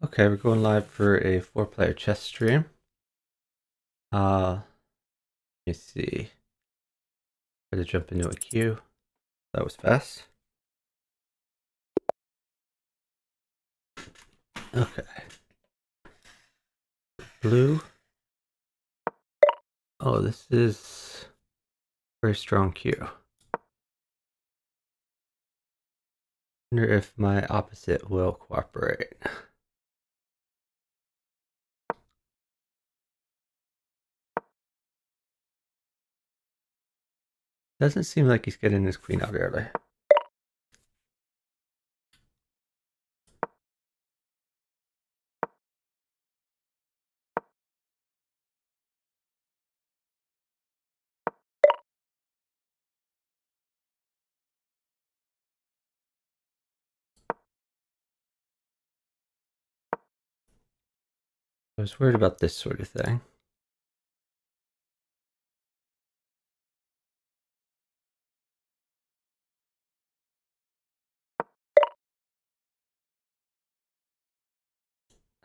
Okay, we're going live for a 4-player chess stream. Let me see. Try to jump into a queue. That was fast. Okay. Blue. Oh, this is a very strong queue. Wonder if my opposite will cooperate. Doesn't seem like he's getting his queen out early. I was worried about this sort of thing.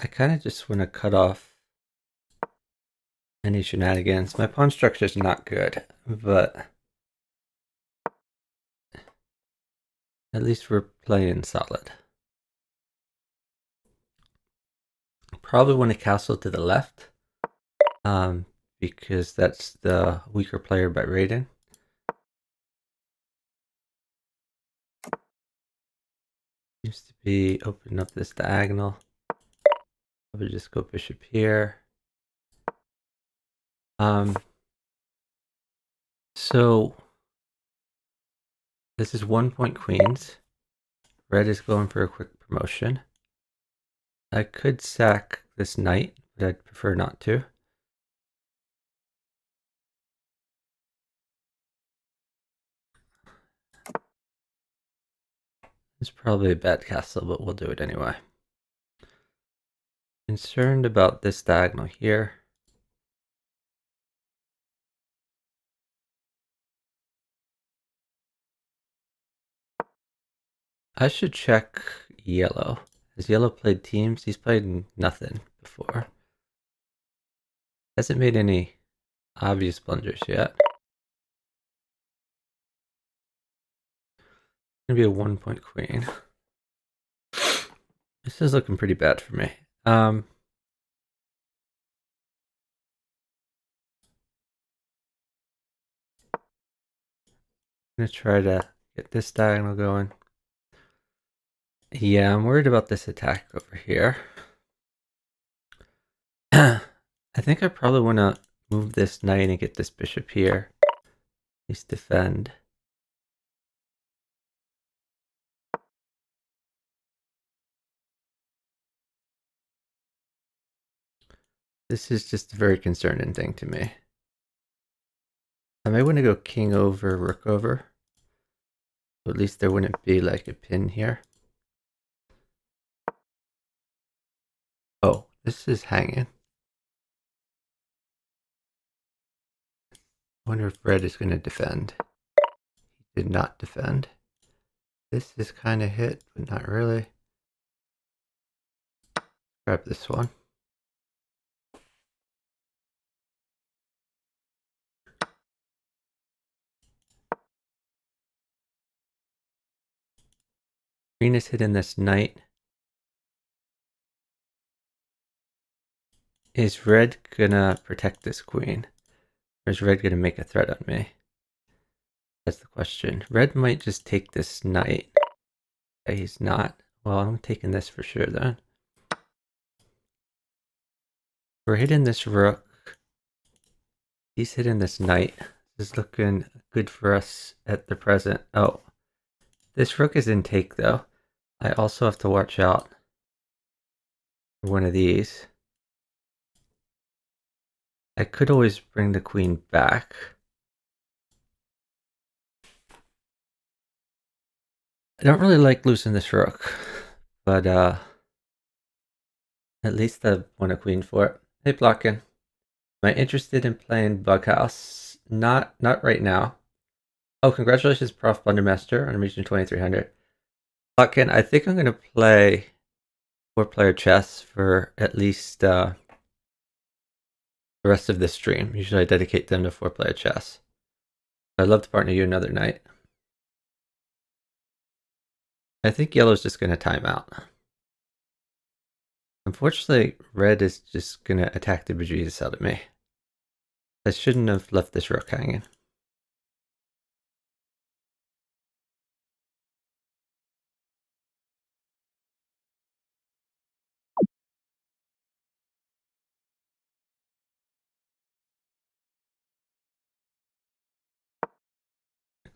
I kind of just want to cut off any shenanigans. My pawn structure is not good, but at least we're playing solid. Probably want to castle to the left, because that's the weaker player by rating. Seems to be opening up this diagonal. Probably just go bishop here. So this is 1-point queens. Red is going for a quick promotion. I could sack this knight, but I'd prefer not to. It's probably a bad castle, but we'll do it anyway. Concerned about this diagonal here. I should check yellow. Has yellow played teams? He's played nothing before. Hasn't made any obvious blunders yet. Gonna be a 1-point queen. This is looking pretty bad for me. I'm gonna try to get this diagonal going. Yeah, I'm worried about this attack over here. I think I probably want to move this knight and get this bishop here. At least defend. This is just a very concerning thing to me. I may want to go king over, rook over. So at least there wouldn't be like a pin here. Oh, this is hanging. I wonder if red is going to defend. He did not defend. This is kind of hit, but not really. Grab this one. Green is hitting this knight. Is red gonna protect this queen? Or is red gonna make a threat on me? That's the question. Red might just take this knight. Okay, he's not. Well, I'm taking this for sure then. We're hitting this rook. He's hitting this knight. This is looking good for us at the present. Oh, this rook is in take though. I also have to watch out for one of these. I could always bring the queen back. I don't really like losing this rook, but at least I won a queen for it. Hey, Blockin. Am I interested in playing Bughouse? Not right now. Oh, congratulations, Prof. Blundermaster, on reaching 2300. Blockin, I think I'm going to play 4-player chess for at least the rest of this stream. Usually I dedicate them to 4-player chess. I'd love to partner you another night. I think yellow's just going to time out. Unfortunately, red is just going to attack the bejesus out of me. I shouldn't have left this rook hanging.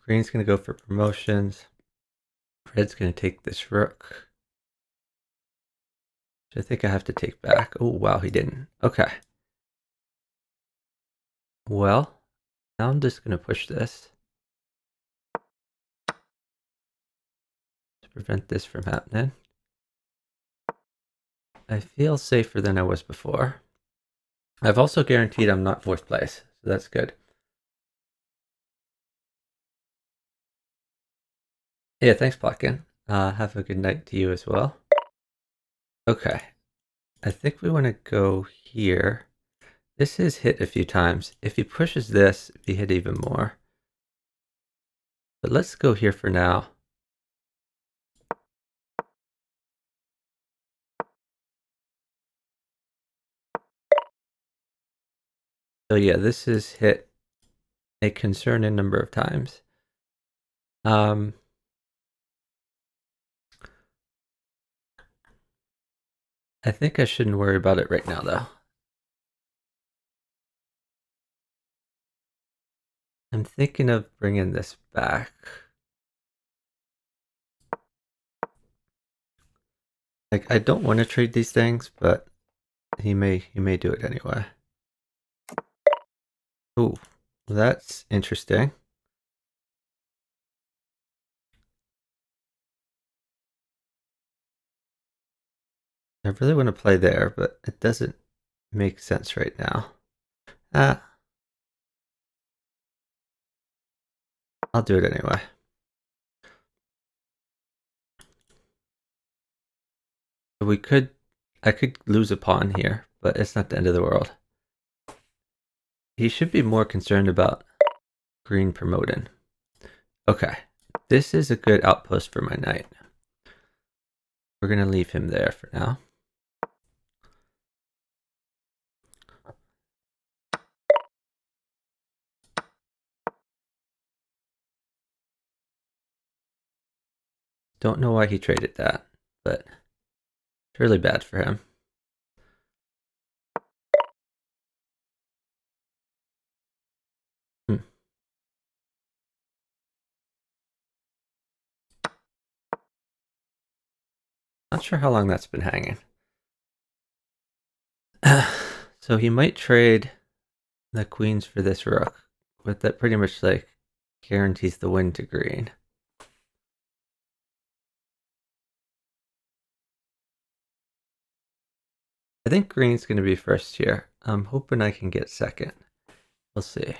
Green's going to go for promotions. Red's going to take this rook, which I think I have to take back. Oh, wow, he didn't. Okay. Well, now I'm just going to push this to prevent this from happening. I feel safer than I was before. I've also guaranteed I'm not 4th place, so that's good. Yeah, thanks, Plotkin. Have a good night to you as well. Okay, I think we want to go here. This is hit a few times. If he pushes this, he hit even more. But let's go here for now. So yeah, this is hit a concerning number of times. I think I shouldn't worry about it right now, though. I'm thinking of bringing this back. Like, I don't want to trade these things, but he may do it anyway. Ooh, that's interesting. I really want to play there, but it doesn't make sense right now. I'll do it anyway. I could lose a pawn here, but it's not the end of the world. He should be more concerned about green promoting. Okay, this is a good outpost for my knight. We're going to leave him there for now. Don't know why he traded that, but it's really bad for him. Not sure how long that's been hanging. So he might trade the queens for this rook, but that pretty much like guarantees the win to green. I think green's going to be first here. I'm hoping I can get second. We'll see.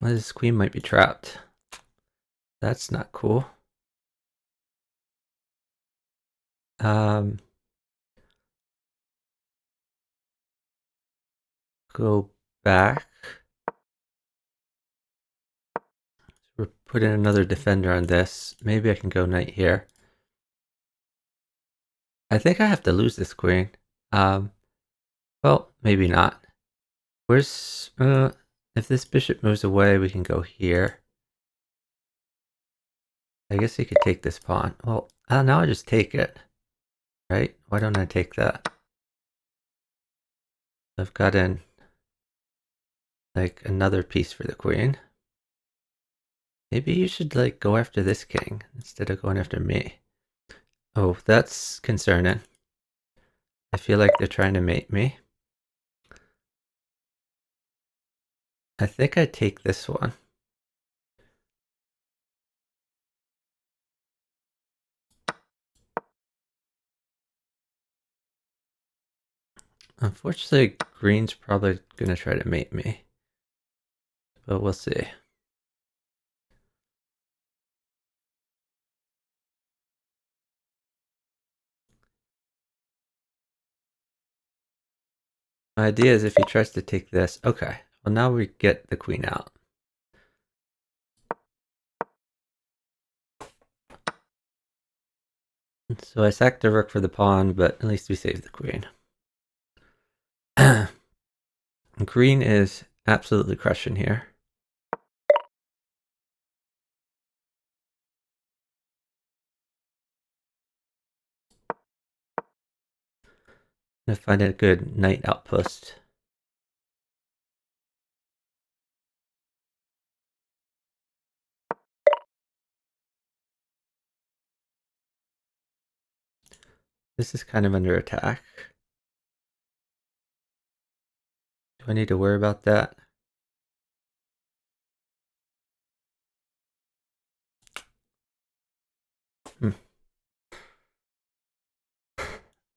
Well, this queen might be trapped. That's not cool. Go back. We're putting another defender on this. Maybe I can go knight here. I think I have to lose this queen. Well, maybe not. Where's if this bishop moves away, we can go here. I guess he could take this pawn. Well, now I just take it. Right? Why don't I take that? I've got in like another piece for the queen. Maybe you should like go after this king instead of going after me. Oh, that's concerning. I feel like they're trying to mate me. I think I take this one. Unfortunately, green's probably going to try to mate me. But we'll see. My idea is if he tries to take this... Okay, well now we get the queen out. So I sacked the rook for the pawn, but at least we saved the queen. Green is absolutely crushing here. I'm gonna find a good knight outpost. This is kind of under attack. Do I need to worry about that?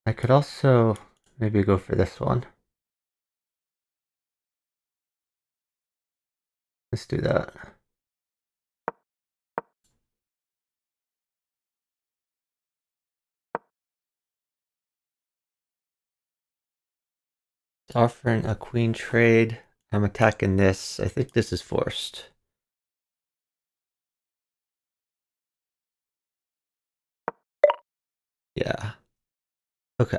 I could also maybe go for this one. Let's do that. It's offering a queen trade. I'm attacking this. I think this is forced. Yeah. Okay.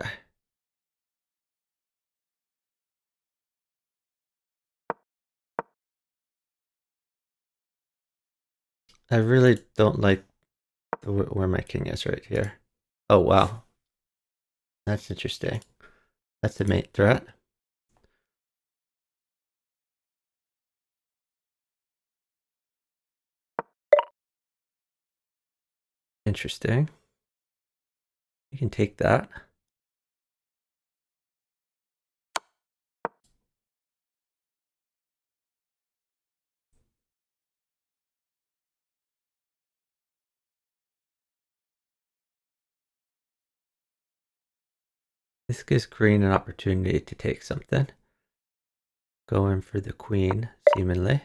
I really don't like where my king is right here. Oh, wow. That's interesting. That's a mate threat. Interesting. You can take that. This gives green an opportunity to take something. Going for the queen, seemingly.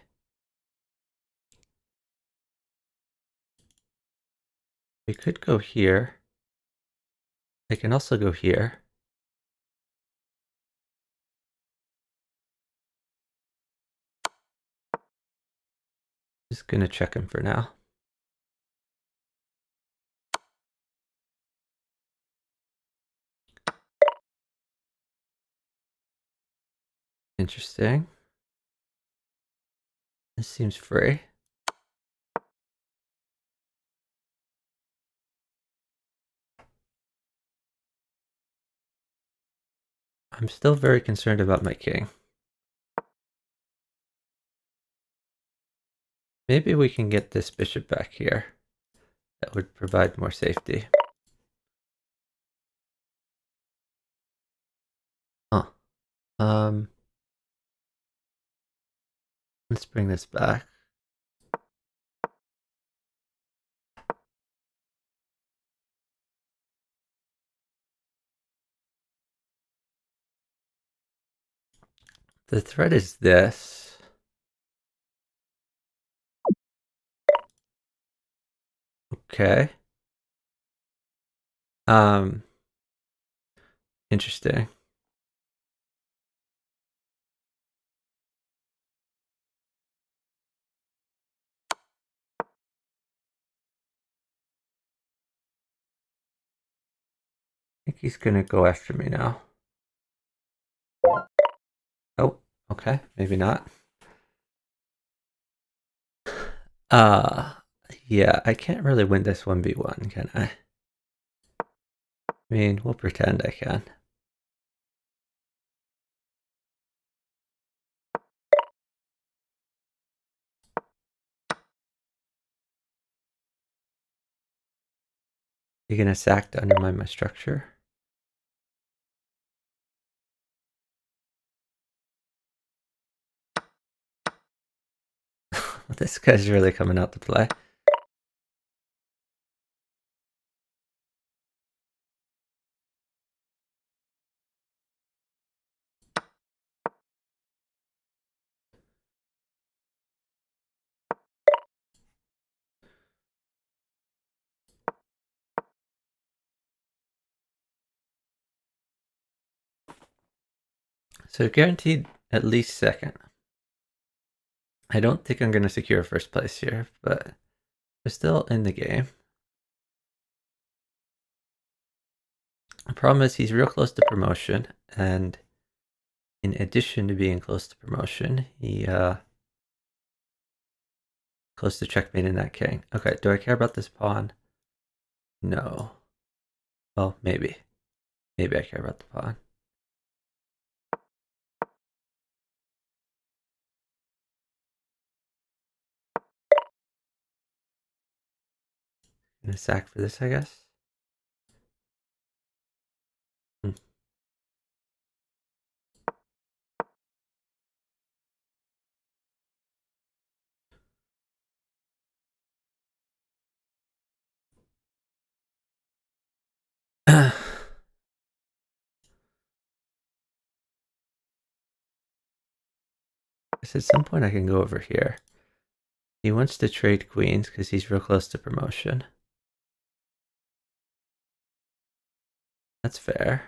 We could go here. I can also go here. Just gonna check him for now. Interesting. This seems free. I'm still very concerned about my king. Maybe we can get this bishop back here. That would provide more safety. Huh. Let's bring this back. The threat is this. Okay. Interesting. I think he's gonna go after me now. Oh, okay, maybe not. Uh, yeah, I can't really win this 1v1, can I? I mean, we'll pretend I can. You're gonna sack to undermine my structure? This guy's really coming out to play. So guaranteed at least second. I don't think I'm going to secure first place here, but we're still in the game. The problem is he's real close to promotion, and in addition to being close to promotion, he close to checkmating that king. Okay, do I care about this pawn? No. Well, maybe. Maybe I care about the pawn. Gonna sack for this, I guess. Hmm. At some point I can go over here. He wants to trade queens because he's real close to promotion. That's fair.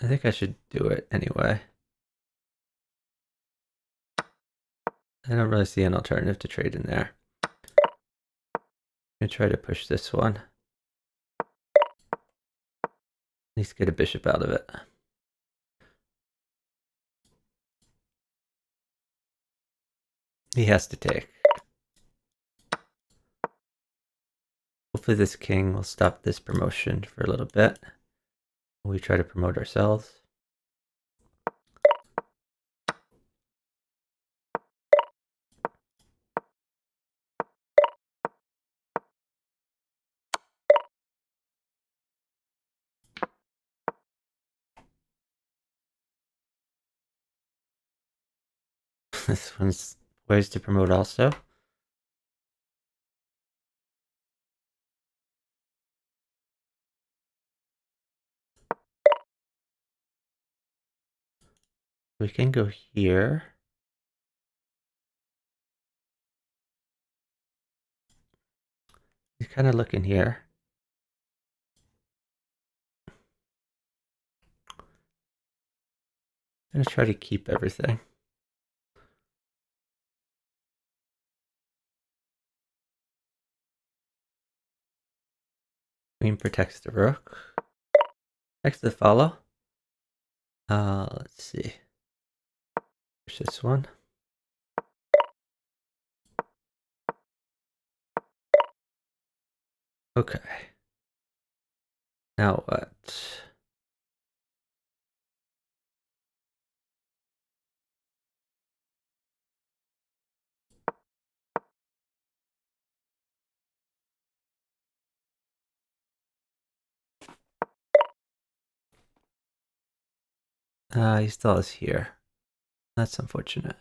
I think I should do it anyway. I don't really see an alternative to trade in there. I'm gonna try to push this one. At least get a bishop out of it. He has to take. Hopefully this king will stop this promotion for a little bit. We try to promote ourselves. This one's ways to promote also. We can go here. He's kind of looking here. I'm gonna try to keep everything. Queen protects the rook. Protects the follow. Let's see. Push this one. Okay. Now what? He still is here. That's unfortunate.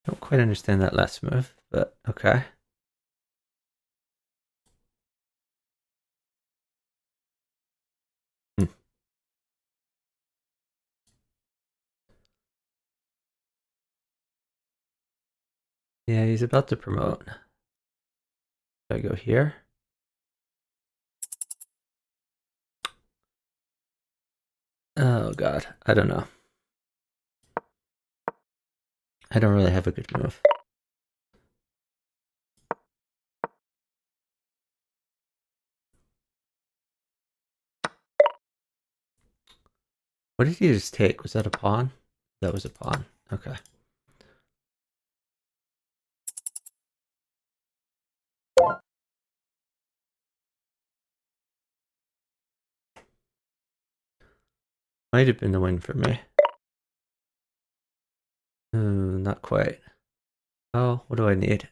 Don't quite understand that last move, but okay. Hmm. Yeah, he's about to promote. Do I go here? Oh god, I don't know. I don't really have a good move. What did he just take? Was that a pawn? That was a pawn. Okay. Might have been the win for me. Not quite. Oh, what do I need?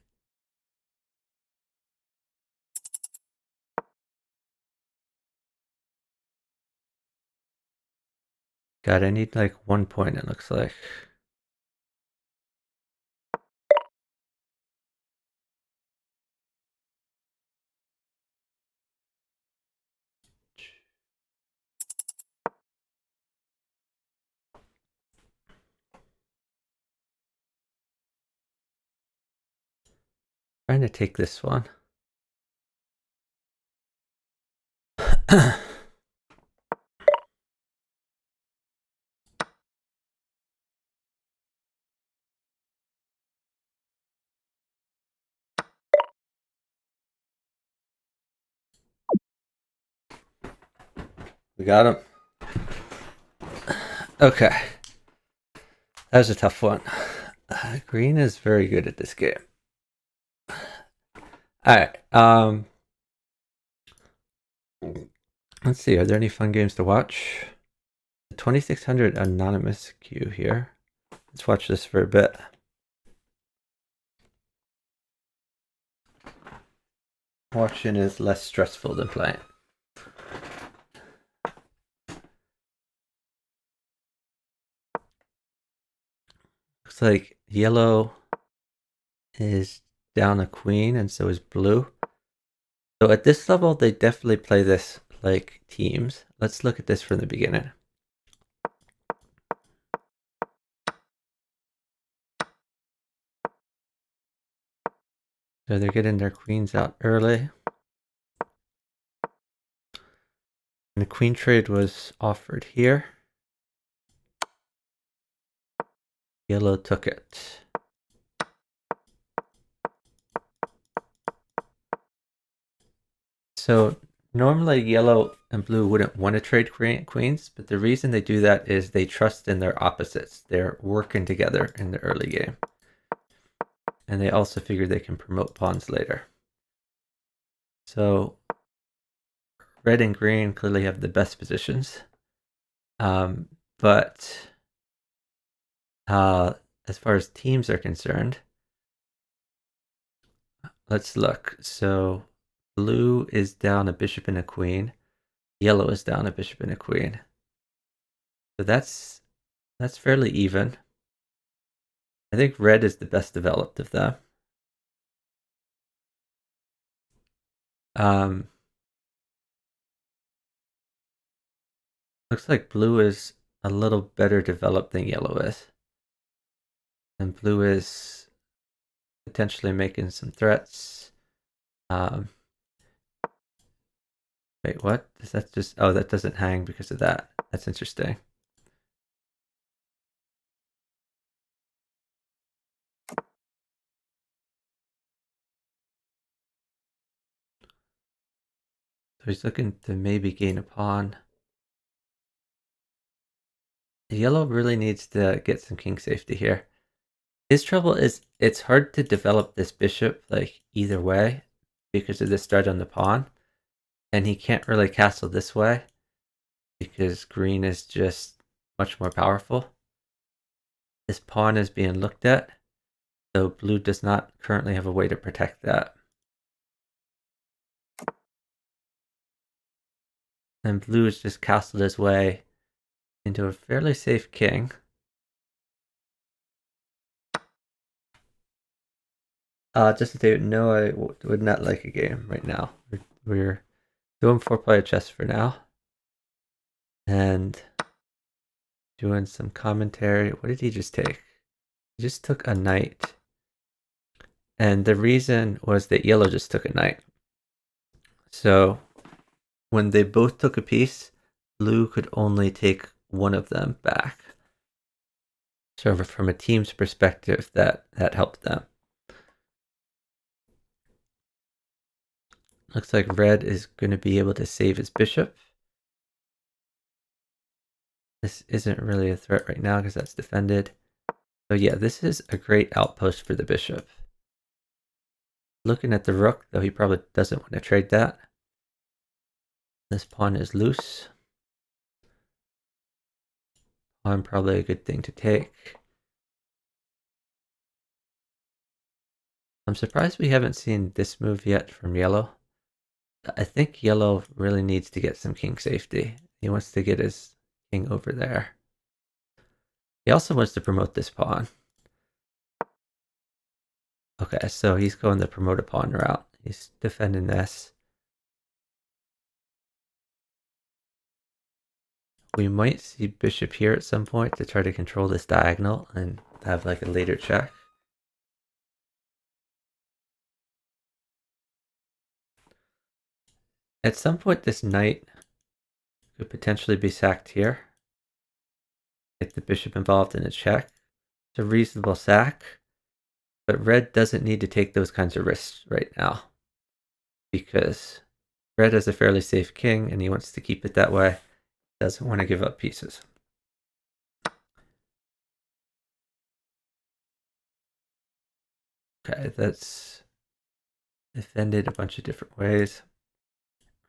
God, I need like 1 point, it looks like. Trying to take this one. We got him. Okay. That was a tough one. Green is very good at this game. Alright. Let's see. Are there any fun games to watch? The 2600 anonymous queue here. Let's watch this for a bit. Watching is less stressful than playing. Looks like yellow is down a queen and so is blue. So at this level, they definitely play this like teams. Let's look at this from the beginning. So they're getting their queens out early. And the queen trade was offered here. Yellow took it. So normally yellow and blue wouldn't want to trade queens, but the reason they do that is they trust in their opposites. They're working together in the early game. And they also figure they can promote pawns later. So red and green clearly have the best positions. But as far as teams are concerned, let's look. So blue is down a bishop and a queen. Yellow is down a bishop and a queen. So that's fairly even. I think red is the best developed of them. Looks like blue is a little better developed than yellow is. And blue is potentially making some threats. Wait, what? Does that just... Oh, that doesn't hang because of that. That's interesting. So he's looking to maybe gain a pawn. Yellow really needs to get some king safety here. His trouble is it's hard to develop this bishop like either way because of this threat on the pawn. And he can't really castle this way because green is just much more powerful. This pawn is being looked at, so blue does not currently have a way to protect that. And blue has just castled his way into a fairly safe king. Just to say, no, I would not like a game right now. We're doing 4-player chess for now. And doing some commentary. What did he just take? He just took a knight. And the reason was that yellow just took a knight. So when they both took a piece, blue could only take one of them back. So from a team's perspective, that helped them. Looks like red is going to be able to save his bishop. This isn't really a threat right now because that's defended. So yeah, this is a great outpost for the bishop. Looking at the rook, though he probably doesn't want to trade that. This pawn is loose. Pawn probably a good thing to take. I'm surprised we haven't seen this move yet from yellow. I think yellow really needs to get some king safety. He wants to get his king over there. He also wants to promote this pawn. Okay, so he's going the promote a pawn route. He's defending this. We might see bishop here at some point to try to control this diagonal and have like a later check. At some point, this knight could potentially be sacked here. Get the bishop involved in a check. It's a reasonable sack, but red doesn't need to take those kinds of risks right now because red has a fairly safe king and he wants to keep it that way. Doesn't want to give up pieces. Okay, that's defended a bunch of different ways.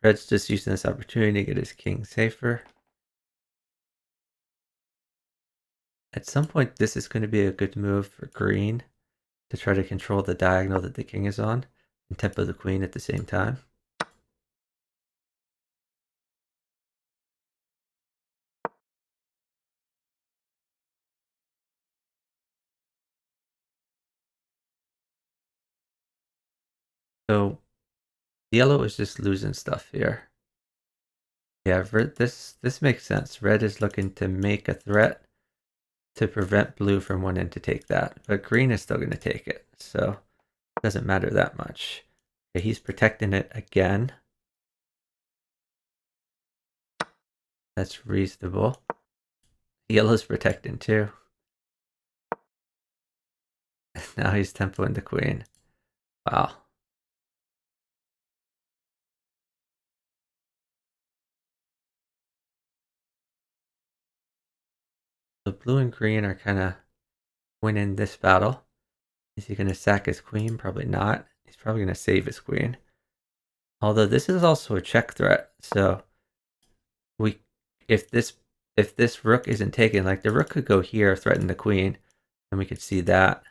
Red's just using this opportunity to get his king safer. At some point, this is going to be a good move for green to try to control the diagonal that the king is on and tempo the queen at the same time. So yellow is just losing stuff here. Yeah, this makes sense. Red is looking to make a threat to prevent blue from wanting to take that, but green is still going to take it, so it doesn't matter that much. Okay, he's protecting it again. That's reasonable. Yellow's protecting too. Now he's tempoing the queen. Wow. So blue and green are kind of winning this battle. Is he going to sack his queen? Probably not. He's probably going to save his queen. Although this is also a check threat, so we if this rook isn't taken, like the rook could go here, threaten the queen, and we could see that,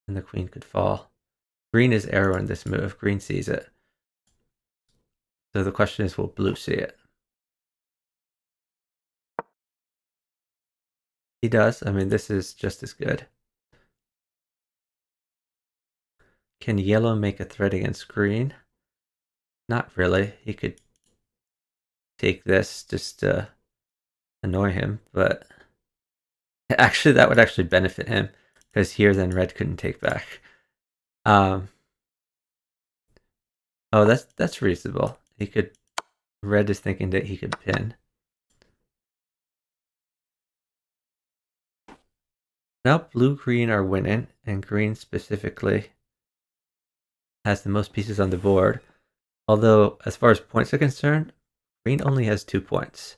and the queen could fall. Green is arrowing this move. Green sees it. So the question is, will blue see it? He does. I mean, this is just as good. Can yellow make a threat against green? Not really. He could take this just to annoy him, but actually that would actually benefit him because here then red couldn't take back. Oh, that's reasonable. He could. Red is thinking that he could pin. Now blue green are winning, and green specifically has the most pieces on the board. Although, as far as points are concerned, green only has 2 points.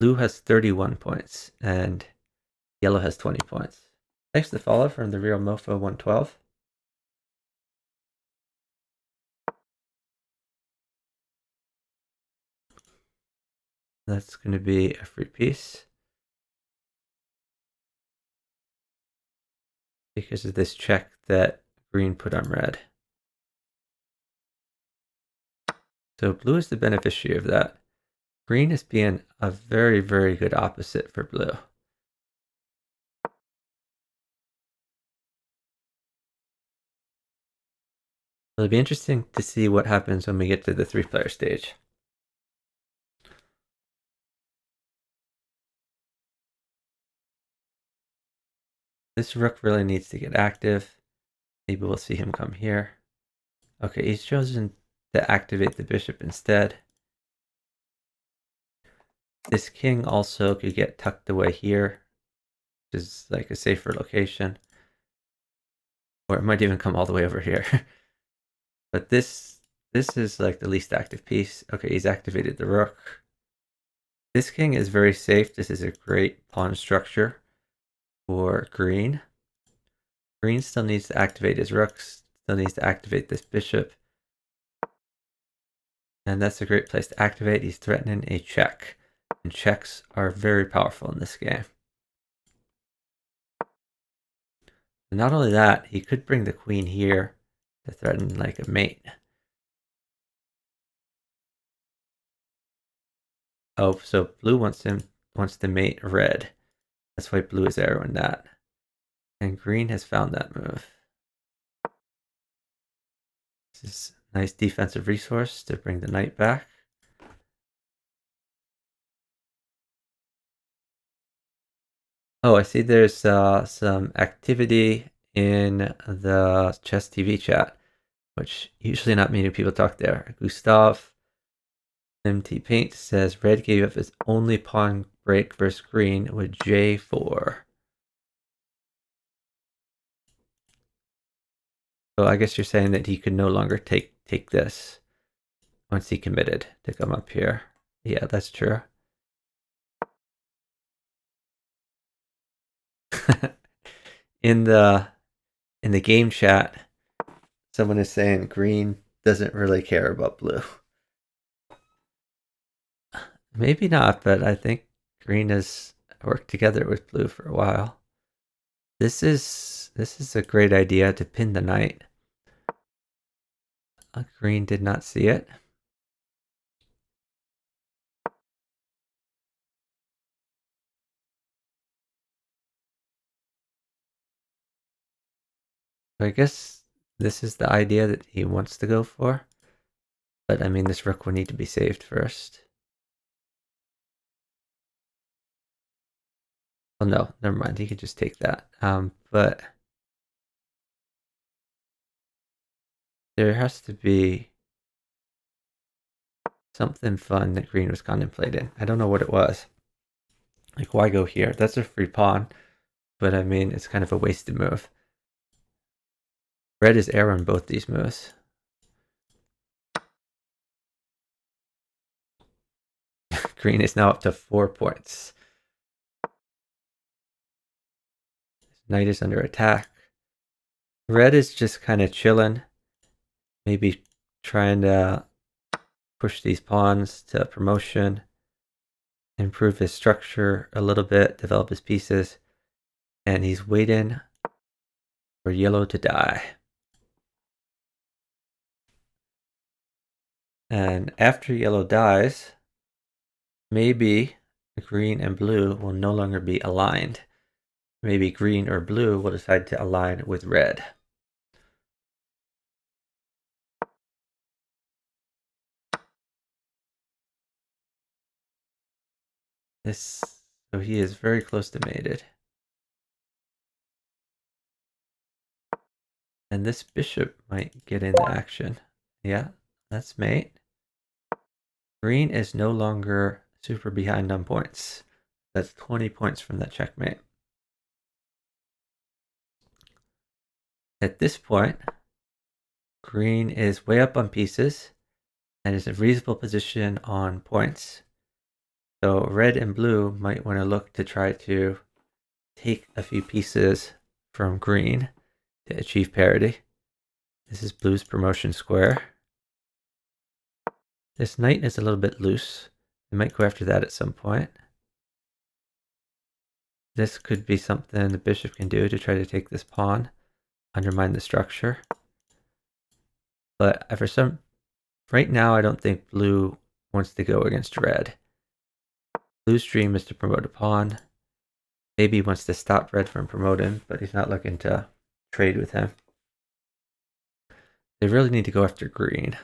Blue has 31 points, and yellow has 20 points. Thanks to the follow from the Real Mofo 112. That's going to be a free piece. Because of this check that green put on red. So blue is the beneficiary of that. Green is being a very, very good opposite for blue. It'll be interesting to see what happens when we get to the 3-player stage. This rook really needs to get active. Maybe we'll see him come here. Okay, he's chosen to activate the bishop instead. This king also could get tucked away here, which is like a safer location. Or it might even come all the way over here. But this is like the least active piece. Okay, he's activated the rook. This king is very safe. This is a great pawn structure for green. Green still needs to activate his rooks, still needs to activate this bishop. And that's a great place to activate. He's threatening a check. And checks are very powerful in this game. And not only that, he could bring the queen here to threaten like a mate. Oh, so blue wants to mate red. That's why blue is arrowing that. And green has found that move. This is a nice defensive resource to bring the knight back. Oh, I see there's some activity in the Chess TV chat. which usually not many people talk there. Gustav MT Paint says red gave up his only pawn break versus green with J4. So I guess you're saying that he could no longer take this once he committed to come up here. Yeah, that's true. in the game chat, someone is saying green doesn't really care about blue. Maybe not, but I think green has worked together with blue for a while. This is a great idea to pin the knight. Green did not see it. So I guess this is the idea that he wants to go for. But I mean, this rook will need to be saved first. Well, no, never mind. He could just take that. But there has to be something fun that green was contemplating. I don't know what it was. Like, why go here? That's a free pawn. But I mean, it's kind of a wasted move. Red is air on both these moves. Green is now up to 4 points. Knight is under attack. Red is just kind of chilling. Maybe trying to push these pawns to promotion. Improve his structure a little bit. Develop his pieces. And he's waiting for yellow to die. And after yellow dies, maybe green and blue will no longer be aligned. Maybe green or blue will decide to align with red. So he is very close to mated. And this bishop might get into action. Yeah, that's mate. Green is no longer super behind on points. That's 20 points from that checkmate. At this point, green is way up on pieces and is in a reasonable position on points. So red and blue might want to look to try to take a few pieces from green to achieve parity. This is blue's promotion square. This knight is a little bit loose. We might go after that at some point. This could be something the bishop can do to try to take this pawn, undermine the structure. But right now I don't think blue wants to go against red. Blue's dream is to promote a pawn. Maybe he wants to stop red from promoting, but he's not looking to trade with him. They really need to go after green.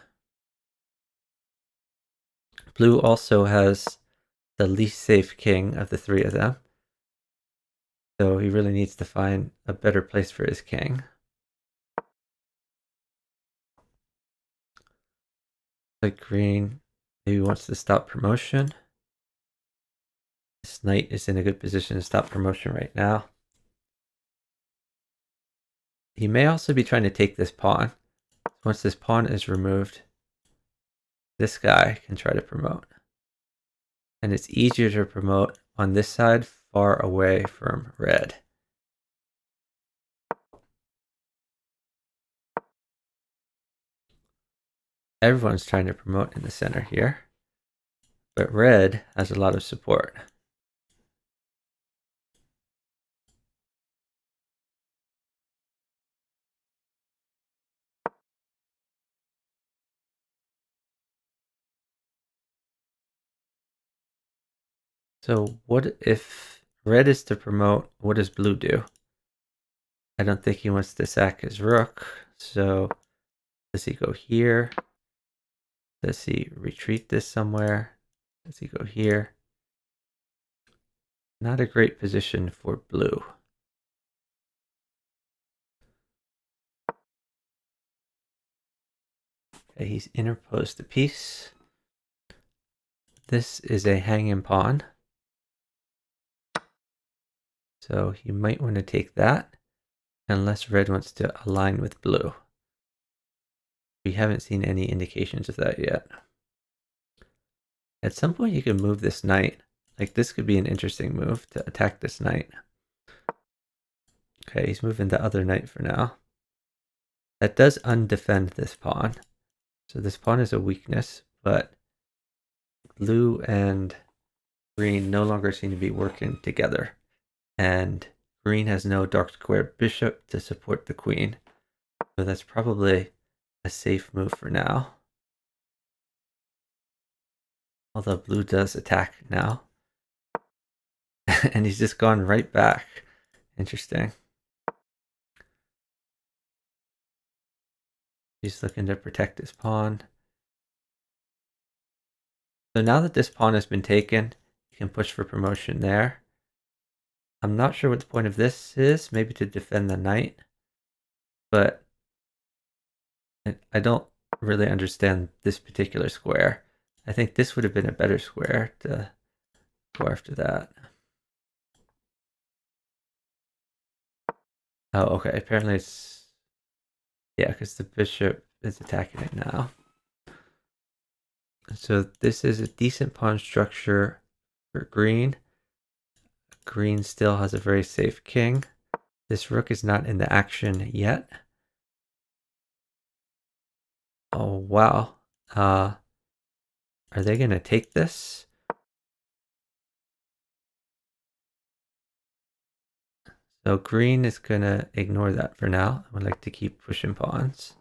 Blue also has the least safe king of the three of them. So he really needs to find a better place for his king. Like green maybe wants to stop promotion. This knight is in a good position to stop promotion right now. He may also be trying to take this pawn. Once this pawn is removed, this guy can try to promote. And it's easier to promote on this side, far away from red. Everyone's trying to promote in the center here, but red has a lot of support. So what if red is to promote? What does blue do? I don't think he wants to sack his rook. So does he go here? Does he retreat this somewhere? Does he go here? Not a great position for blue. Okay, he's interposed a piece. This is a hanging pawn. So you might want to take that, unless red wants to align with blue. We haven't seen any indications of that yet. At some point you can move this knight. Like this could be an interesting move to attack this knight. Okay, he's moving the other knight for now. That does undefend this pawn. So this pawn is a weakness, but blue and green no longer seem to be working together. And green has no dark square bishop to support the queen. So that's probably a safe move for now. Although blue does attack now. And he's just gone right back. Interesting. He's looking to protect his pawn. So now that this pawn has been taken, you can push for promotion there. I'm not sure what the point of this is. Maybe to defend the knight. But I don't really understand this particular square. I think this would have been a better square to go after that. Oh, okay. Apparently it's... Yeah, because the bishop is attacking it now. So this is a decent pawn structure for green. Green still has a very safe king. This rook is not in the action yet. Oh, wow. Are they going to take this? So green is going to ignore that for now. I would like to keep pushing pawns.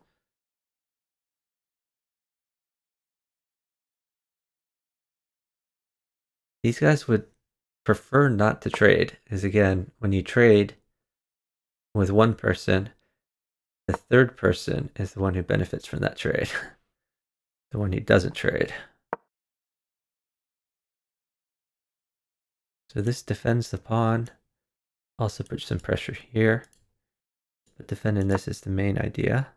These guys would prefer not to trade, because again, when you trade with one person, the third person is the one who benefits from that trade. The one who doesn't trade. So this defends the pawn. Also puts some pressure here. But defending this is the main idea.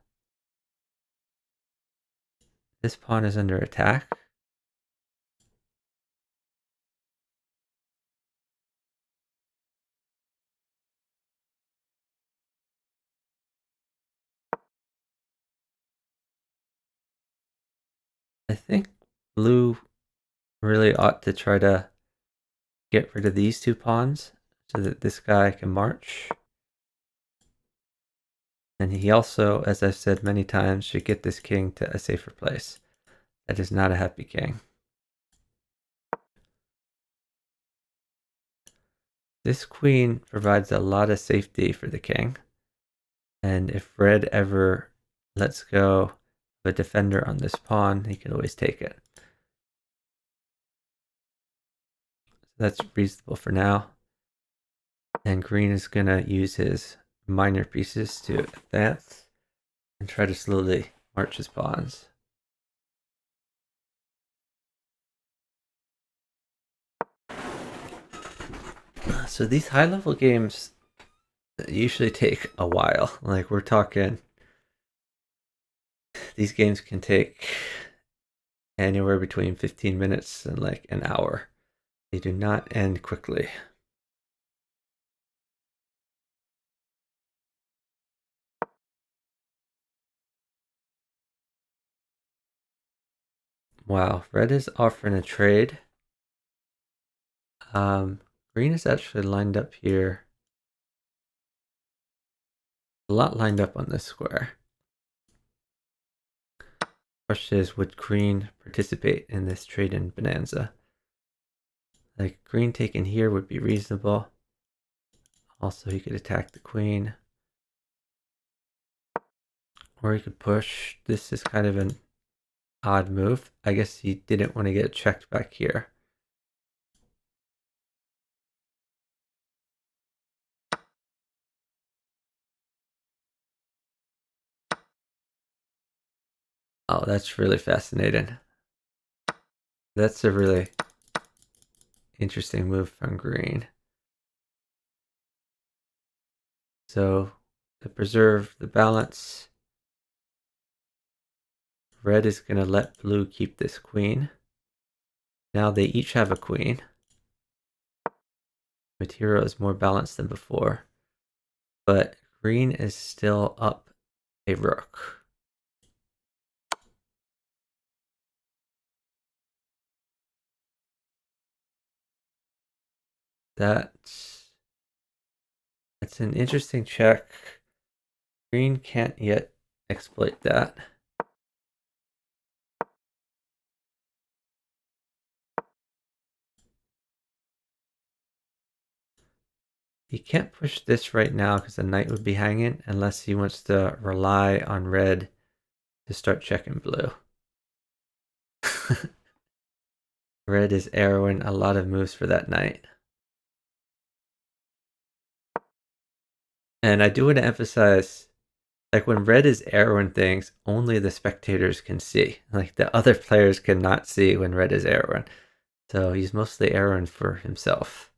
This pawn is under attack. I think blue really ought to try to get rid of these two pawns so that this guy can march. And he also, as I've said many times, should get this king to a safer place. That is not a happy king. This queen provides a lot of safety for the king. And if red ever lets go of a defender on this pawn, he can always take it. So that's reasonable for now. And green is going to use his minor pieces to advance and try to slowly march his pawns. So these high-level games usually take a while. Like we're talking, these games can take anywhere between 15 minutes and like an hour. They do not end quickly. Wow, red is offering a trade. Green is actually lined up here. A lot lined up on this square. Question is, would green participate in this trade-in bonanza? Like green taken here would be reasonable. Also, he could attack the queen. Or he could push. This is kind of an odd move. I guess he didn't want to get checked back here. Oh, that's really fascinating. That's a really interesting move from green. So to preserve the balance, red is going to let blue keep this queen. Now they each have a queen. Material is more balanced than before. But green is still up a rook. That's an interesting check. Green can't yet exploit that. He can't push this right now because the knight would be hanging unless he wants to rely on red to start checking blue. Red is arrowing a lot of moves for that knight. And I do want to emphasize, like when red is arrowing things, only the spectators can see. Like the other players cannot see when red is arrowing. So he's mostly arrowing for himself.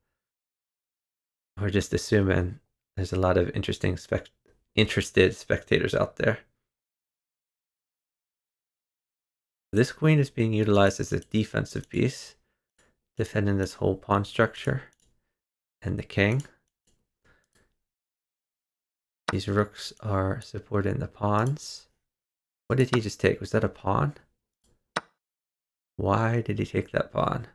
We're just assuming there's a lot of interested spectators out there. This queen is being utilized as a defensive piece, defending this whole pawn structure and the king. These rooks are supporting the pawns. What did he just take? Was that a pawn? Why did he take that pawn?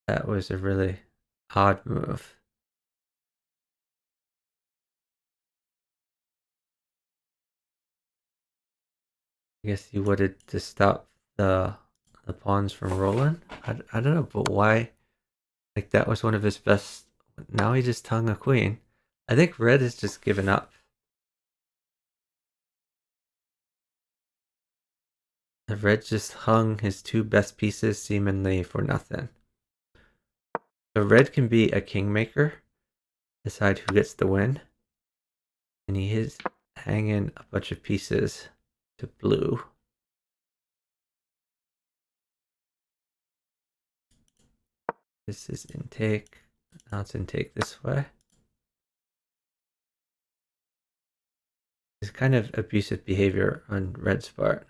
That was a really odd move. I guess he wanted to stop the pawns from rolling. I don't know, but why? Like that was one of his best. Now he just hung a queen. I think red has just given up. The red just hung his two best pieces seemingly for nothing. So red can be a kingmaker, decide who gets the win. And he is hanging a bunch of pieces to blue. This is intake. Now it's intake this way. It's kind of abusive behavior on red's part.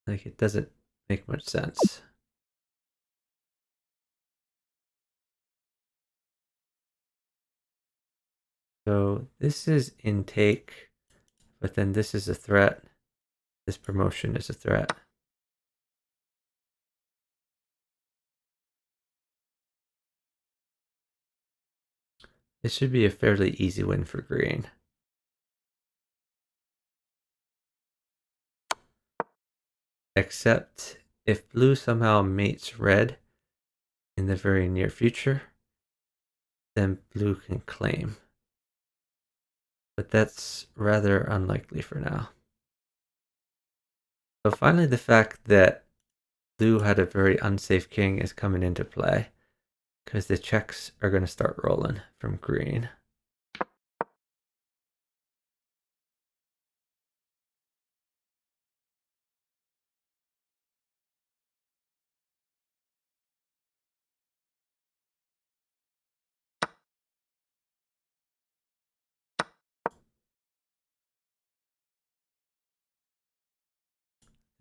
Like it doesn't make much sense. So this is intake, but then this is a threat. This promotion is a threat. This should be a fairly easy win for green. Except if blue somehow mates red in the very near future, then blue can claim. But that's rather unlikely for now. So finally, the fact that blue had a very unsafe king is coming into play, because the checks are going to start rolling from green.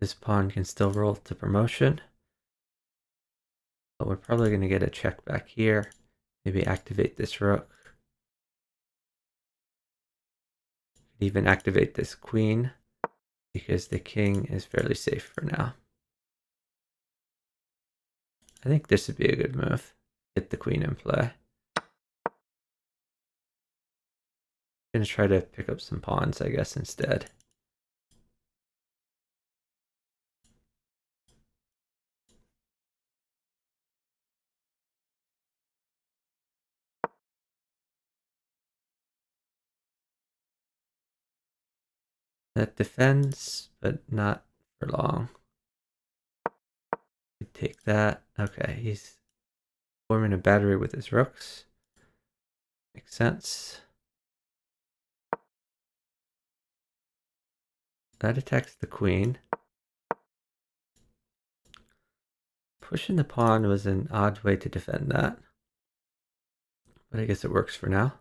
This pawn can still roll to promotion, but we're probably going to get a check back here. Maybe activate this rook. Even activate this queen, because the king is fairly safe for now. I think this would be a good move. Get the queen in play. I'm going to try to pick up some pawns, I guess, instead. That defends, but not for long. Take that. Okay, he's forming a battery with his rooks. Makes sense. That attacks the queen. Pushing the pawn was an odd way to defend that, but I guess it works for now.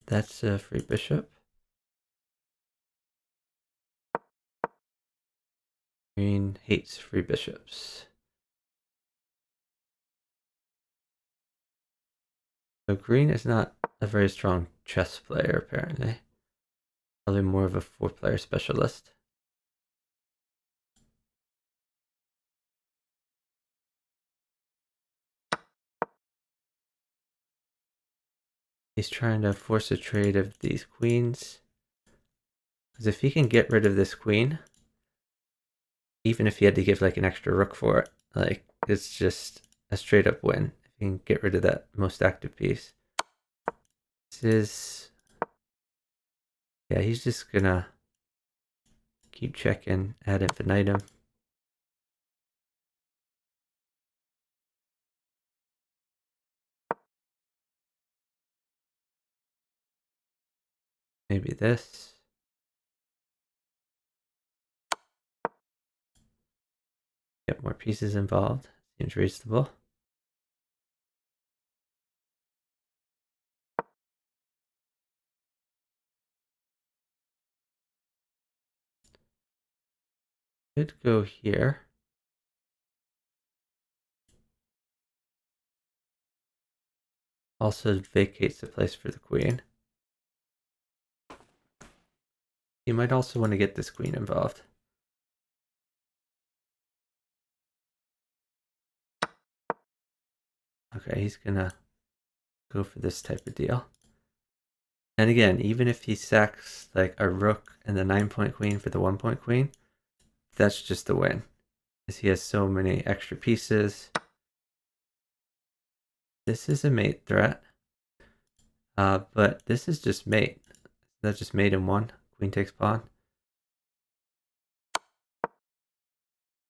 That's a free bishop. Green hates free bishops. So green is not a very strong chess player, apparently. Probably more of a 4-player specialist. He's trying to force a trade of these queens. Because if he can get rid of this queen, even if he had to give like an extra rook for it, like it's just a straight up win. If he can get rid of that most active piece. This is, yeah, he's just gonna keep checking ad infinitum. Maybe this. Get more pieces involved. Seems reasonable. Could go here. Also vacates the place for the queen. You might also want to get this queen involved. Okay, he's gonna go for this type of deal. And again, even if he sacks like a rook and the 9-point queen for the 1-point queen, that's just a win. Because he has so many extra pieces. This is a mate threat. But this is just mate. That's just mate in one. Queen takes pawn.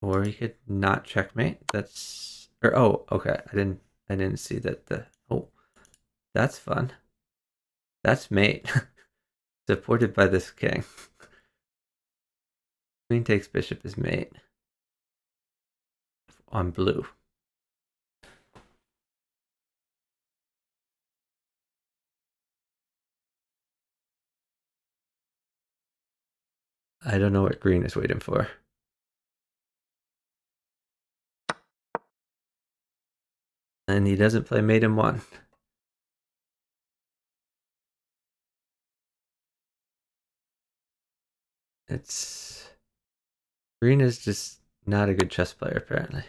Or he could not checkmate. That's, or oh, okay. I didn't see that. Oh, that's fun. That's mate. Supported by this king. Queen takes bishop is mate. On blue. I don't know what green is waiting for. And he doesn't play mate in one. It's, green is just not a good chess player, apparently.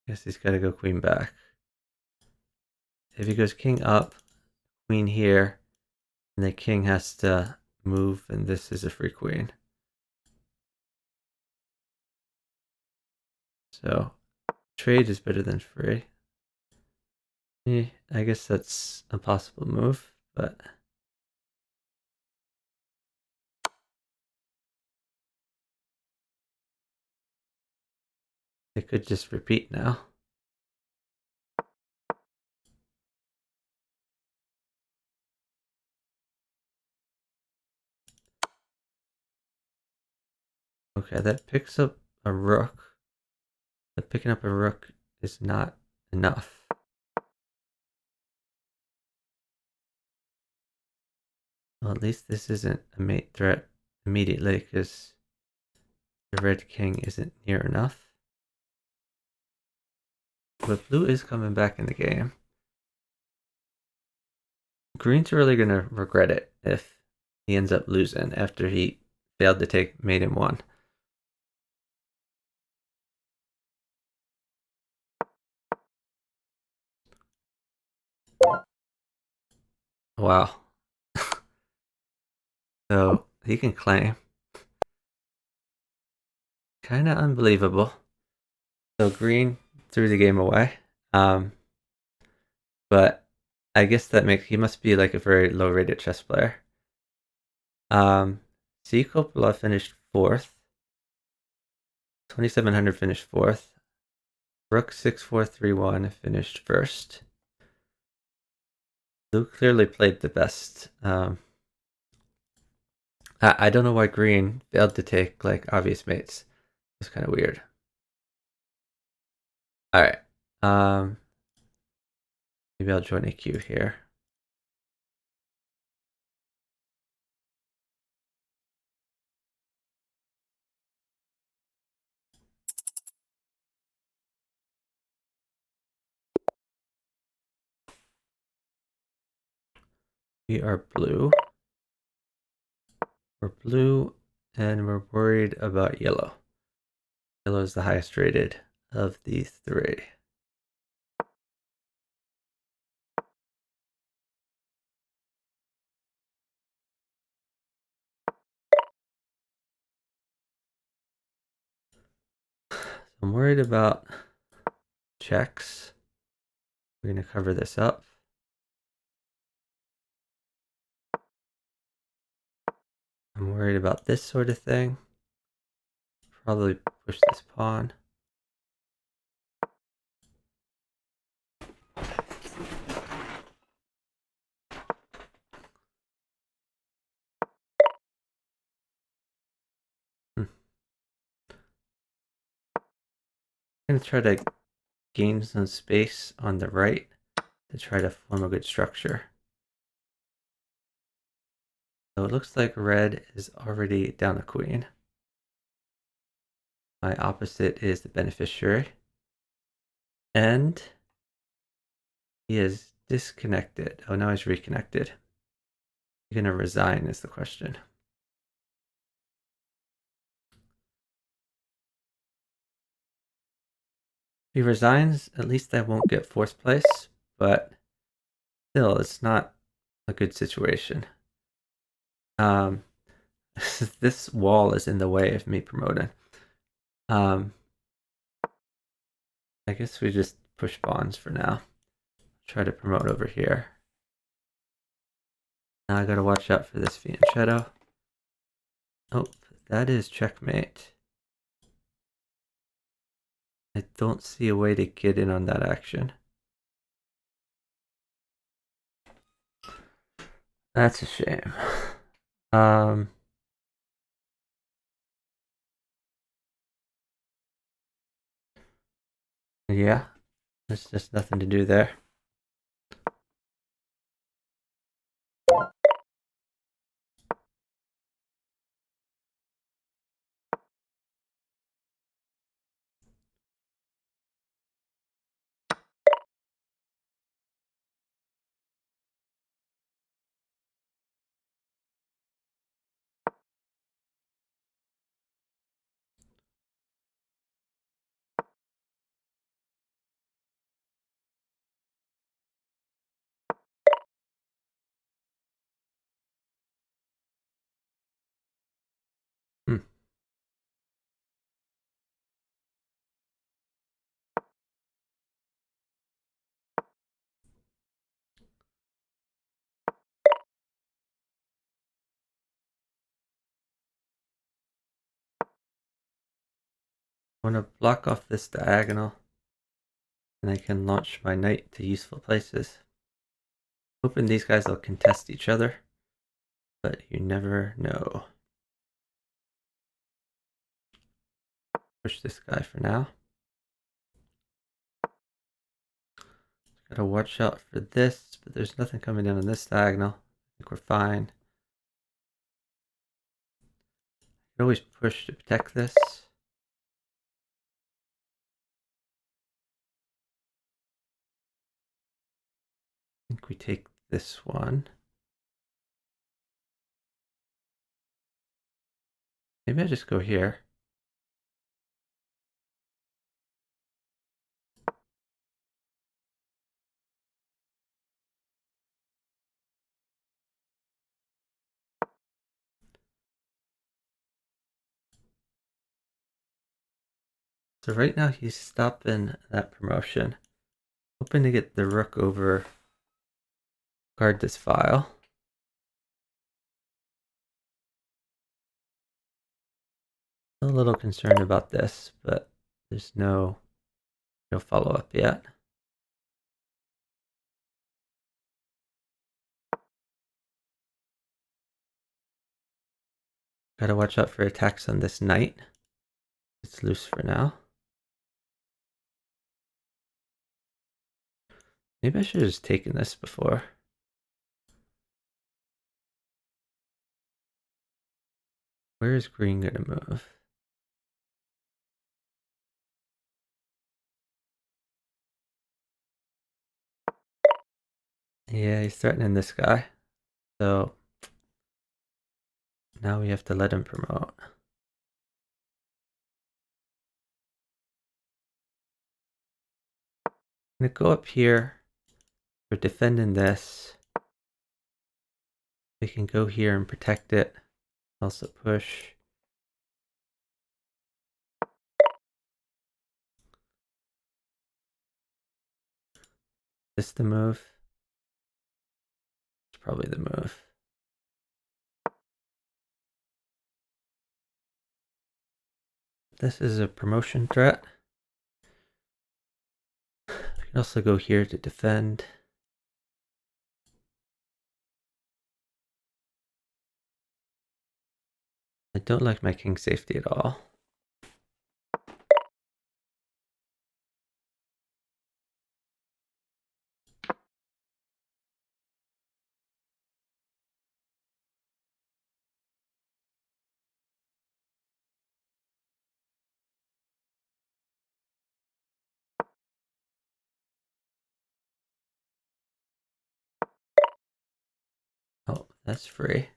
Guess he's got to go queen back. If he goes king up, queen here, and the king has to move, and this is a free queen. So trade is better than free. I guess that's a possible move, but it could just repeat now. Okay, that picks up a rook. But picking up a rook is not enough. Well, at least this isn't a mate threat immediately because the red king isn't near enough. But blue is coming back in the game. Green's really going to regret it if he ends up losing after he failed to take mate in one. Wow. So he can claim. Kind of unbelievable. So green threw the game away. But I guess that makes, he must be like a very low rated chess player. C. Coppola finished 4th. 2700 finished 4th. Rook 6431 finished 1st. Blue clearly played the best. I don't know why green failed to take like obvious mates. It's kind of weird. Alright. Um, maybe I'll join a queue here. We are blue. We're blue, and we're worried about yellow. Yellow is the highest rated of these three. So I'm worried about checks. We're going to cover this up. I'm worried about this sort of thing. Probably push this pawn. I'm going to try to gain some space on the right to try to form a good structure. So it looks like red is already down a queen. My opposite is the beneficiary. And he is disconnected. Oh, now he's reconnected. He's going to resign is the question. If he resigns, at least I won't get fourth place, but still, it's not a good situation. This wall is in the way of me promoting. I guess we just push pawns for now. Try to promote over here. Now I gotta watch out for this fianchetto. Oh, that is checkmate. I don't see a way to get in on that action. That's a shame. Yeah, there's just nothing to do there. Hmm. I want to block off this diagonal, and I can launch my knight to useful places. Hoping these guys will contest each other, but you never know. Push this guy for now. Gotta watch out for this, but there's nothing coming down on this diagonal. I think we're fine. I can always push to protect this. I think we take this one. Maybe I just go here. So right now he's stopping that promotion. Hoping to get the rook over, guard this file. A little concerned about this, but there's no follow up yet. Gotta watch out for attacks on this knight. It's loose for now. Maybe I should have just taken this before. Where is green gonna move? Yeah, he's threatening this guy. So now we have to let him promote. I'm gonna go up here. We're defending this. We can go here and protect it. Also push. This the move? It's probably the move. This is a promotion threat. We can also go here to defend. I don't like my king safety at all. Oh, that's free.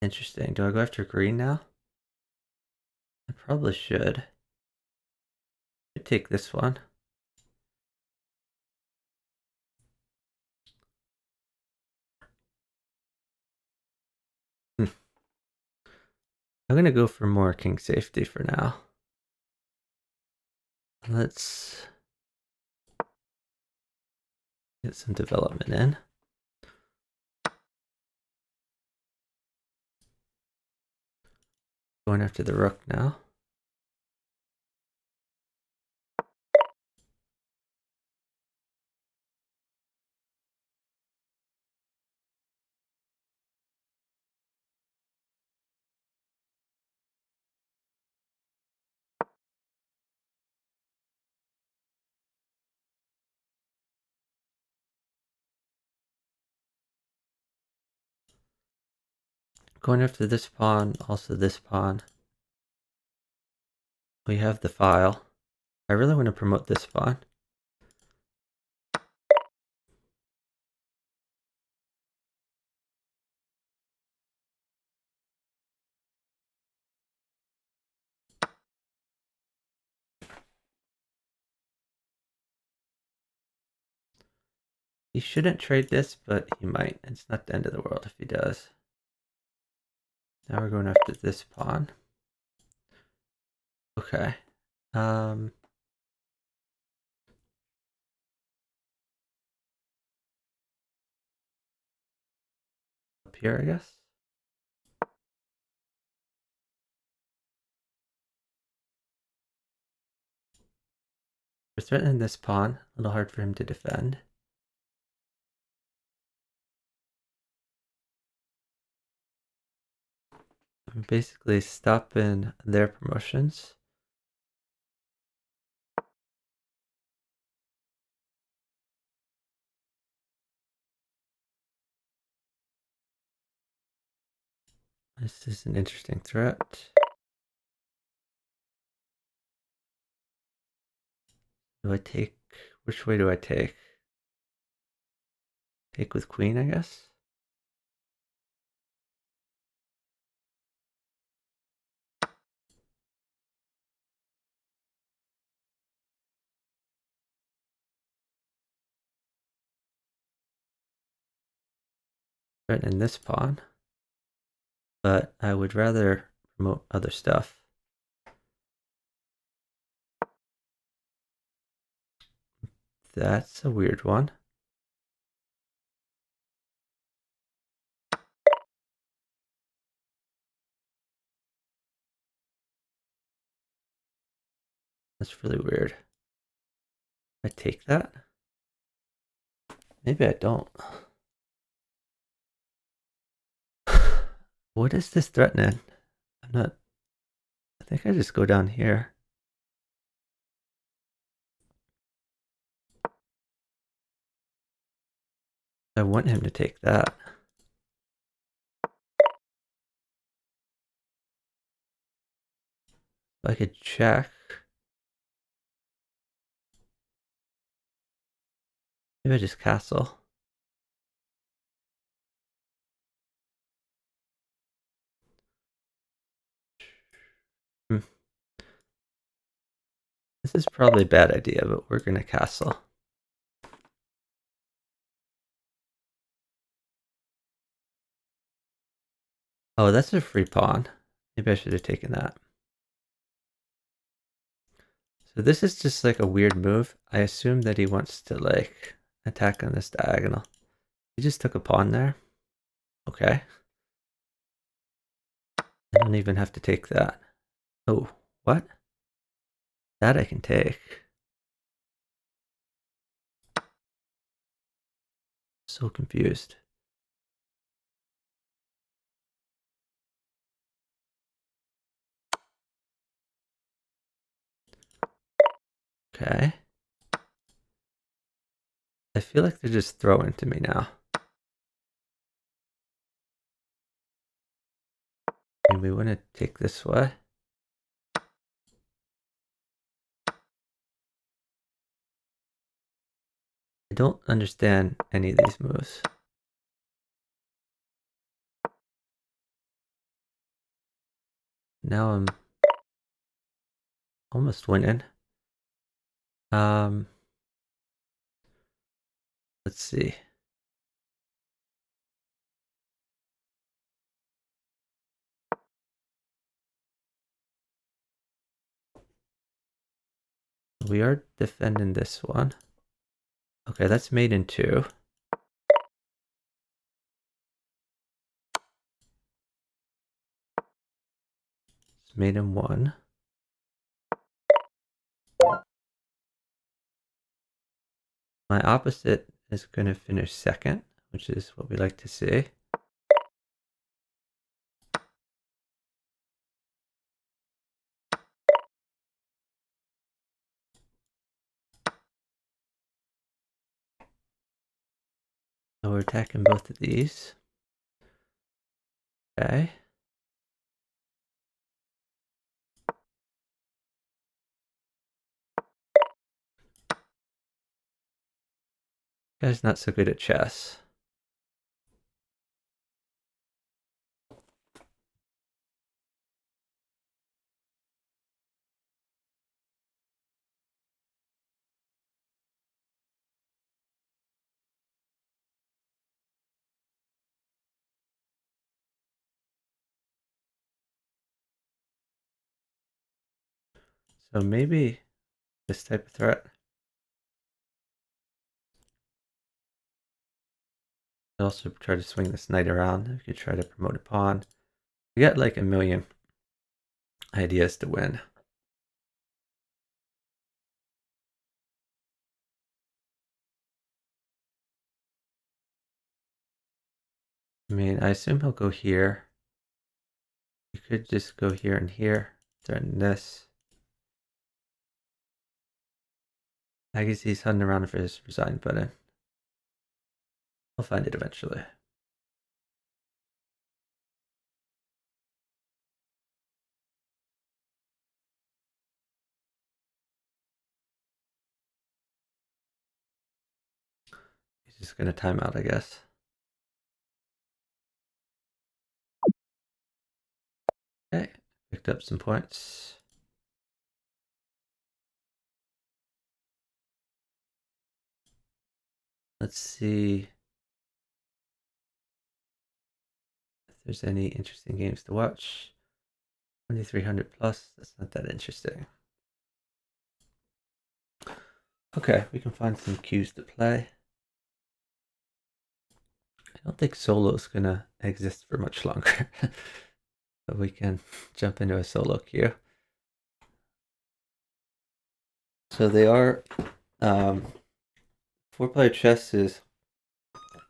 Interesting. Do I go after green now? I probably should. I take this one. I'm gonna go for more king safety for now. Let's get some development in. Going after the rook now. Going after this pawn, also this pawn. We have the file. I really want to promote this pawn. He shouldn't trade this, but he might. It's not the end of the world if he does. Now we're going after this pawn. Okay. Up here, I guess. We're threatening this pawn. A little hard for him to defend. I'm basically stopping their promotions. This is an interesting threat. Do I take? Which way do I take? Take with queen, I guess. Threatening this pawn. But I would rather promote other stuff. That's a weird one. That's really weird. I take that? Maybe I don't. What is this threatening? I'm not. I think I just go down here. I want him to take that. If I could check. Maybe I just castle. Hmm. This is probably a bad idea, but we're going to castle. Oh, that's a free pawn. Maybe I should have taken that. So this is just like a weird move. I assume that he wants to like attack on this diagonal. He just took a pawn there. Okay. I don't even have to take that. Oh, what? That I can take. So confused. Okay. I feel like they're just throwing to me now. And we want to take this way. I don't understand any of these moves. Now I'm almost winning. Let's see. We are defending this one. Okay, that's made in 2. It's made in 1. My opposite is going to finish second, which is what we like to see. So we're attacking both of these. Okay. Guy's not so good at chess. So maybe this type of threat. I also try to swing this knight around. We could try to promote a pawn. We got like a million ideas to win. I mean, I assume he'll go here. You could just go here and here, threaten this. I guess he's hunting around for his resign button. I'll find it eventually. He's just gonna time out, I guess. Okay, picked up some points. Let's see if there's any interesting games to watch. 2300 plus, that's not that interesting. Okay, we can find some cues to play. I don't think solo's gonna exist for much longer. But we can jump into a solo queue. So they are 4-player chess is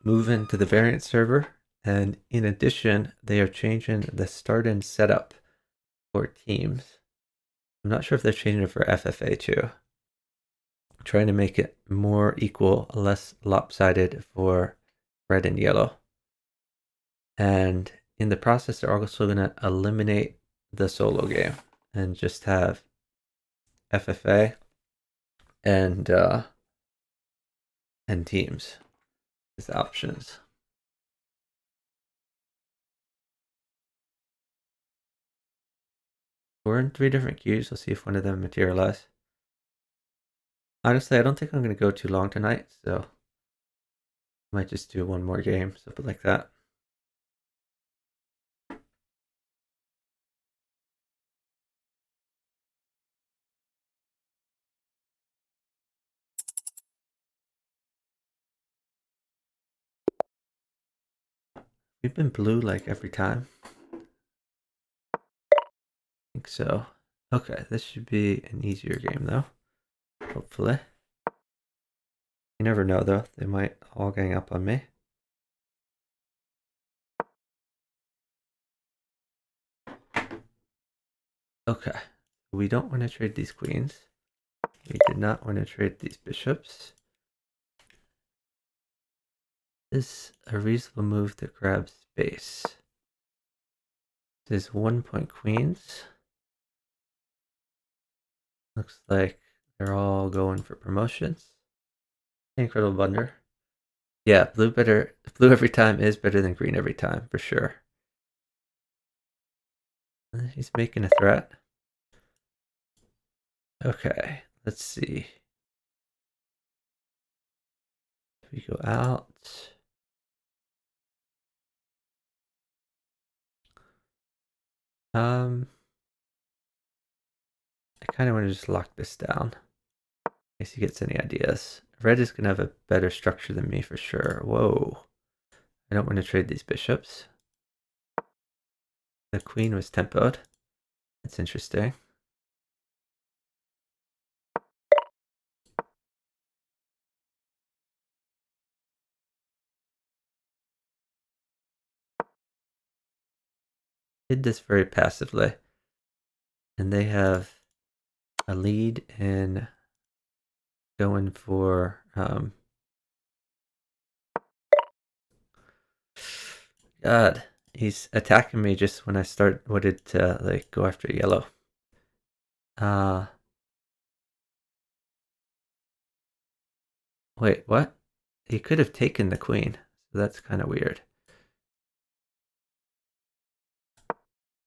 moving to the variant server, and in addition, they are changing the start and setup for teams. I'm not sure if they're changing it for FFA too. Trying to make it more equal, less lopsided for red and yellow. And in the process, they're also going to eliminate the solo game and just have FFA and teams as options. We're in 3 different queues. We'll see if one of them materialize. Honestly, I don't think I'm going to go too long tonight, so I might just do one more game, something like that. We've been blue like every time. I think so. Okay, this should be an easier game though. Hopefully. You never know though. They might all gang up on me. Okay. We don't want to trade these queens. We did not want to trade these bishops. This is a reasonable move to grab space. This is 1 point queens. Looks like they're all going for promotions. Incredible blunder. Yeah, blue every time is better than green every time, for sure. He's making a threat. Okay, let's see. If we go out. I kind of want to just lock this down. In case he gets any ideas. Red is going to have a better structure than me for sure. Whoa. I don't want to trade these bishops. The queen was tempoed. That's interesting. Did this very passively. And they have a lead in going for God, he's attacking me just when I wanted to like go after yellow. Wait, what? He could have taken the queen, so that's kind of weird.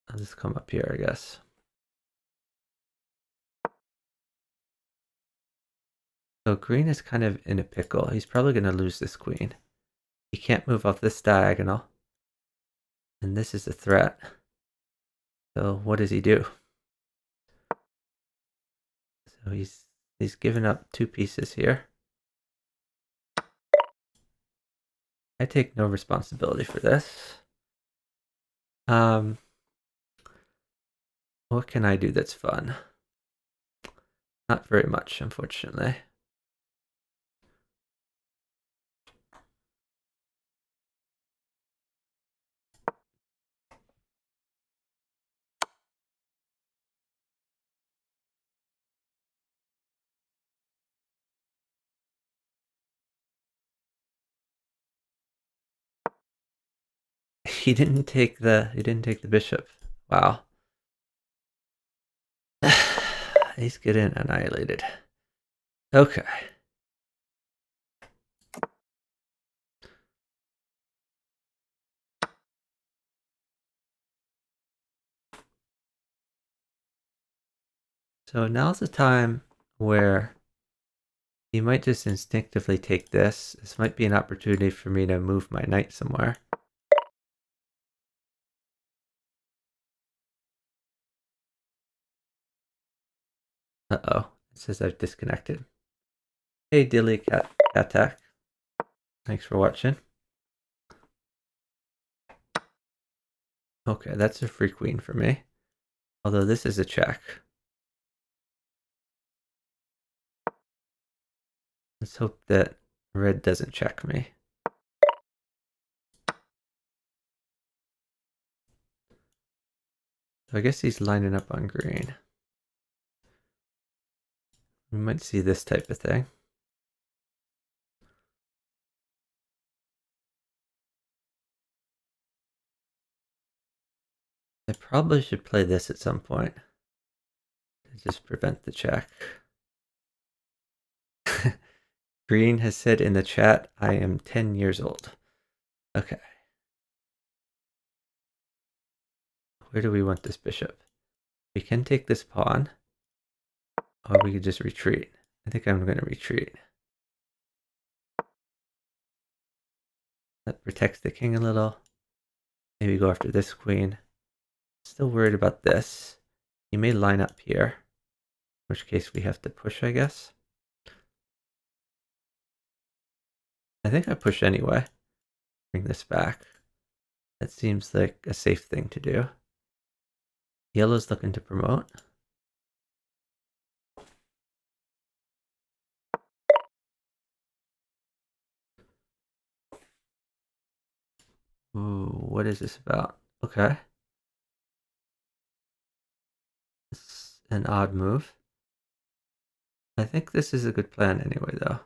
I'll just come up here, I guess. So green is kind of in a pickle. He's probably going to lose this queen. He can't move off this diagonal. And this is a threat. So what does he do? So he's given up 2 pieces here. I take no responsibility for this. What can I do that's fun? Not very much, unfortunately. He didn't take the bishop. Wow. He's getting annihilated. Okay. So now's the time where he might just instinctively take this. This might be an opportunity for me to move my knight somewhere. Uh-oh. It says I've disconnected. Hey, Dilly Cat Attack. Thanks for watching. Okay, that's a free queen for me. Although this is a check. Let's hope that red doesn't check me. So I guess he's lining up on green. We might see this type of thing. I probably should play this at some point to just prevent the check. Green has said in the chat, I am 10 years old. Okay. Where do we want this bishop? We can take this pawn, or we could just retreat. I think I'm going to retreat. That protects the king a little. Maybe go after this queen. Still worried about this. He may line up here, in which case we have to push, I guess. I think I push anyway. Bring this back. That seems like a safe thing to do. Yellow's looking to promote. Ooh, what is this about? Okay. It's an odd move. I think this is a good plan anyway, though.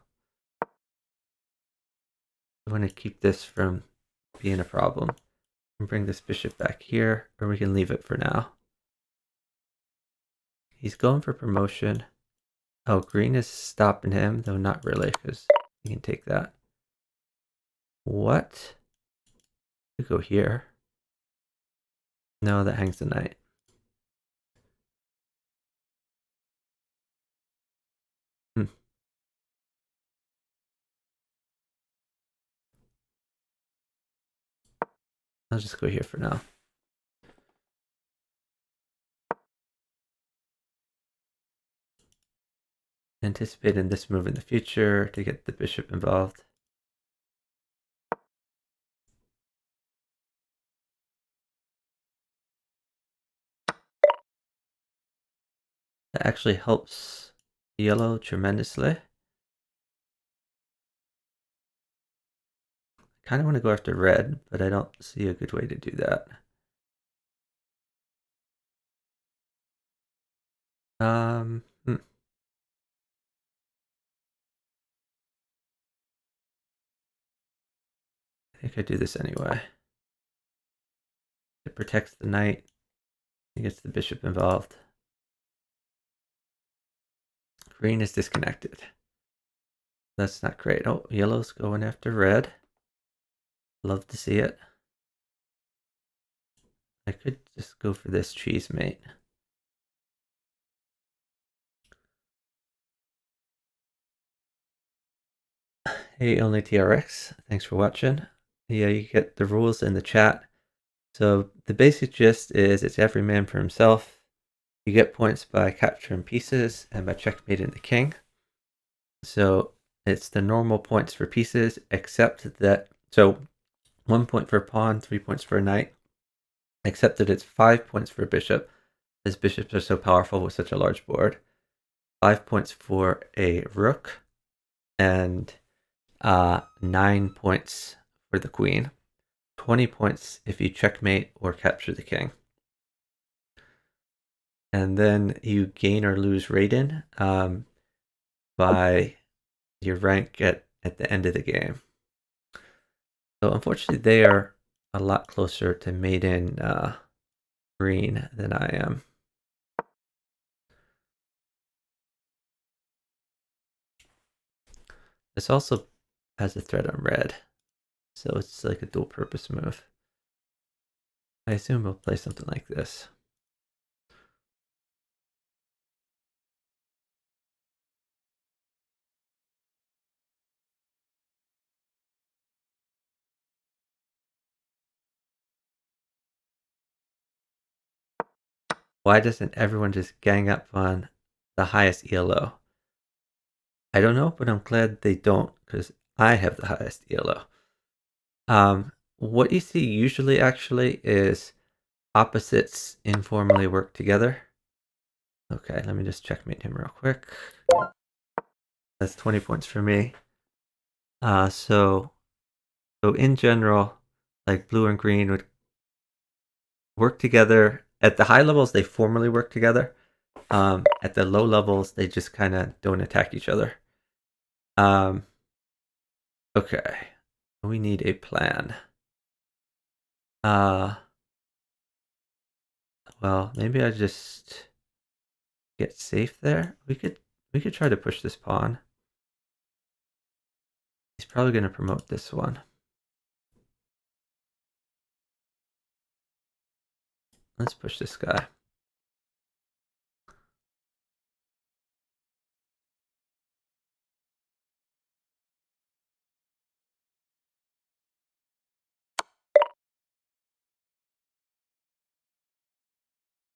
I want to keep this from being a problem. And bring this bishop back here, or we can leave it for now. He's going for promotion. Oh, green is stopping him, though not really, because he can take that. What? We go here. No, that hangs the knight. I'll just go here for now. Anticipating this move in the future to get the bishop involved. That actually helps yellow tremendously. I kind of want to go after red, but I don't see a good way to do that. Hmm. I think I do this anyway. It protects the knight. It gets the bishop involved. Green is disconnected. That's not great. Oh, yellow's going after red. Love to see it. I could just go for this cheese mate. Hey, only TRX. Thanks for watching. Yeah, you get the rules in the chat. So the basic gist is it's every man for himself. You get points by capturing pieces and by checkmating the king. So it's the normal points for pieces, except that, so 1 point for a pawn, 3 points for a knight, except that it's 5 points for a bishop, as bishops are so powerful with such a large board. 5 points for a rook, and 9 points for the queen. 20 points if you checkmate or capture the king. And then you gain or lose rating by your rank at the end of the game. So unfortunately, they are a lot closer to maiden green than I am. This also has a threat on red, so it's like a dual purpose move. I assume we'll play something like this. Why doesn't everyone just gang up on the highest ELO? I don't know, but I'm glad they don't, because I have the highest ELO. What you see usually actually is opposites informally work together. Okay, let me just checkmate him real quick. That's 20 points for me. So in general, like blue and green would work together. At the high levels, they formally work together. At the low levels, they just kind of don't attack each other. Okay, we need a plan. well, maybe I just get safe there. We could try to push this pawn. He's probably going to promote this one. Let's push this guy.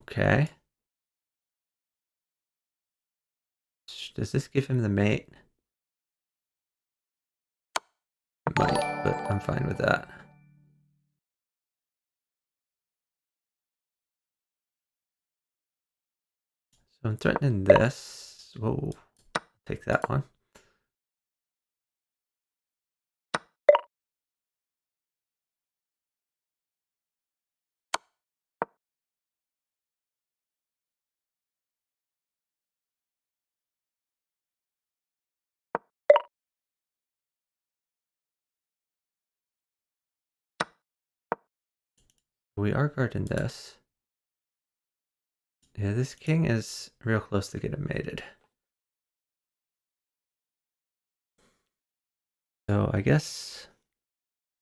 Okay. Does this give him the mate? It might, but I'm fine with that. So I'm threatening this. Whoa, take that one. We are guarding this. Yeah, this king is real close to getting mated. So I guess,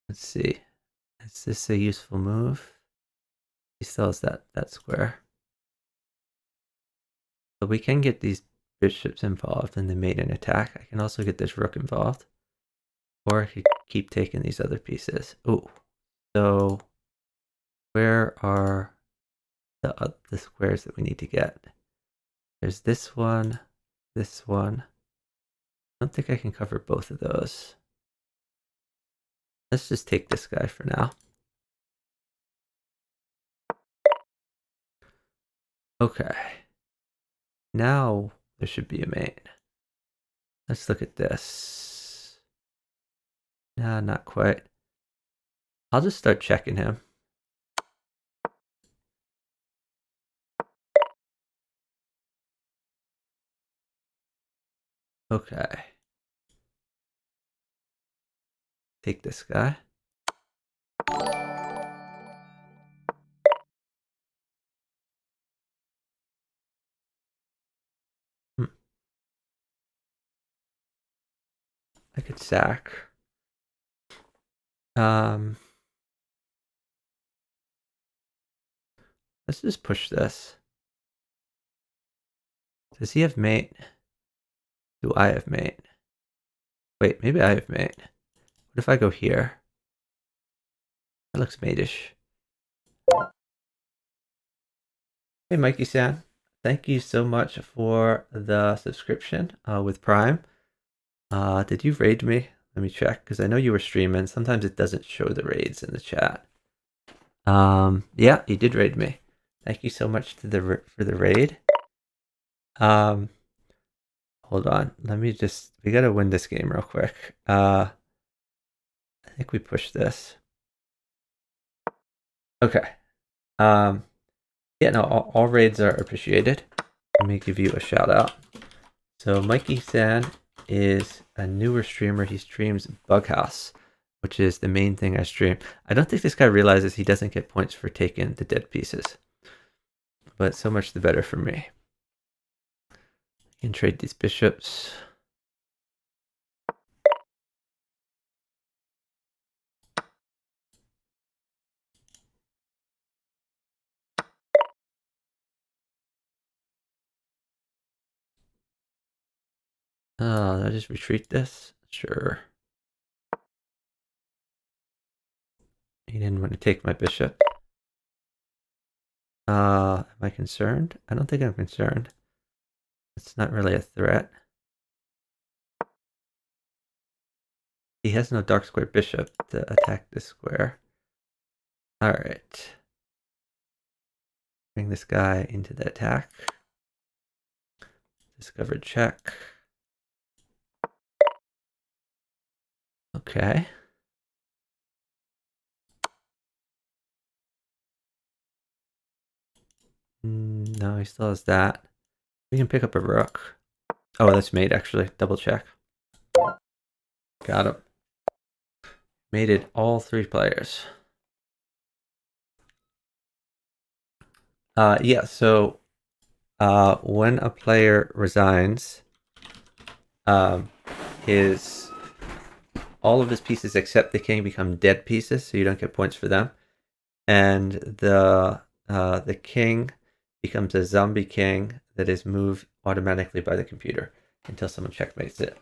let's see. Is this a useful move? He still has that square. But we can get these bishops involved in the maiden attack. I can also get this rook involved. Or I could keep taking these other pieces. Oh, so where are the squares that we need to get? There's this one, this one. I don't think I can cover both of those. Let's just take this guy for now. Okay. Now there should be a mate. Let's look at this. Nah, not quite. I'll just start checking him. Okay. Take this guy. I could sack. Let's just push this. Does he have mate? Do I have mate? Wait, maybe I have mate. What if I go here? That looks mate-ish. Hey, Mikey-san. Thank you so much for the subscription with Prime. Did you raid me? Let me check, because I know you were streaming. Sometimes it doesn't show the raids in the chat. Yeah, you did raid me. Thank you so much for the raid. Hold on. We gotta win this game real quick. I think we push this. Okay. Yeah, no, all raids are appreciated. Let me give you a shout out. So Mikey-san is a newer streamer. He streams Bughouse, which is the main thing I stream. I don't think this guy realizes he doesn't get points for taking the dead pieces. But so much the better for me. You can trade these bishops. Oh, I just retreat this? Sure. He didn't want to take my bishop. Am I concerned? I don't think I'm concerned. It's not really a threat. He has no dark square bishop to attack this square. Alright. Bring this guy into the attack. Discovered check. Okay. No, he still has that. We can pick up a rook. Oh, that's mate, actually. Double check. Got him. Mated all three players. Yeah, so when a player resigns, um, his all of his pieces except the king become dead pieces, so you don't get points for them. And the king becomes a zombie king that is moved automatically by the computer until someone checkmates it.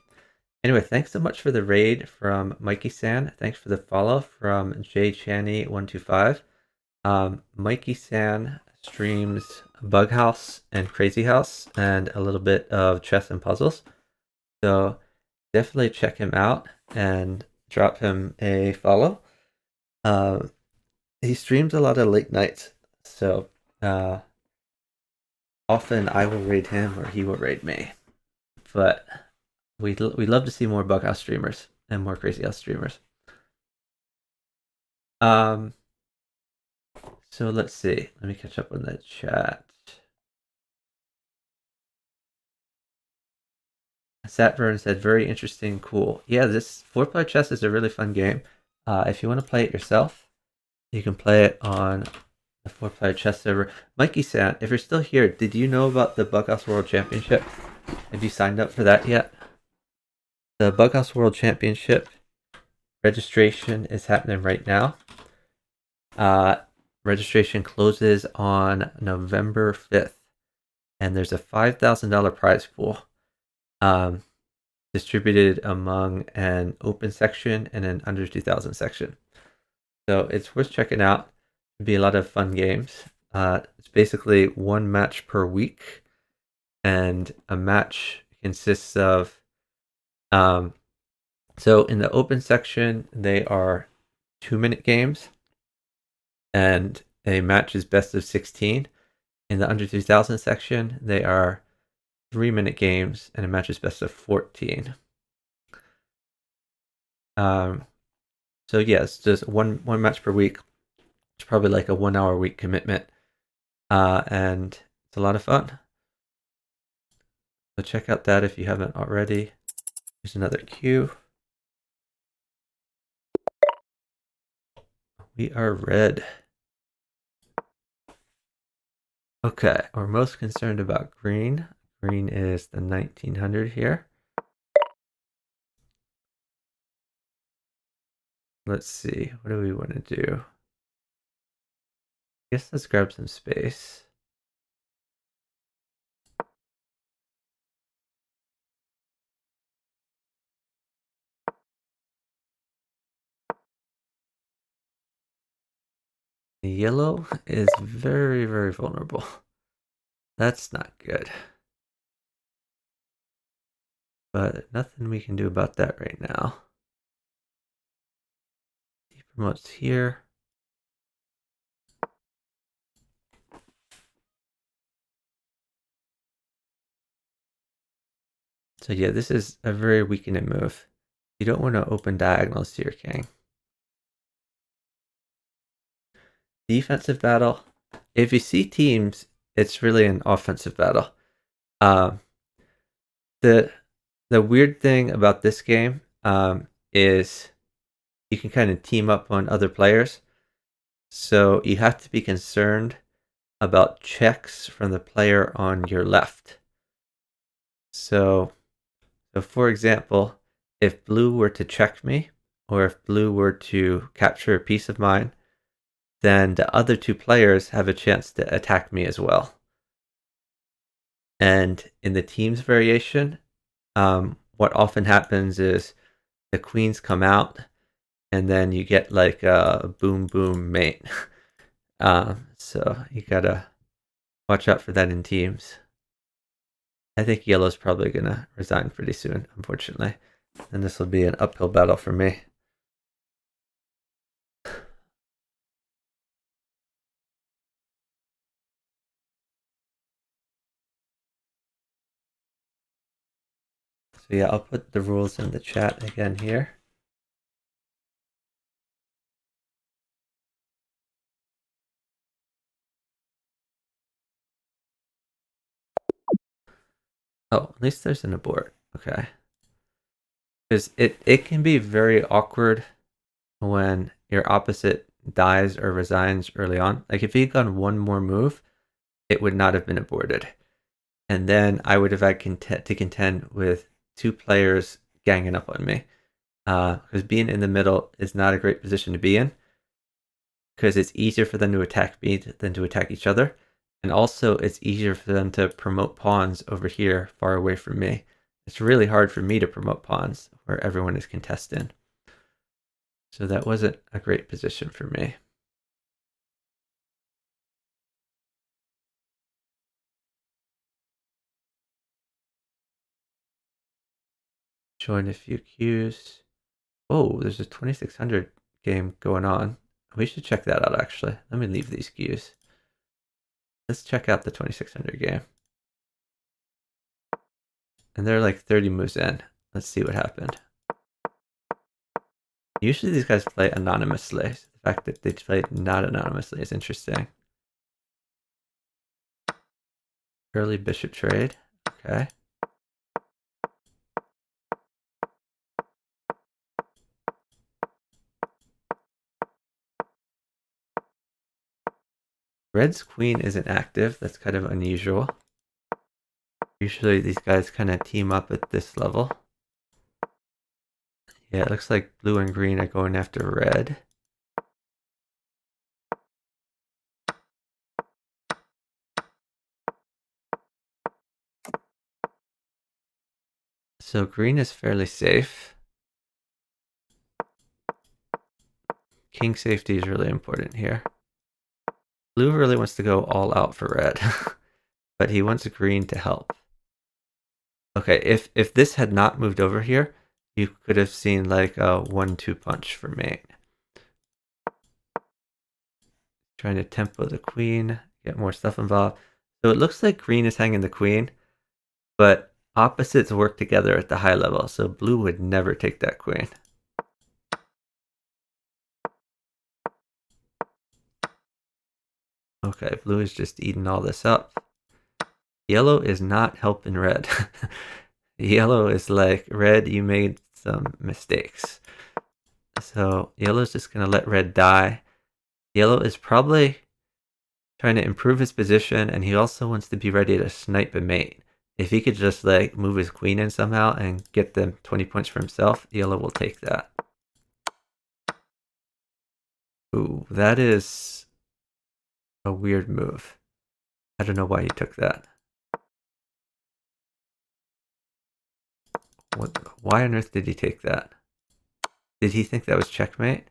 Anyway, thanks so much for the raid from Mikey San. Thanks for the follow from JChanny125. Mikey San streams Bug House and Crazy House and a little bit of chess and puzzles. So definitely check him out and drop him a follow. He streams a lot of late nights, so often I will raid him or he will raid me. But we love to see more Bug House streamers and more Crazy House streamers. So let's see. Let me catch up on the chat. Satvern said, very interesting, cool. Yeah, this 4-player chess is a really fun game. If you want to play it yourself, you can play it on the 4-player chess server. Mikey-san, if you're still here, did you know about the Bughouse World Championship? Have you signed up for that yet? The Bughouse World Championship registration is happening right now. Registration closes on November 5th, and there's a $5,000 prize pool. Distributed among an open section and an under 2000 section. So it's worth checking out. It'll be a lot of fun games. It's basically one match per week, and a match consists of so in the open section they are 2-minute games, and a match is best of 16. In the under 2000 section they are 3-minute games, and a match is best of 14. So yes, just one match per week. It's probably like a 1-hour a week commitment, and it's a lot of fun. So check out that if you haven't already. Here's another cue. We are red. Okay, we're most concerned about green. Green is the 1900 here. Let's see, what do we want to do? I guess let's grab some space. The yellow is very, very vulnerable. That's not good. But nothing we can do about that right now. He promotes here. So yeah, this is a very weakening move. You don't want to open diagonals to your king. Defensive battle. If you see teams, it's really an offensive battle. The weird thing about this game is you can kind of team up on other players. So you have to be concerned about checks from the player on your left. So for example, if blue were to check me, or if blue were to capture a piece of mine, then the other two players have a chance to attack me as well. And in the teams variation, what often happens is the queens come out, and then you get like a boom boom mate. So you gotta watch out for that in teams. I think yellow's probably gonna resign pretty soon, unfortunately. And this will be an uphill battle for me. So yeah, I'll put the rules in the chat again here. Oh, at least there's an abort. Okay. Because it can be very awkward when your opposite dies or resigns early on. Like if he'd gone one more move, it would not have been aborted. And then I would have had to contend with two players ganging up on me. Because being in the middle is not a great position to be in, because it's easier for them to attack me than to attack each other. And also, it's easier for them to promote pawns over here, far away from me. It's really hard for me to promote pawns where everyone is contesting. So that wasn't a great position for me. Join a few queues. Oh, there's a 2600 game going on. We should check that out, actually. Let me leave these queues. Let's check out the 2600 game. And they're like 30 moves in. Let's see what happened. Usually these guys play anonymously. So the fact that they play not anonymously is interesting. Early bishop trade. Okay. Red's queen isn't active. That's kind of unusual. Usually these guys kind of team up at this level. Yeah, it looks like blue and green are going after red. So green is fairly safe. King safety is really important here. Blue really wants to go all out for red, but he wants green to help. Okay, if this had not moved over here, you could have seen like a 1-2 punch for mate. Trying to tempo the queen, get more stuff involved. So it looks like green is hanging the queen, but opposites work together at the high level, so blue would never take that queen. Okay, blue is just eating all this up. Yellow is not helping red. Yellow is like, red, you made some mistakes. So yellow's just going to let red die. Yellow is probably trying to improve his position, and he also wants to be ready to snipe a mate. If he could just like move his queen in somehow and get them 20 points for himself, yellow will take that. Ooh, that is a weird move. I don't know why he took that. Why on earth did he take that? Did he think that was checkmate?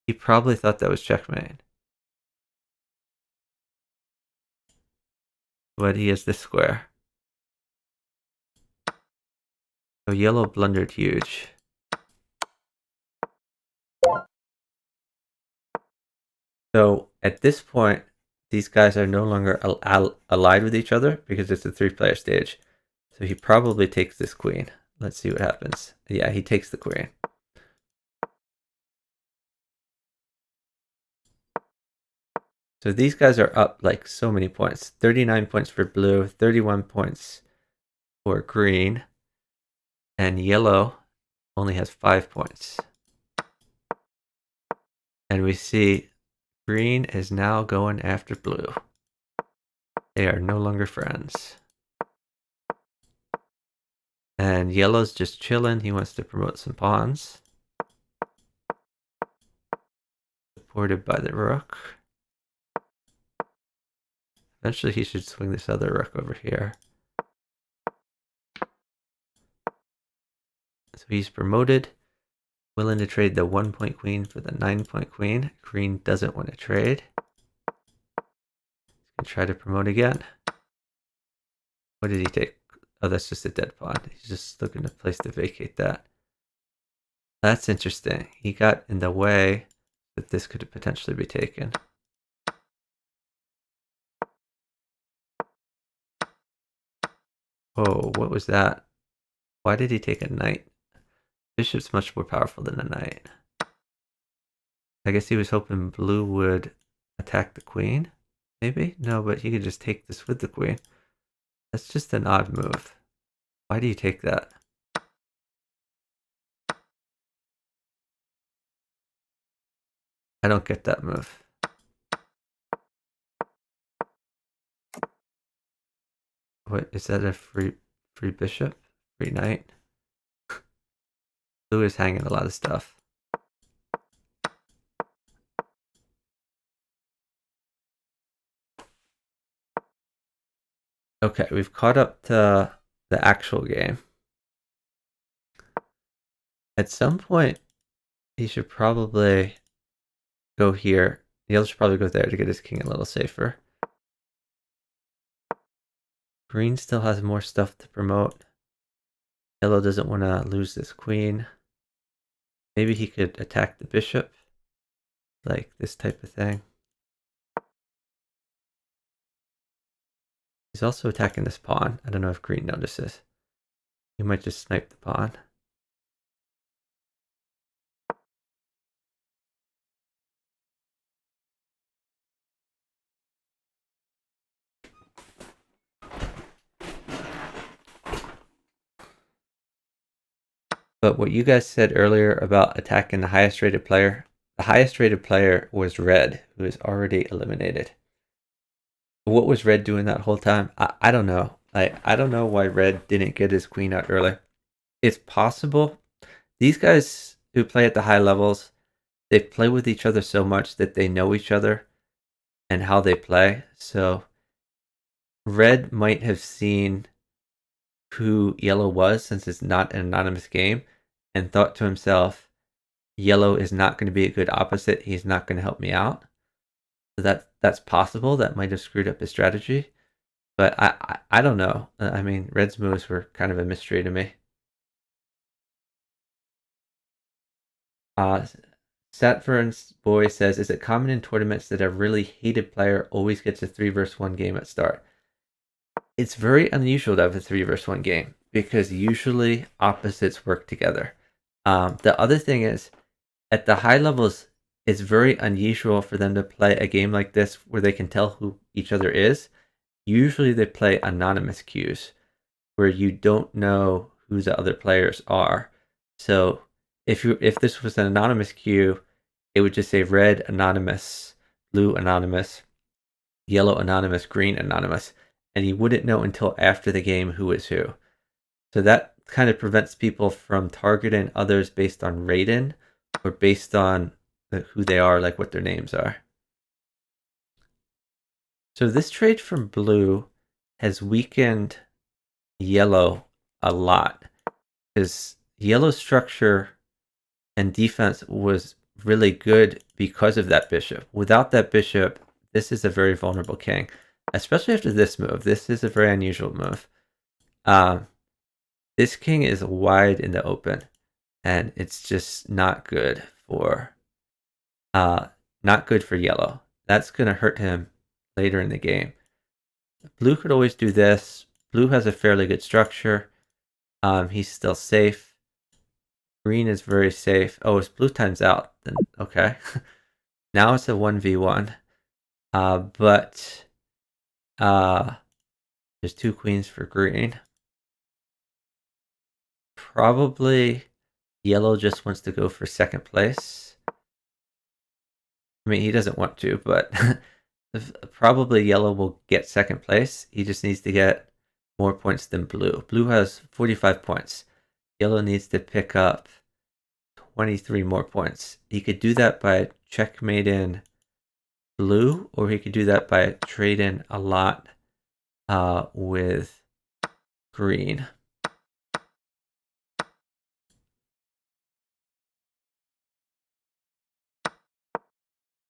He probably thought that was checkmate. But he has this square. So yellow blundered huge. So at this point, these guys are no longer allied with each other because it's a 3-player stage. So he probably takes this queen. Let's see what happens. Yeah, he takes the queen. So these guys are up like so many points. 39 points for blue, 31 points for green, and yellow only has 5 points. And we see green is now going after blue. They are no longer friends. And yellow's just chilling. He wants to promote some pawns. Supported by the rook. Eventually he should swing this other rook over here. So he's promoted. Willing to trade the 1-point queen for the 9-point queen. Green doesn't want to trade. He's gonna try to promote again. What did he take? Oh, that's just a dead pawn. He's just looking to place to vacate that. That's interesting. He got in the way that this could potentially be taken. Oh, what was that? Why did he take a knight? Bishop's much more powerful than a knight. I guess he was hoping blue would attack the queen, maybe? No, but he could just take this with the queen. That's just an odd move. Why do you take that? I don't get that move. What is that? A free bishop? Free knight? Blue is hanging a lot of stuff. Okay, we've caught up to the actual game. At some point, he should probably go here. Yellow should probably go there to get his king a little safer. Green still has more stuff to promote. Yellow doesn't want to lose this queen. Maybe he could attack the bishop, like this type of thing. He's also attacking this pawn. I don't know if green notices. He might just snipe the pawn. But what you guys said earlier about attacking the highest rated player, the highest rated player was red, who is already eliminated. What was red doing that whole time? I don't know. I don't know why red didn't get his queen out early. It's possible. These guys who play at the high levels, they play with each other so much that they know each other and how they play. So red might have seen who yellow was, since it's not an anonymous game, and thought to himself, yellow is not going to be a good opposite. He's not going to help me out. So that's possible. That might have screwed up his strategy. But I don't know. I mean, red's moves were kind of a mystery to me. Satvern's boy says, is it common in tournaments that a really hated player always gets a 3-versus-1 game at start? It's very unusual to have a 3-versus-1 game because usually opposites work together. The other thing is, at the high levels, it's very unusual for them to play a game like this where they can tell who each other is. Usually they play anonymous queues where you don't know who the other players are. So if this was an anonymous queue, it would just say red anonymous, blue anonymous, yellow anonymous, green anonymous, and you wouldn't know until after the game who is who. So that kind of prevents people from targeting others based on rating or based on who they are, like what their names are. So this trade from blue has weakened yellow a lot because yellow structure and defense was really good because of that bishop. Without that bishop, this is a very vulnerable king, especially after this move. This is a very unusual move. This king is wide in the open, and it's just not good for yellow. That's gonna hurt him later in the game. Blue could always do this. Blue has a fairly good structure. He's still safe. Green is very safe. Oh, it's blue times out. Then okay. Now it's a 1v1. But there's 2 queens for green. Probably yellow just wants to go for second place. I mean, he doesn't want to, but probably yellow will get second place. He just needs to get more points than blue. Blue has 45 points. Yellow needs to pick up 23 more points. He could do that by checkmating blue, or he could do that by trading a lot with green.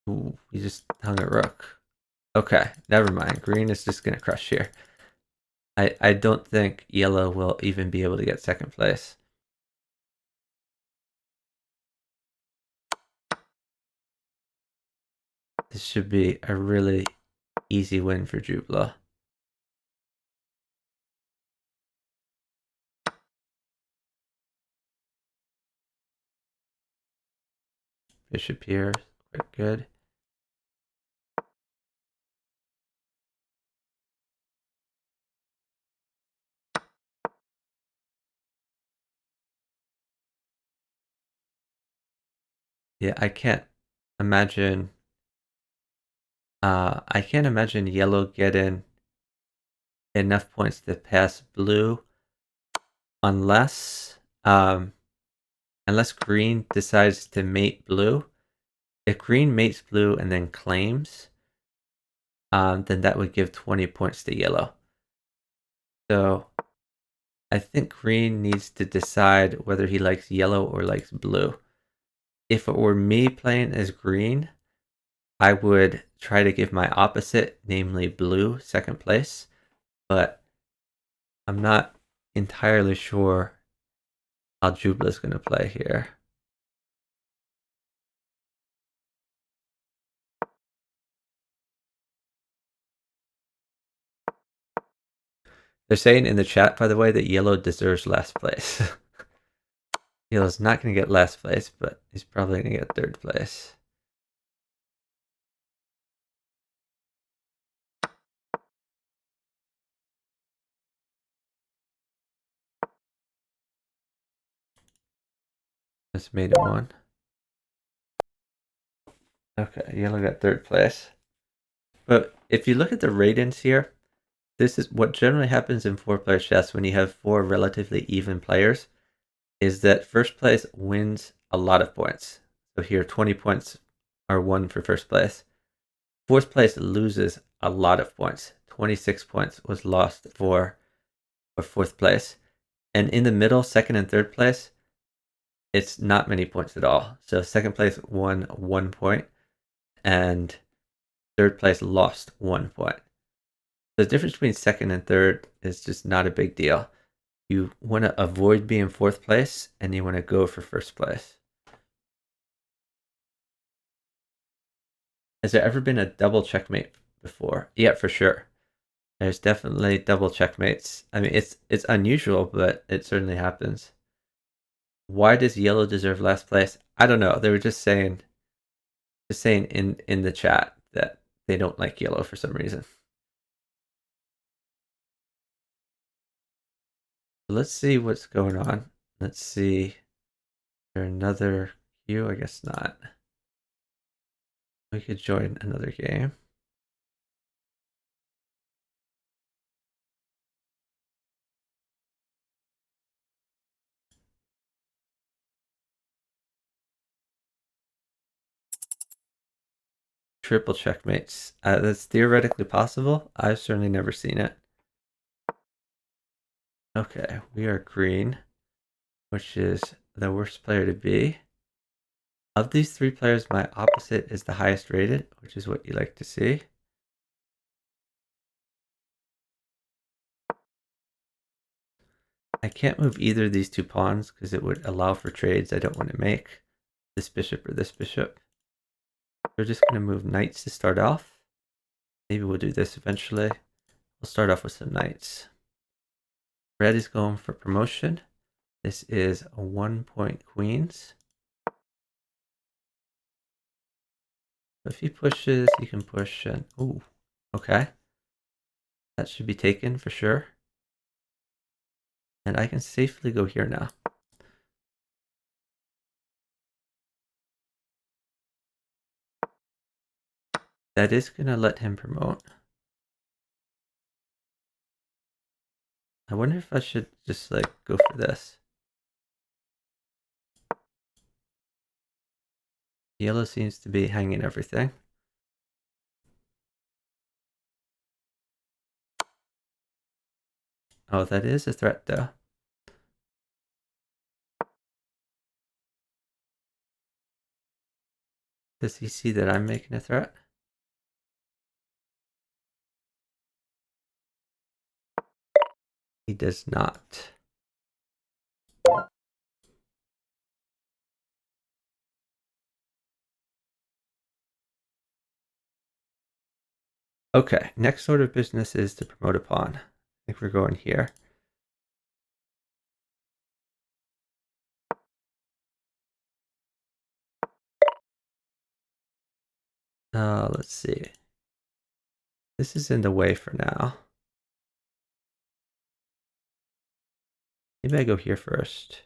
Ooh, he just hung a rook. Okay, never mind. Green is just going to crush here. I don't think yellow will even be able to get second place. This should be a really easy win for Jubla. Bishop here, quite good. Yeah, I can't imagine yellow getting enough points to pass blue unless unless green decides to mate blue. If green mates blue and then claims, then that would give 20 points to yellow. So I think green needs to decide whether he likes yellow or likes blue. If it were me playing as green, I would try to give my opposite, namely blue, second place. But I'm not entirely sure how Jubla's going to play here. They're saying in the chat, by the way, that yellow deserves last place. Yellow's not going to get last place, but he's probably going to get third place. Just made it one. Okay, yellow got third place. But if you look at the ratings here, this is what generally happens in four-player chess when you have four relatively even players, is that first place wins a lot of points. So here, 20 points are won for first place. Fourth place loses a lot of points. 26 points was lost for fourth place. And in the middle, second and third place, it's not many points at all. So second place won 1 point, and third place lost 1 point. The difference between second and third is just not a big deal. You want to avoid being fourth place, and you want to go for first place. Has there ever been a double checkmate before? Yeah, for sure. There's definitely double checkmates. I mean, it's unusual, but it certainly happens. Why does yellow deserve last place? I don't know. They were just saying in the chat that they don't like yellow for some reason. Let's see what's going on. Let's see. Is there another queue? I guess not. We could join another game. Triple checkmates. That's theoretically possible. I've certainly never seen it. Okay, we are green, which is the worst player to be. Of these three players, my opposite is the highest rated, which is what you like to see. I can't move either of these two pawns because it would allow for trades I don't want to make. This bishop or this bishop. We're just going to move knights to start off. Maybe we'll do this eventually. We'll start off with some knights. Red is going for promotion. This is a 1 point queens. If he pushes, he can push and ooh, okay. That should be taken for sure. And I can safely go here now. That is gonna let him promote. I wonder if I should just like go for this. Yellow seems to be hanging everything. Oh, that is a threat though. Does he see that I'm making a threat? He does not. Okay, next order of business is to promote a pawn. I think we're going here. Let's see. This is in the way for now. Maybe I go here first.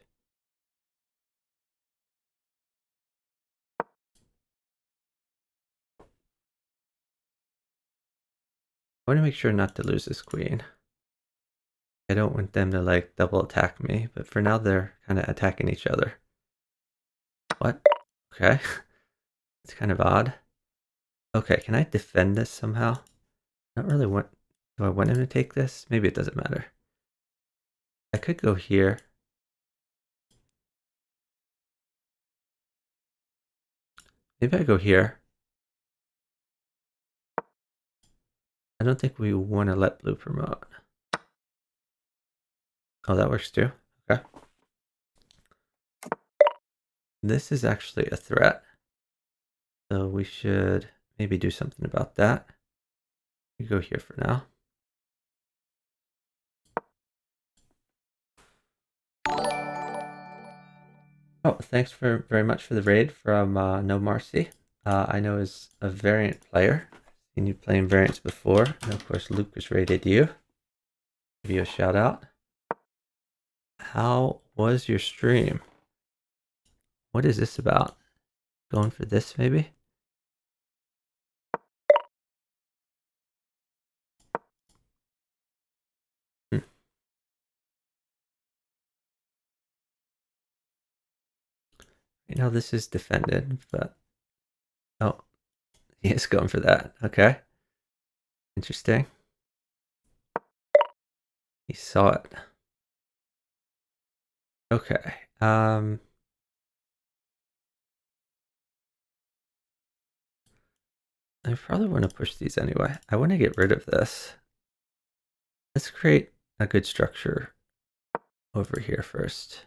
I want to make sure not to lose this queen. I don't want them to like double attack me, but for now they're kind of attacking each other. What? Okay. It's kind of odd. Okay, can I defend this somehow? I don't really want... Do I want him to take this? Maybe it doesn't matter. I could go here. Maybe I go here. I don't think we want to let blue promote. Oh, that works too. Okay. This is actually a threat. So we should maybe do something about that. We go here for now. Oh, thanks very much for the raid from No Marcy. I know is a variant player. Seen you playing variants before. And of course, Lucas raided you. Give you a shout out. How was your stream? What is this about? Going for this maybe? Right now this is defended, but... Oh, he is going for that. Okay. Interesting. He saw it. Okay. I probably want to push these anyway. I want to get rid of this. Let's create a good structure over here first.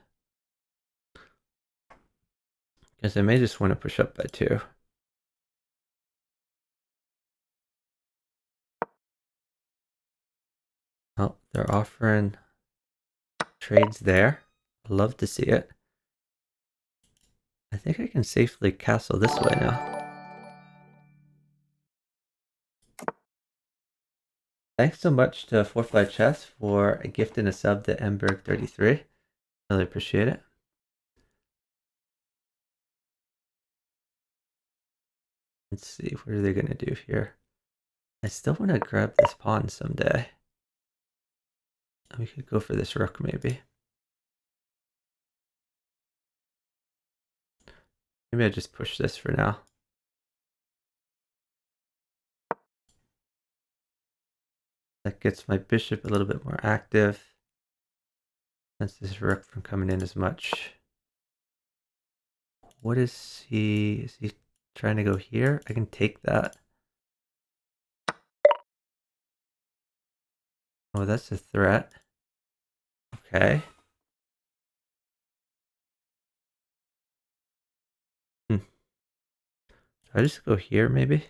Because I may just want to push up by 2. Oh, they're offering trades there. Love to see it. I think I can safely castle this way now. Thanks so much to Fly Chess for gifting a sub to Emberg33. Really appreciate it. Let's see, what are they going to do here? I still want to grab this pawn someday. We could go for this rook maybe. Maybe I just push this for now. That gets my bishop a little bit more active. That's this rook from coming in as much. What is he? Is he trying to go here? I can take that. Oh, that's a threat. Okay. Hmm. Should I just go here maybe?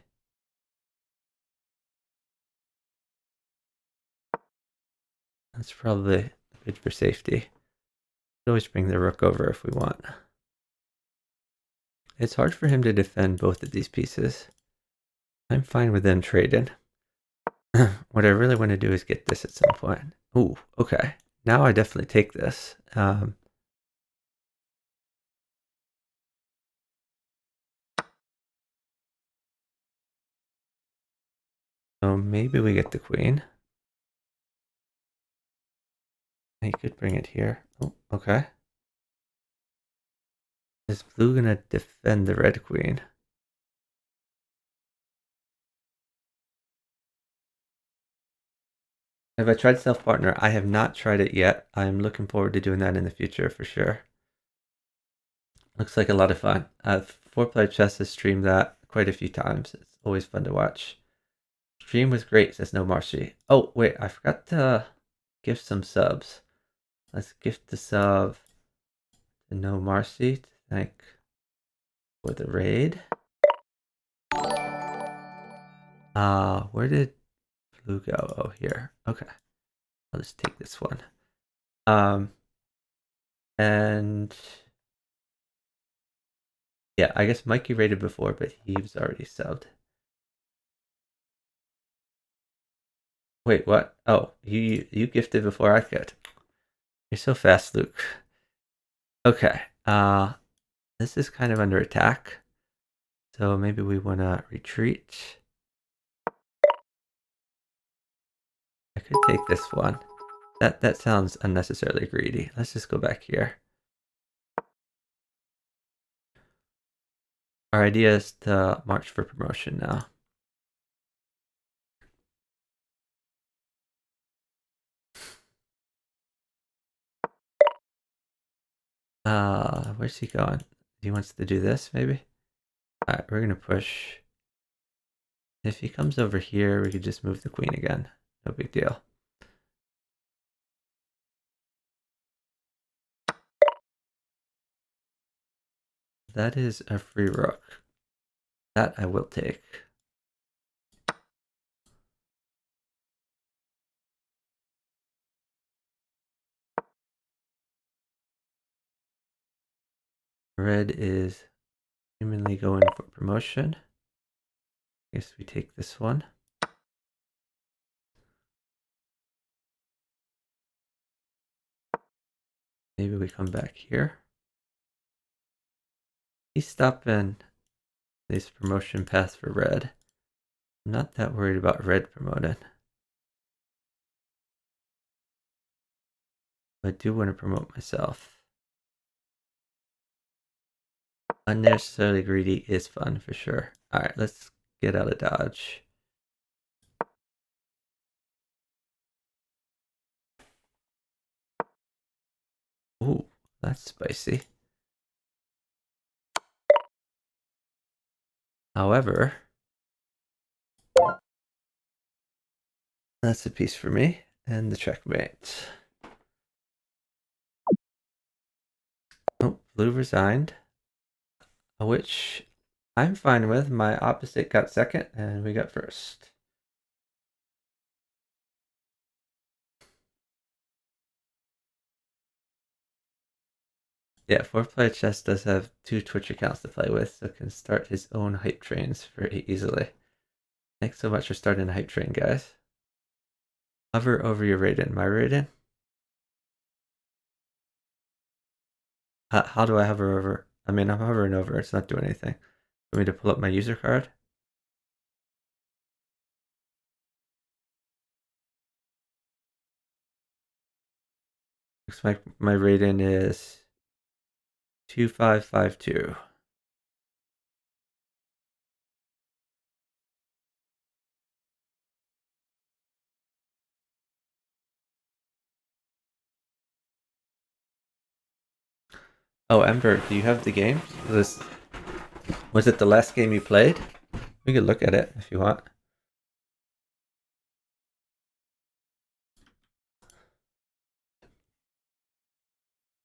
That's probably good for safety. Could always bring the rook over if we want. It's hard for him to defend both of these pieces. I'm fine with them trading. What I really want to do is get this at some point. Ooh, okay. Now I definitely take this. So maybe we get the queen. He could bring it here. Oh, okay. Is blue gonna defend the red queen? Have I tried self-partner? I have not tried it yet. I'm looking forward to doing that in the future for sure. Looks like a lot of fun. 4Player Chess has streamed that quite a few times. It's always fun to watch. Stream was great, says No Marshy. Oh, wait, I forgot to gift some subs. Let's gift the sub to No Marcy to thank for the raid. Where did blue go? Oh, here. Okay. I'll just take this one. And yeah, I guess Mikey raided before, but he was already subbed. Wait, what? Oh, you gifted before I could. You're so fast, Luke. Okay. This is kind of under attack. So maybe we want to retreat. I could take this one. That sounds unnecessarily greedy. Let's just go back here. Our idea is to march for promotion now. Where's he going? He wants to do this, maybe? Alright, we're gonna push. If he comes over here, we could just move the queen again. No big deal. That is a free rook. That I will take. Red is humanly going for promotion. Guess we take this one. Maybe we come back here. He's stopping this promotion path for red. I'm not that worried about red promoting. I do want to promote myself. Unnecessarily greedy is fun for sure. Alright, let's get out of dodge. Ooh, that's spicy. However, that's a piece for me and the checkmate. Oh, blue resigned, which I'm fine with. My opposite got second and we got first. Yeah, 4-player chess does have 2 Twitch accounts to play with, so can start his own hype trains very easily. Thanks so much for starting a hype train, guys. Hover over your rating. My rating? How do I hover over? I mean, I'm hovering over. It's not doing anything. Want me to pull up my user card? Looks like my rating is 2552. Oh, Ember, do you have the game? Was it the last game you played? We could look at it if you want.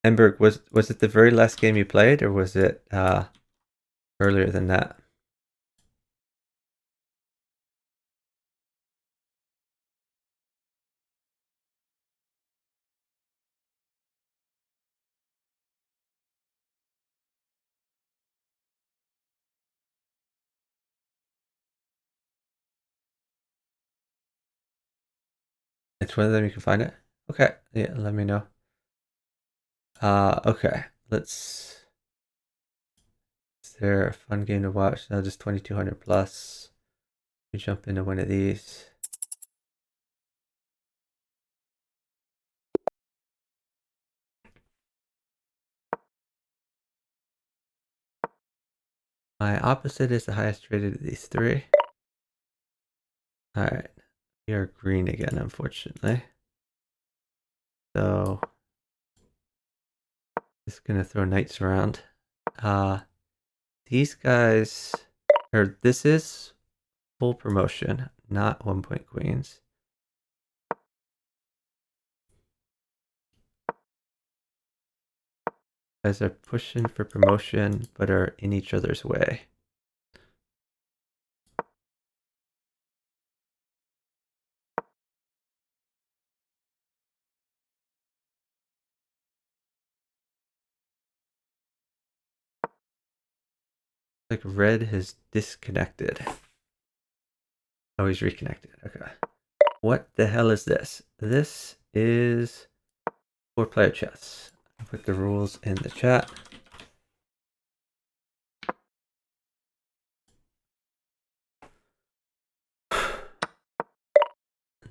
Ember, was it the very last game you played, or was it earlier than that? It's one of them. You can find it. Okay, yeah. Let me know. Okay. Let's. Is there a fun game to watch? No, just 2200 plus. We jump into one of these. My opposite is the highest rated of these 3. Alright. We are green again, unfortunately. So just gonna throw knights around. These guys, or this is full promotion, not 1-point queens. Guys are pushing for promotion, but are in each other's way. Like red has disconnected. Oh, he's reconnected. Okay. What the hell is this? This is 4-player chess. I'll put the rules in the chat.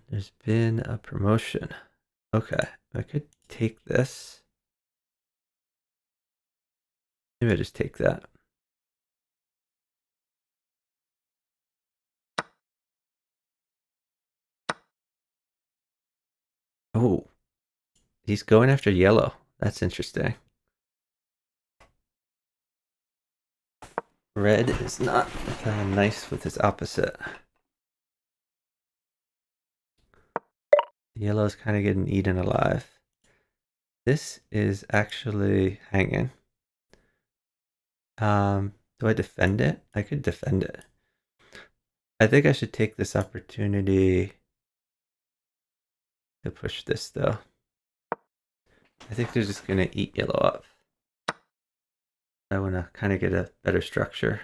There's been a promotion. Okay, I could take this. Maybe I just take that. Oh, he's going after yellow. That's interesting. Red is not playing nice with his opposite. Yellow is kind of getting eaten alive. This is actually hanging. Do I defend it? I could defend it. I think I should take this opportunity to push this though. I think they're just gonna eat yellow up. I want to kind of get a better structure.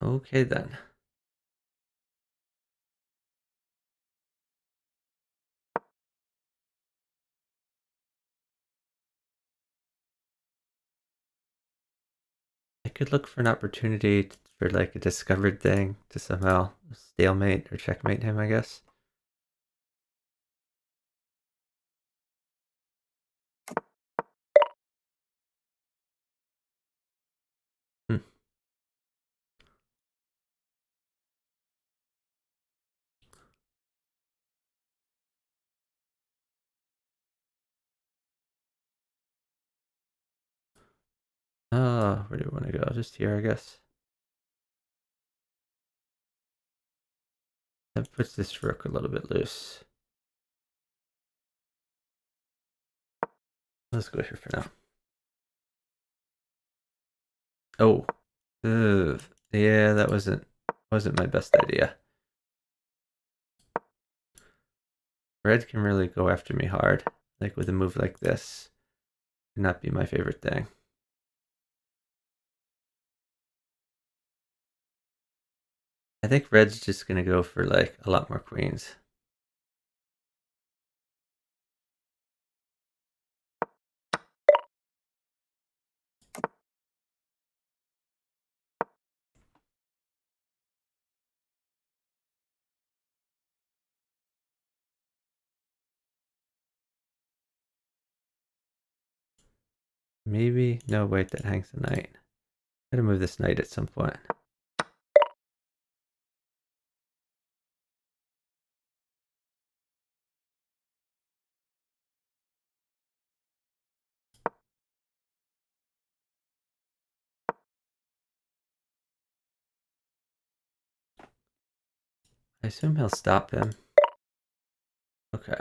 Okay then. I could look for an opportunity for like a discovered thing to somehow stalemate or checkmate him, I guess. Hmm. Where do you want to go? Just here, I guess. That puts this rook a little bit loose. Let's go here for now. Oh, ugh. Yeah, that wasn't my best idea. Red can really go after me hard, like with a move like this. Would not be my favorite thing. I think red's just gonna go for like a lot more queens. Maybe, no, wait, that hangs the knight. Gotta move this knight at some point. I assume he'll stop him. Okay.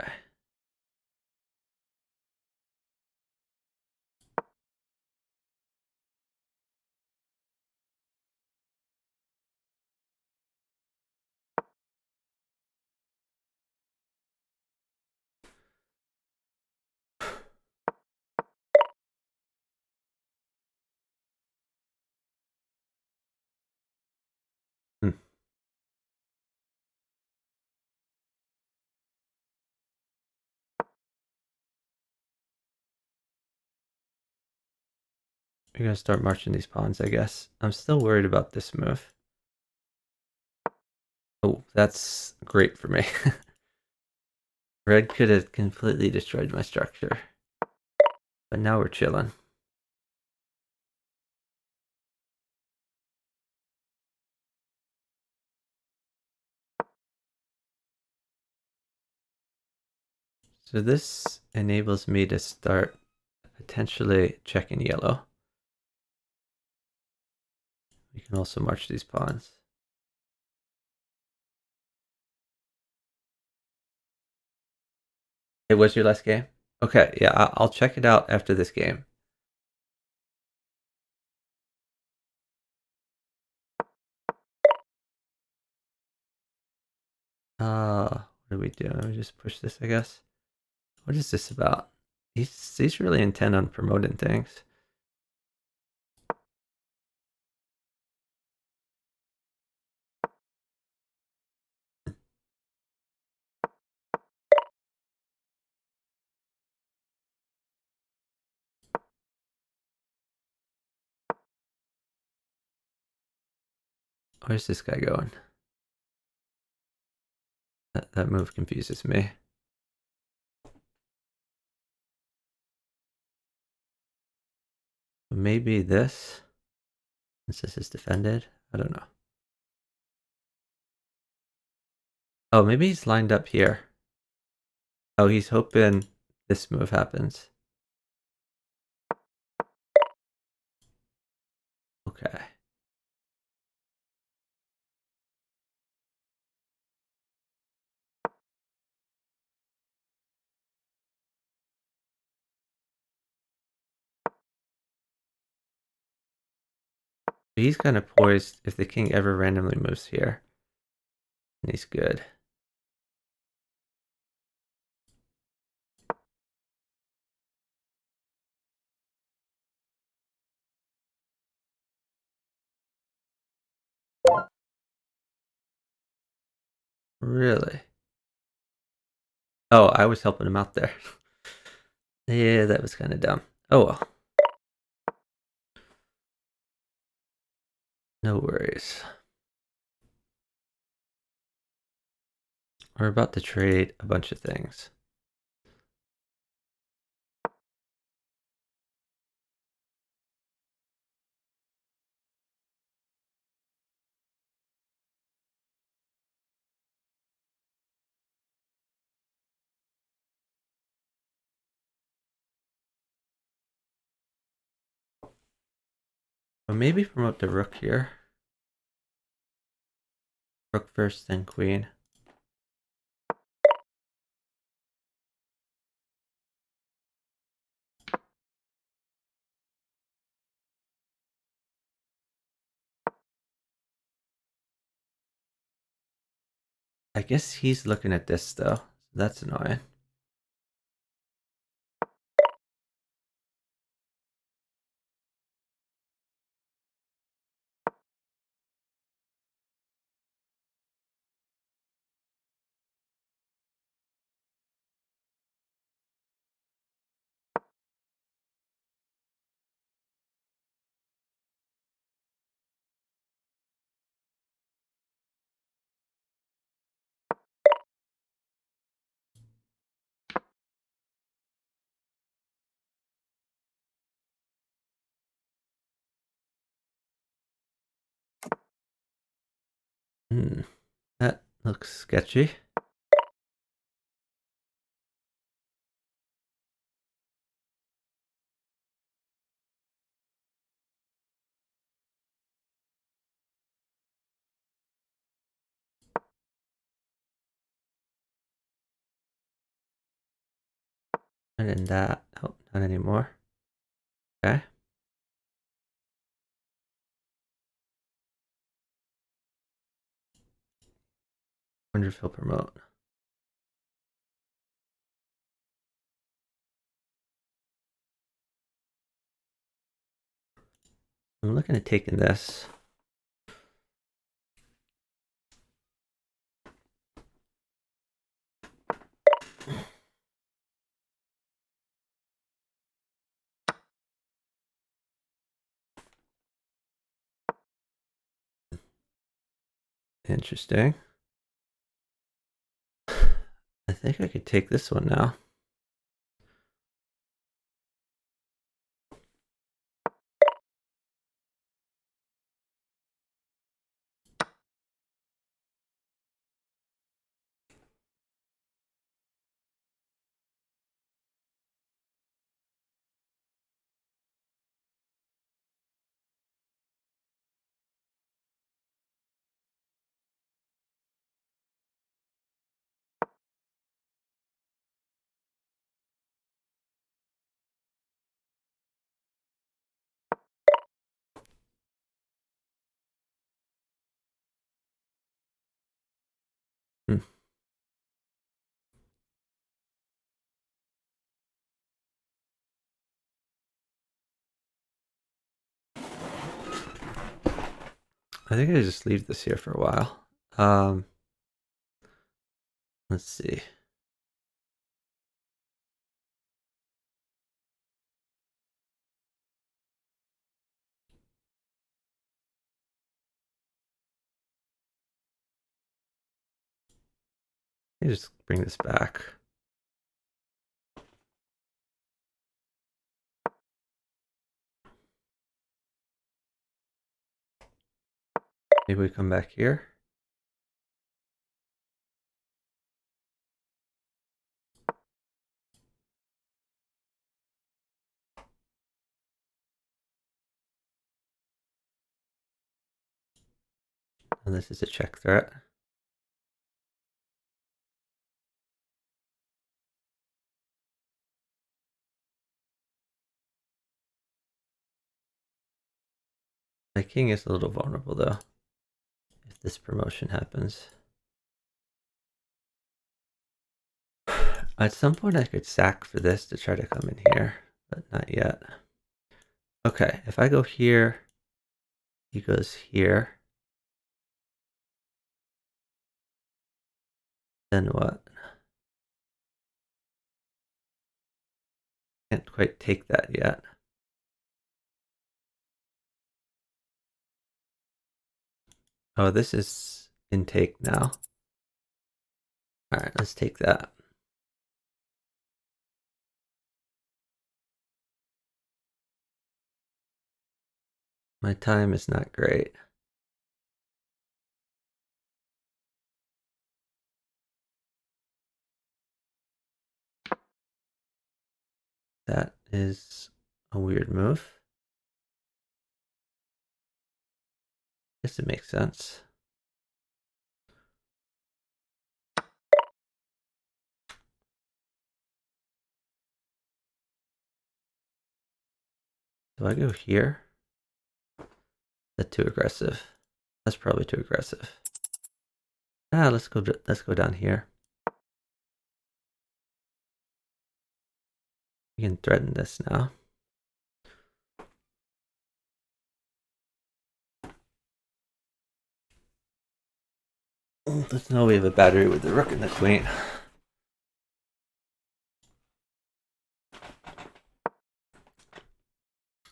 Hmm. We're gonna start marching these pawns, I guess. I'm still worried about this move. Oh, that's great for me. Red could have completely destroyed my structure. But now we're chilling. So this enables me to start potentially checking yellow. We can also march these pawns. It was your last game? Okay, yeah, I'll check it out after this game. What do we do? We just push this, I guess. What is this about? He's really intent on promoting things. Where's this guy going? That move confuses me. Maybe this, since this is defended. I don't know. Oh, maybe he's lined up here. Oh, he's hoping this move happens. Okay. He's kind of poised if the king ever randomly moves here. And he's good. Really? Oh, I was helping him out there. Yeah, that was kind of dumb. Oh well. No worries. We're about to trade a bunch of things. Well, maybe promote the rook here. Rook first, then queen. I guess he's looking at this though. That's annoying. That looks sketchy. And then that. Oh, not anymore. Okay. Wonder if he'll promote. I'm looking at taking this. Interesting. I think I could take this one now. Hmm. I think I just leave this here for a while. Let's see. me just bring this back. Maybe we come back here. And this is a check threat. My king is a little vulnerable though, if this promotion happens. At some point I could sack for this to try to come in here, but not yet. Okay, if I go here, he goes here. Then what? Can't quite take that yet. Oh, this is in take now. All right, let's take that. My time is not great. That is a weird move. Guess it makes sense. Do I go here? That's too aggressive. That's probably too aggressive. Let's go down here. We can threaten this now. Let's know we have a battery with the rook and the queen.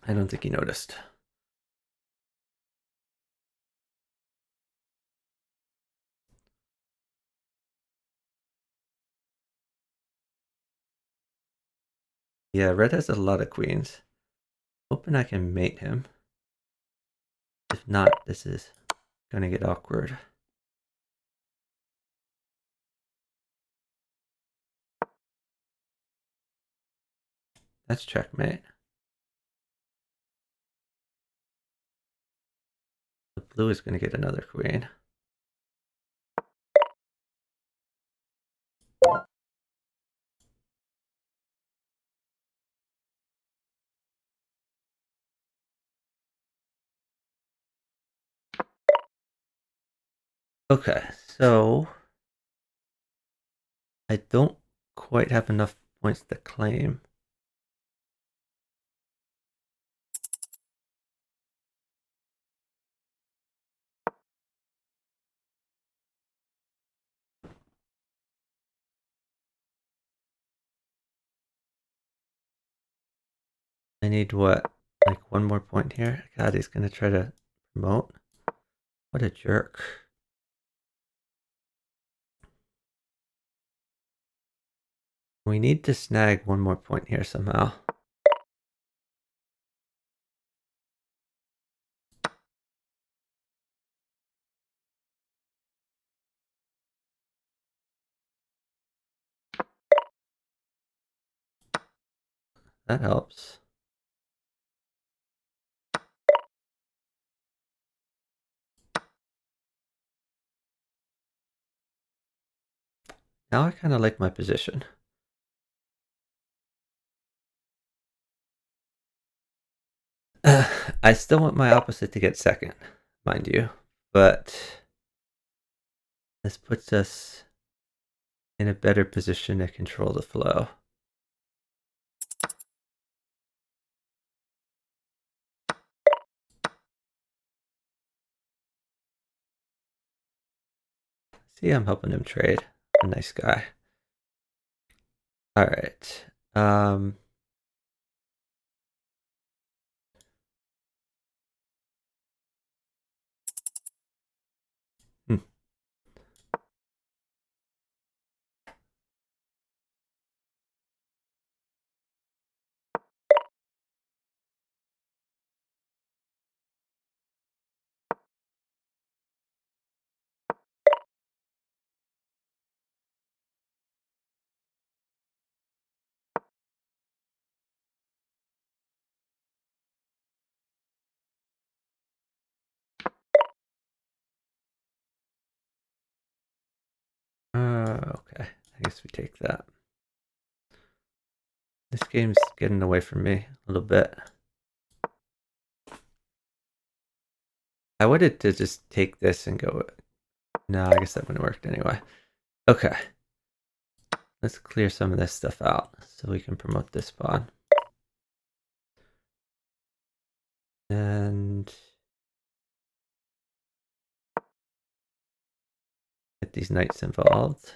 I don't think he noticed. Yeah, red has a lot of queens. Hoping I can mate him. If not, this is gonna get awkward. That's checkmate. The blue is gonna get another queen. Okay, so I don't quite have enough points to claim. I need what? Like one more point here? God, he's gonna try to promote? What a jerk. We need to snag one more point here somehow. That helps. Now I kind of like my position. I still want my opposite to get second, mind you, but this puts us in a better position to control the flow. See, I'm helping him trade. A nice guy. All right. Hmm. guess we take that. This game's getting away from me a little bit. I wanted to just take this and go. No, I guess that wouldn't have worked anyway. Okay. Let's clear some of this stuff out so we can promote this pawn. And get these knights involved.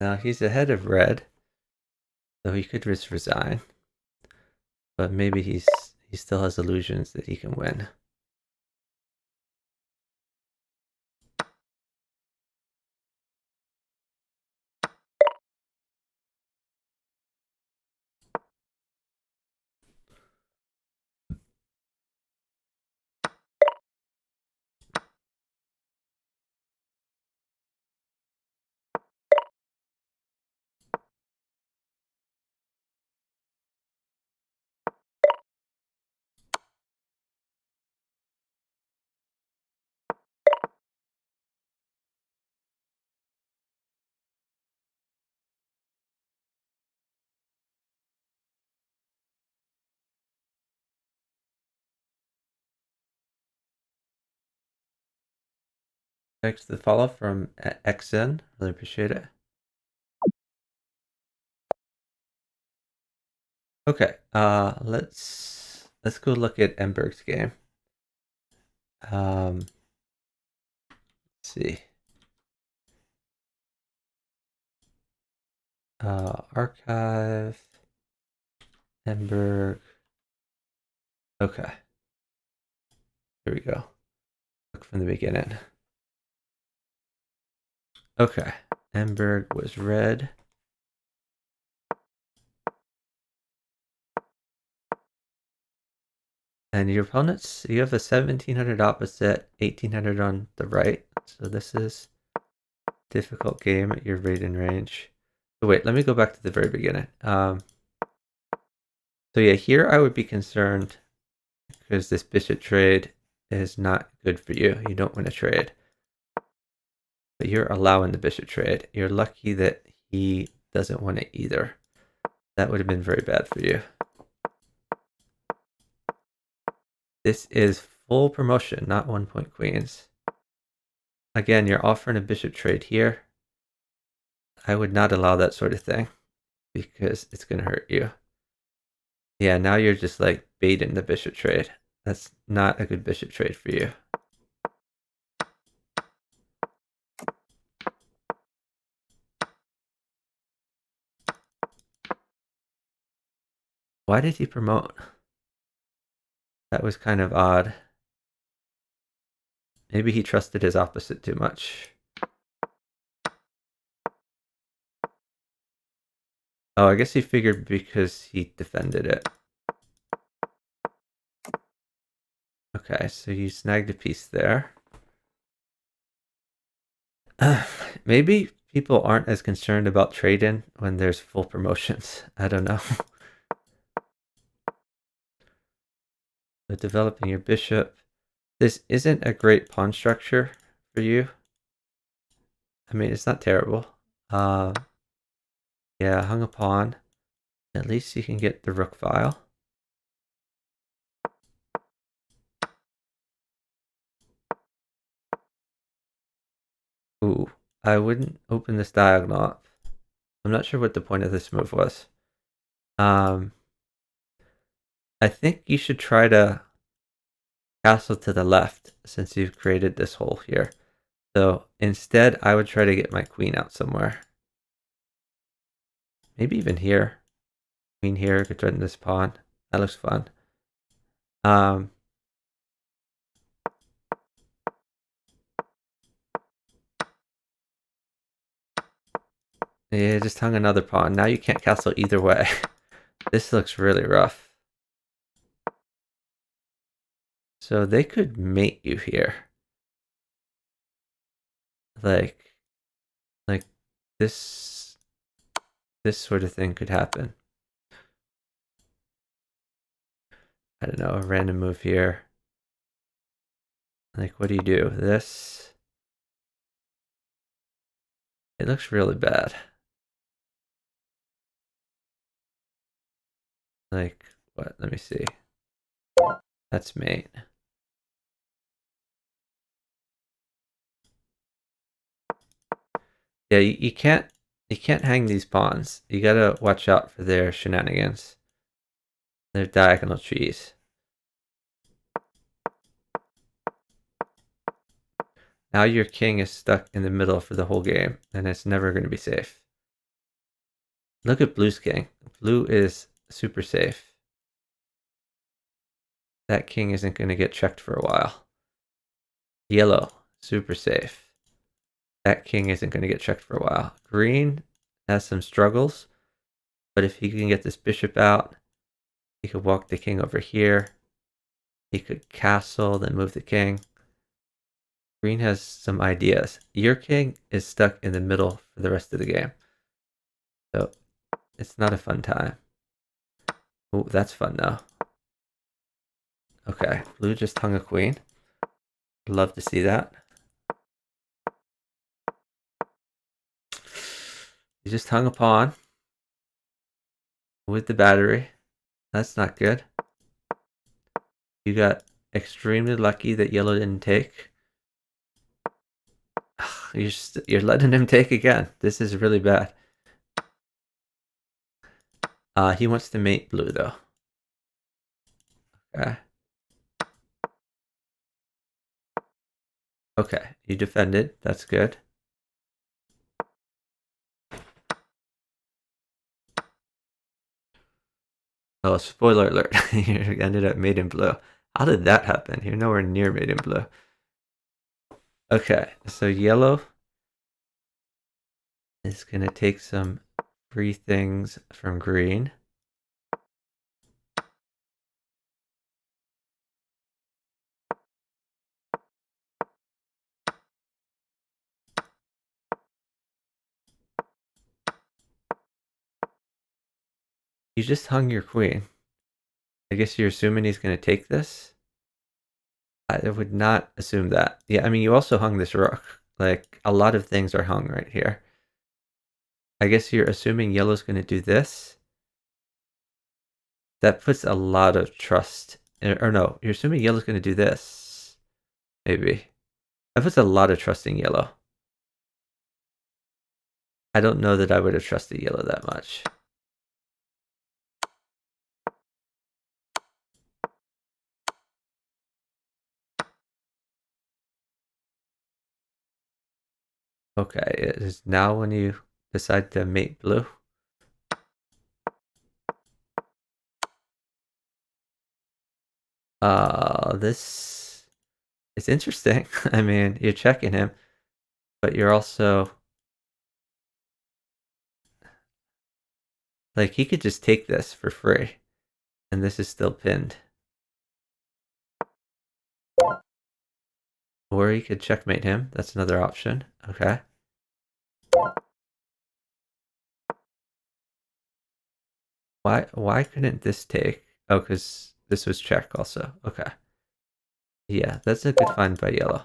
Now he's ahead of red, so he could just resign. But maybe he still has illusions that he can win. Thanks to the follow from XN. Really appreciate it. Okay, let's go look at Emberg's game. Let's see. Archive, Emberg. Okay, here we go. Look from the beginning. Okay, Emberg was red. And your opponents, you have a 1700 opposite, 1800 on the right. So this is a difficult game at your rating range. So wait, let me go back to the very beginning. So yeah, here I would be concerned because this bishop trade is not good for you. You don't win a trade. But you're allowing the bishop trade. You're lucky that he doesn't want it either. That would have been very bad for you. This is full promotion, not 1 point queens. Again, you're offering a bishop trade here. I would not allow that sort of thing because it's going to hurt you. Yeah, now you're just like baiting the bishop trade. That's not a good bishop trade for you. Why did he promote? That was kind of odd. Maybe he trusted his opposite too much. Oh, I guess he figured because he defended it. Okay, so you snagged a piece there. Maybe people aren't as concerned about trading when there's full promotions. I don't know. But developing your bishop. This isn't a great pawn structure for you. I mean, it's not terrible. Yeah, hung a pawn. At least you can get the rook file. Ooh, I wouldn't open this diagonal up. I'm not sure what the point of this move was. I think you should try to castle to the left since you've created this hole here. So instead, I would try to get my queen out somewhere. Maybe even here. Queen here could threaten this pawn. That looks fun. Um, yeah, just hung another pawn. Now you can't castle either way. This looks really rough. So they could mate you here. Like, like this sort of thing could happen. I don't know, a random move here. Like, what do you do? This. It looks really bad. Like, what? Let me see. That's mate. Yeah, you can't hang these pawns. You gotta watch out for their shenanigans. They're diagonal trees. Now your king is stuck in the middle for the whole game, and it's never going to be safe. Look at blue's king. Blue is super safe. That king isn't going to get checked for a while. Yellow, super safe. That king isn't going to get checked for a while. Green has some struggles, but if he can get this bishop out, he could walk the king over here. He could castle, then move the king. Green has some ideas. Your king is stuck in the middle for the rest of the game. So it's not a fun time. Oh, that's fun though. Okay, blue just hung a queen. Love to see that. You just hung a pawn with the battery. That's not good. You got extremely lucky that yellow didn't take. You're letting him take again. This is really bad. He wants to mate blue though. Okay. Okay, you defended. That's good. Oh, spoiler alert. You ended up mate in blue. How did that happen? You're nowhere near mate in blue. Okay, so yellow is going to take some free things from green. You just hung your queen. I guess you're assuming he's going to take this? I would not assume that. Yeah, I mean, you also hung this rook. Like, a lot of things are hung right here. I guess you're assuming yellow's going to do this. That puts a lot of trust. Or no, you're assuming yellow's going to do this. Maybe. That puts a lot of trust in yellow. I don't know that I would have trusted yellow that much. Okay, it is now when you decide to mate blue. This is interesting. I mean, you're checking him, but you're also like he could just take this for free, and this is still pinned. Or he could checkmate him. That's another option. Okay. Why couldn't this take? Oh, because this was check also. Okay. Yeah, that's a good find by yellow.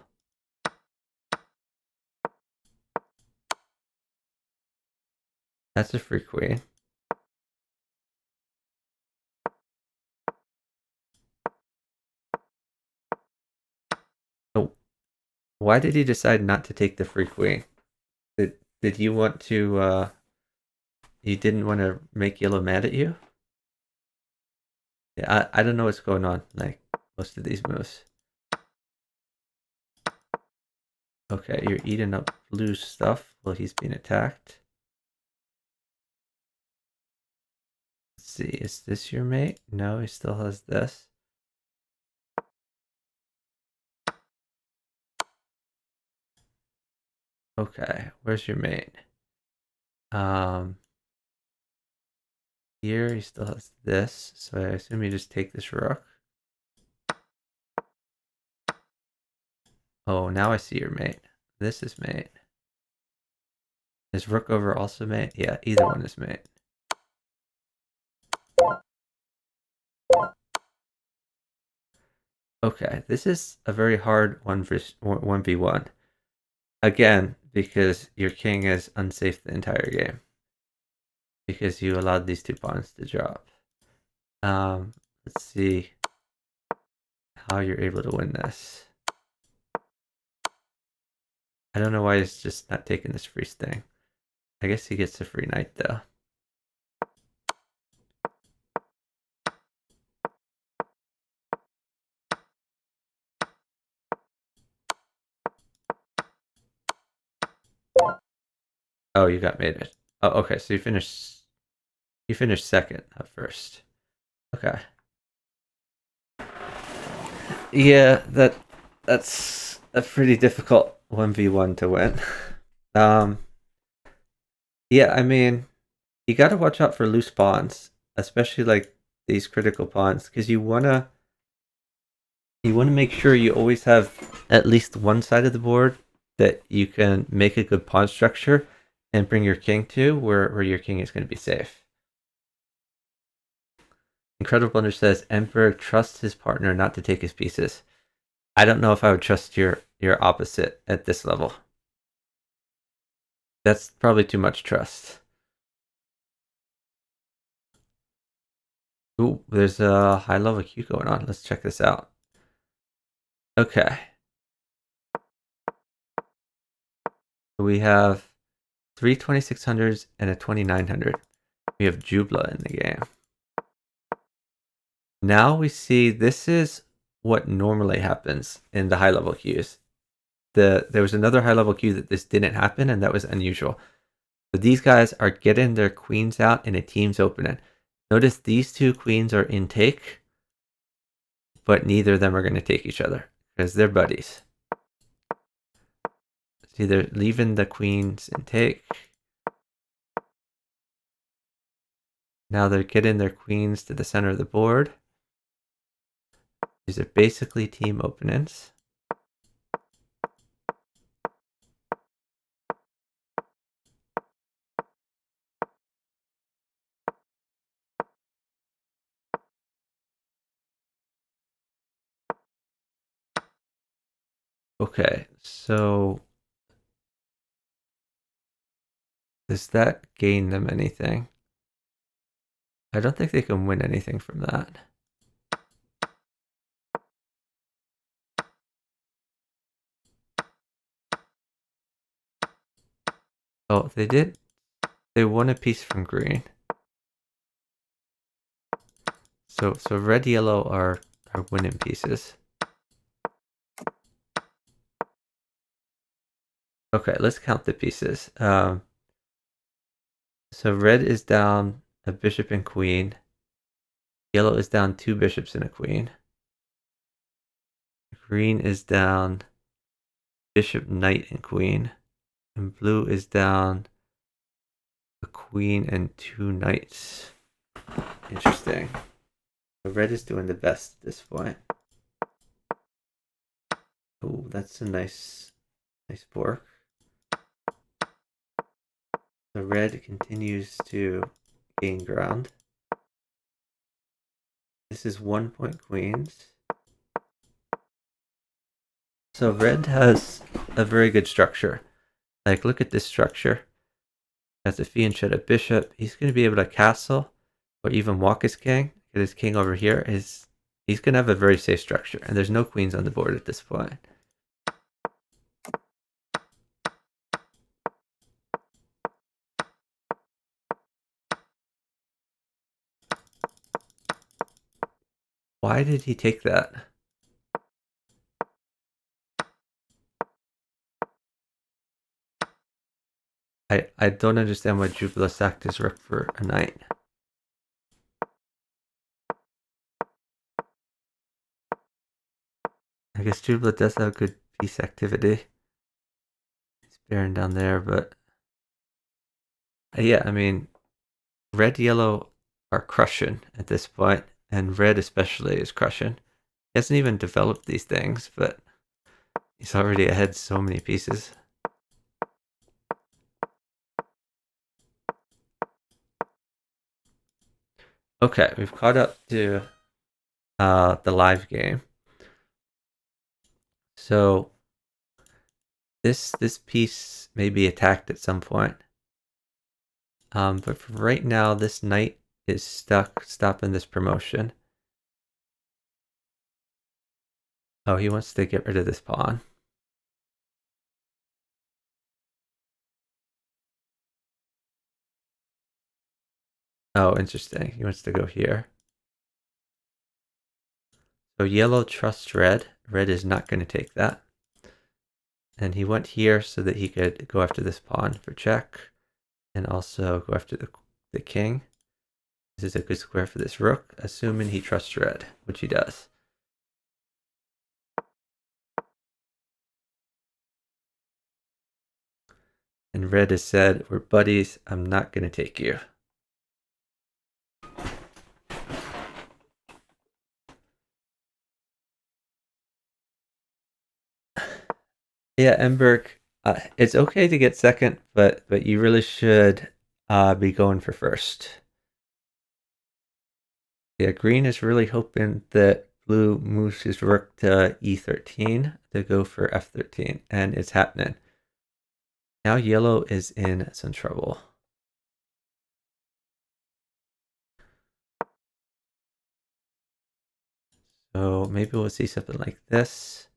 That's a free queen. Oh, why did he decide not to take the free queen? Did you want to you didn't want to make yellow mad at you? Yeah, I don't know what's going on, like most of these moves. Okay, you're eating up blue stuff while he's being attacked. Let's see, is this your mate? No, he still has this. Okay, where's your mate? Um, Here he still has this, so I assume you just take this rook. Oh, now I see your mate. This is mate. Is rook over also mate? Yeah, either one is mate. Okay, this is a very hard 1v1. Again, because your king is unsafe the entire game. Because you allowed these two pawns to drop. Let's see how you're able to win this. I don't know why he's just not taking this free sting. I guess he gets a free knight though. Oh, you got mated. Oh, okay. So you finished second, not first. Okay. Yeah, that's a pretty difficult 1v1 to win. Um yeah, I mean, you got to watch out for loose pawns, especially like these critical pawns because you want to make sure you always have at least one side of the board that you can make a good pawn structure and bring your king to where your king is going to be safe. Incredible Blunder says Emperor trusts his partner not to take his pieces. I don't know if I would trust your opposite at this level. That's probably too much trust. Ooh, there's a high level queue going on. Let's check this out. Okay. We have three 2600s and a 2900. We have Jubla in the game. Now we see this is what normally happens in the high level queues. There was another high level queue that this didn't happen, and that was unusual. So these guys are getting their queens out in a team's opening. Notice these two queens are in take, but neither of them are going to take each other because they're buddies. See, they're leaving the queens in take. Now they're getting their queens to the center of the board. These are basically team openings. Okay, so does that gain them anything? I don't think they can win anything from that. Oh, they did. They won a piece from green. So red yellow are winning pieces. Okay, let's count the pieces. So red is down a bishop and queen. Yellow is down two bishops and a queen. Green is down bishop, knight, and queen. And blue is down a queen and two knights. Interesting. So red is doing the best at this point. Oh, that's a nice fork. The red continues to gain ground. This is 1 point queens. So red has a very good structure. Like, look at this structure. Has a fiend shed a bishop. He's going to be able to castle or even walk his king. Get his king over here. He's going to have a very safe structure. And there's no queens on the board at this point. Why did he take that? I don't understand why Jubila sacked his rook for a knight. I guess Jubila does have good piece activity. He's Baron down there, but yeah, I mean, red, yellow are crushing at this point, and red especially is crushing. He hasn't even developed these things, but he's already ahead so many pieces. Okay, we've caught up to the live game. So this piece may be attacked at some point. But for right now, this knight is stuck stopping this promotion. Oh, he wants to get rid of this pawn. Oh, interesting. He wants to go here. So yellow trusts red. Red is not going to take that. And he went here so that he could go after this pawn for check. And also go after the king. This is a good square for this rook, assuming he trusts red, which he does. And red has said, we're buddies, I'm not going to take you. Yeah, Emberg, it's okay to get second, but you really should be going for first. Yeah, green is really hoping that blue moves his rook to e13 to go for f13, and it's happening. Now yellow is in some trouble. So maybe we'll see something like this.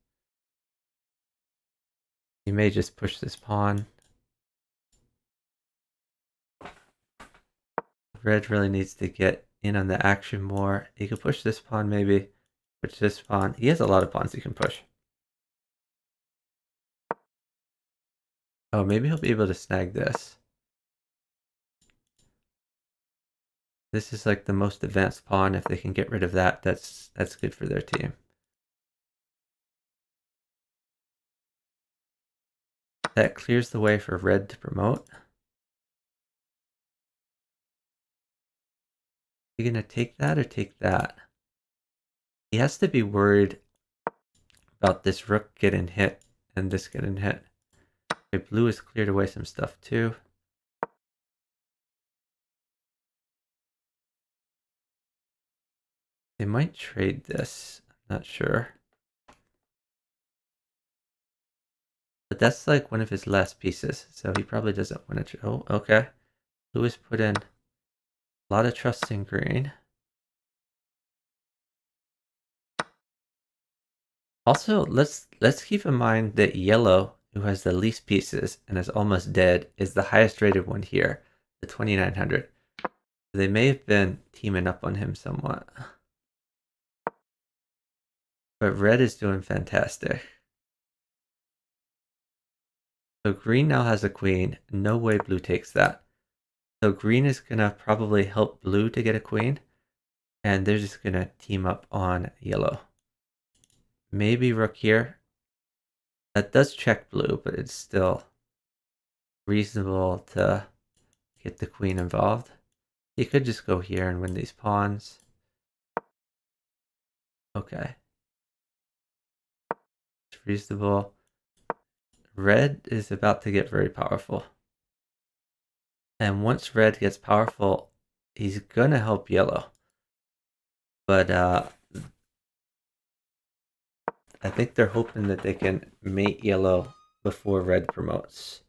You may just push this pawn. Red really needs to get in on the action more. He could push this pawn maybe. Push this pawn. He has a lot of pawns he can push. Oh, maybe he'll be able to snag this. This is like the most advanced pawn. If they can get rid of that, that's good for their team. That clears the way for red to promote. You gonna take that or take that? He has to be worried about this rook getting hit and this getting hit. Okay, blue has cleared away some stuff too. They might trade this. I'm not sure. But that's like one of his last pieces, so he probably doesn't want to. Oh, okay. Blue has put in a lot of trust in green. Also, let's keep in mind that yellow, who has the least pieces and is almost dead, is the highest rated one here, the 2900. They may have been teaming up on him somewhat. But red is doing fantastic. So green now has a queen. No way blue takes that. So green is going to probably help blue to get a queen. And they're just going to team up on yellow. Maybe rook here. That does check blue, but it's still reasonable to get the queen involved. He could just go here and win these pawns. Okay. It's reasonable. Red is about to get very powerful. And once red gets powerful, he's going to help yellow. But I think they're hoping that they can mate yellow before red promotes.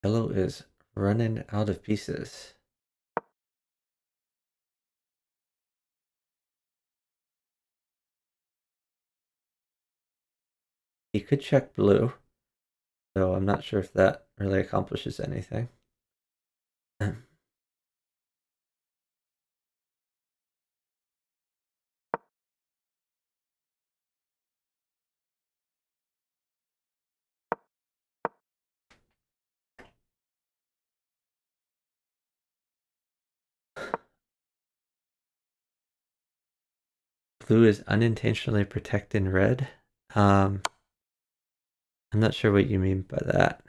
Yellow is running out of pieces. He could check blue, so I'm not sure if that really accomplishes anything. blue is unintentionally protecting red. I'm not sure what you mean by that.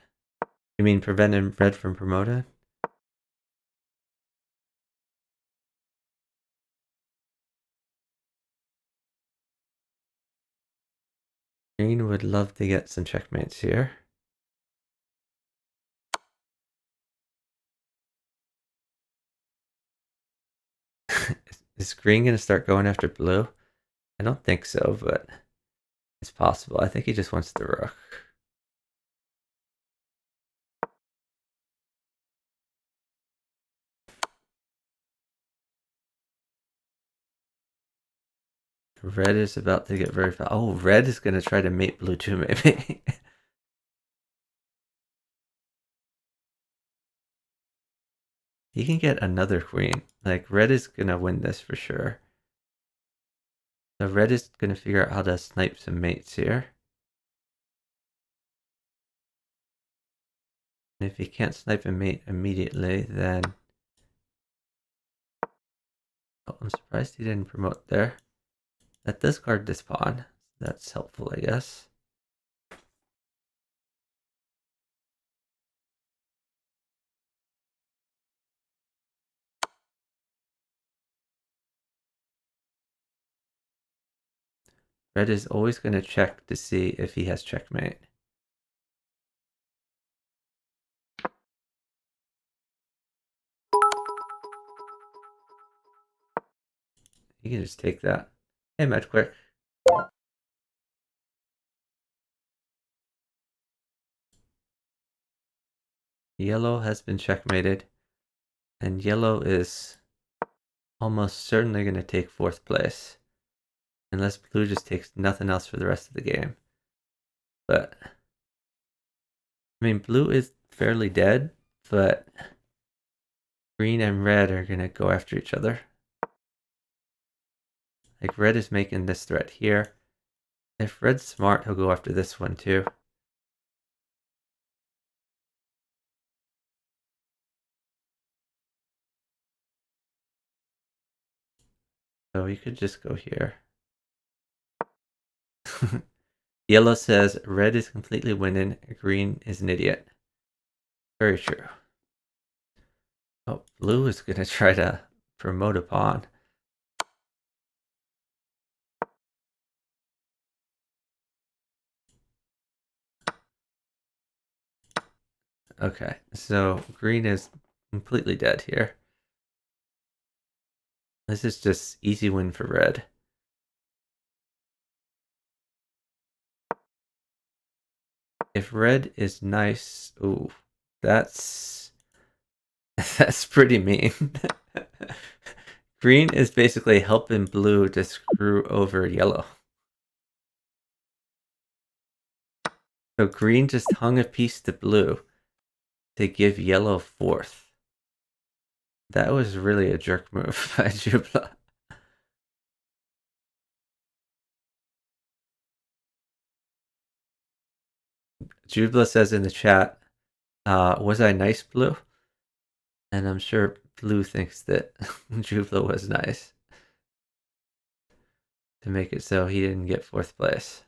You mean preventing red from promoting? Green would love to get some checkmates here. Is green going to start going after blue? I don't think so, but it's possible. I think he just wants the rook. Red is about to get very fast. Oh, red is going to try to mate blue too, maybe. He can get another queen. Like, red is going to win this for sure. So red is going to figure out how to snipe some mates here. And if he can't snipe a mate immediately, then... Oh, I'm surprised he didn't promote there. That does guard this pawn. That's helpful, I guess. Red is always going to check to see if he has checkmate. You can just take that. Hey, Med quick. Yellow has been checkmated, and yellow is almost certainly going to take 4th place, unless blue just takes nothing else for the rest of the game. But, I mean, blue is fairly dead, but green and red are going to go after each other. Like, red is making this threat here. If red's smart, he'll go after this one too. So you could just go here. Yellow says red is completely winning, green is an idiot. Very true. Oh, blue is going to try to promote a pawn. Okay, so green is completely dead here. This is just easy win for red. If red is nice, ooh, that's pretty mean. Green is basically helping blue to screw over yellow. So green just hung a piece to blue to give yellow 4th. That was really a jerk move by Jubla. Jubla says in the chat, was I nice, blue? And I'm sure blue thinks that Jubla was nice to make it so he didn't get 4th place.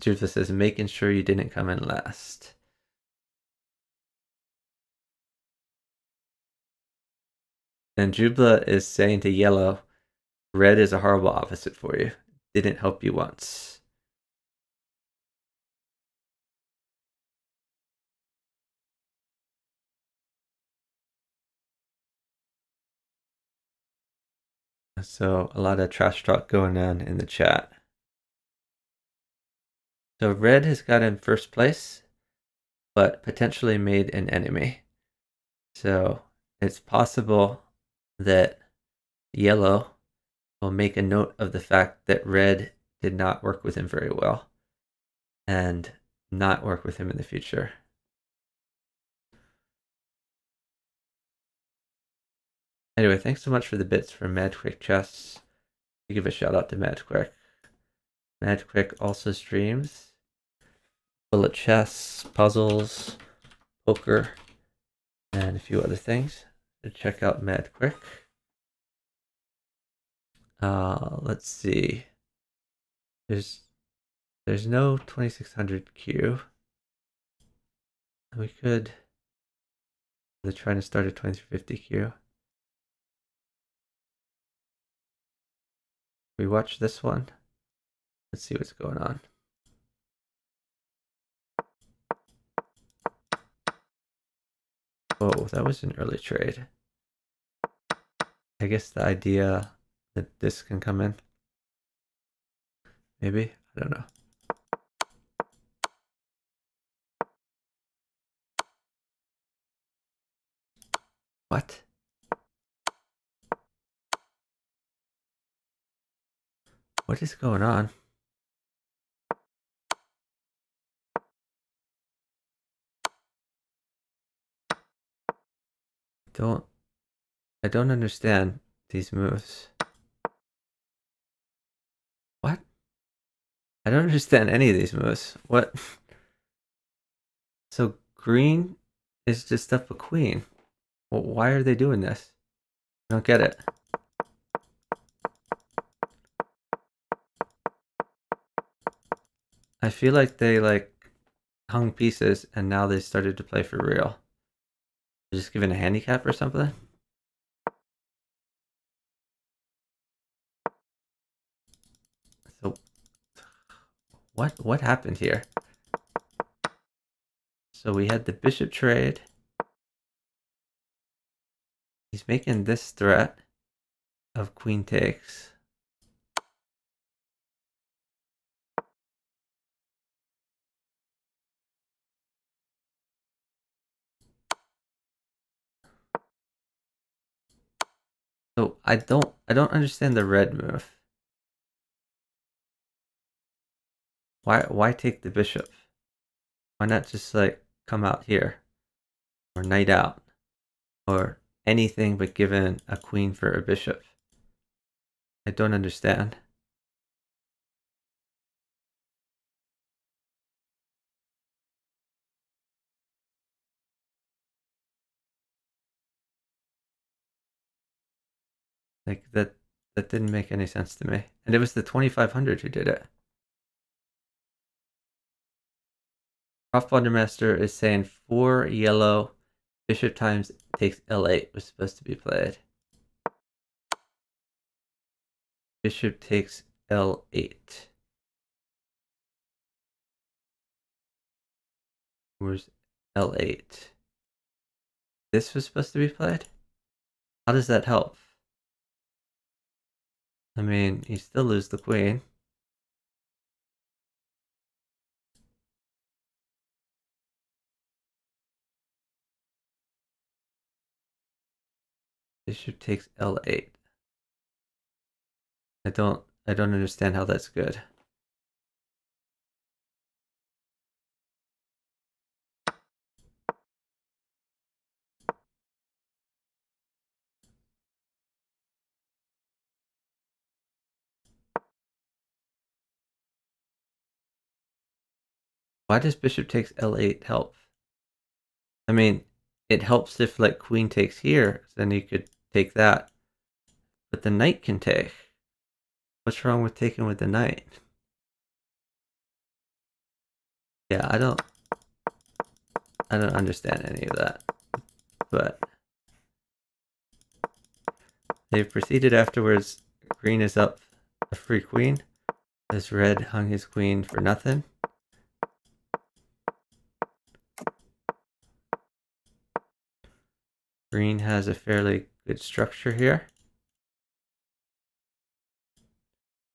Jubla says, making sure you didn't come in last. And Jubla is saying to yellow, red is a horrible opposite for you. Didn't help you once. So a lot of trash talk going on in the chat. So red has got in 1st place, but potentially made an enemy. So it's possible that yellow will make a note of the fact that red did not work with him very well and not work with him in the future. Anyway, thanks so much for the bits from MadQuick Chess. I give a shout out to MadQuick. MadQuick also streams bullet chess, puzzles, poker, and a few other things. So check out MadQuick. Let's see. There's no 2600Q. We could. They're trying to start a 2350Q. We watch this one. Let's see what's going on. Oh, that was an early trade. I guess the idea that this can come in. Maybe? I don't know. What? What is going on? I don't understand these moves. What? I don't understand any of these moves. What? So green is just up a queen. Well, why are they doing this? I don't get it. I feel like they hung pieces and now they started to play for real. They're just given a handicap or something? So what happened here? So we had the bishop trade. He's making this threat of queen takes. So I don't understand the red move. Why take the bishop? Why not just come out here or knight out or anything but given a queen for a bishop? I don't understand. That didn't make any sense to me. And it was the 2500 who did it. Prof. Master is saying 4 yellow bishop times takes L8 was supposed to be played. Bishop takes L8. Where's L8? This was supposed to be played? How does that help? I mean, you still lose the queen. Bishop takes L8. I don't understand how that's good. Why does bishop takes L8 help? I mean, it helps if queen takes here, then you could take that. But the knight can take. What's wrong with taking with the knight? Yeah, I don't understand any of that. But they've proceeded afterwards. Green is up a free queen, as red hung his queen for nothing. Green has a fairly good structure here.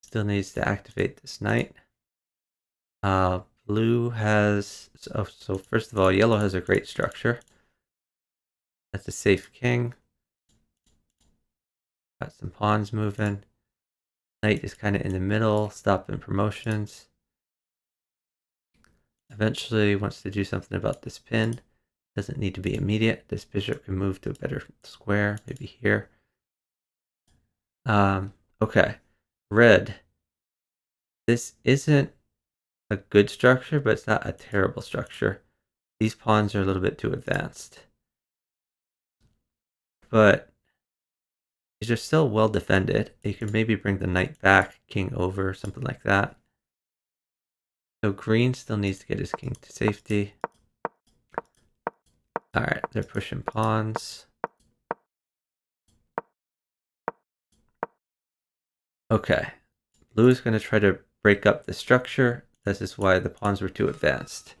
Still needs to activate this knight. Blue has, so first of all, yellow has a great structure. That's a safe king. Got some pawns moving. Knight is kind of in the middle, stopping promotions. Eventually wants to do something about this pin. Doesn't need to be immediate. This bishop can move to a better square, maybe here. Okay. Red. This isn't a good structure, but it's not a terrible structure. These pawns are a little bit too advanced. But These are still well defended. You can maybe bring the knight back, king over, something like that. So green still needs to get his king to safety. Alright, they're pushing pawns. Okay, blue is going to try to break up the structure. This is why the pawns were too advanced.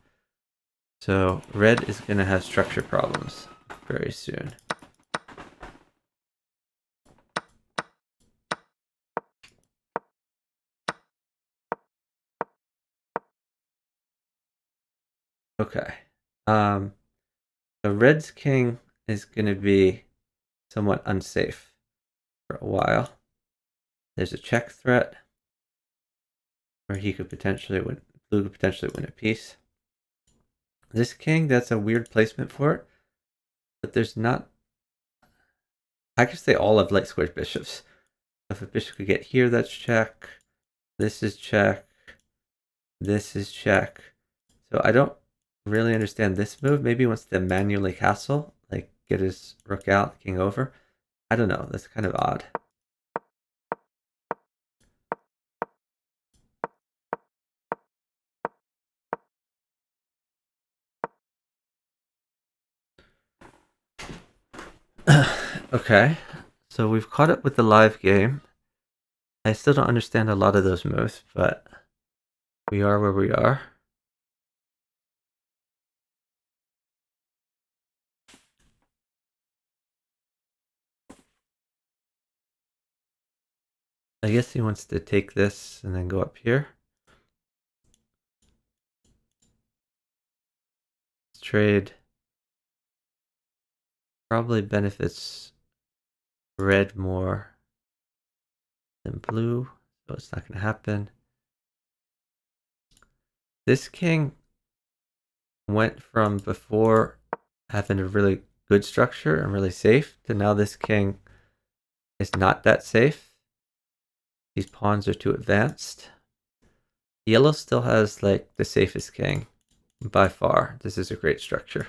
So red is going to have structure problems very soon. Okay. So red's king is going to be somewhat unsafe for a while. There's a check threat where he could potentially win. Blue could potentially win a piece. This king, that's a weird placement for it, but there's not. I guess they all have light squared bishops. If a bishop could get here, that's check. This is check. This is check. So I don't really understand this move. Maybe he wants to manually castle, like get his rook out, king over. I don't know. That's kind of odd. Okay, so we've caught up with the live game. I still don't understand a lot of those moves, but we are where we are. I guess he wants to take this and then go up here. This trade probably benefits red more than blue, so it's not going to happen. This king went from before having a really good structure and really safe to now this king is not that safe. These pawns are too advanced. Yellow still has like the safest king by far. This is a great structure.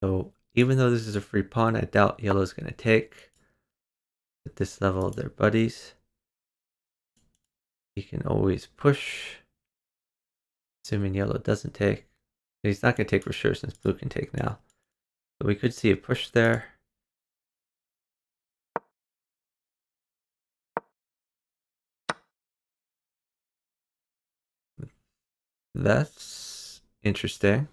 So even though this is a free pawn, I doubt yellow's going to take. At this level, they're buddies. He can always push, assuming yellow doesn't take. He's not going to take for sure since blue can take now. But we could see a push there. That's interesting.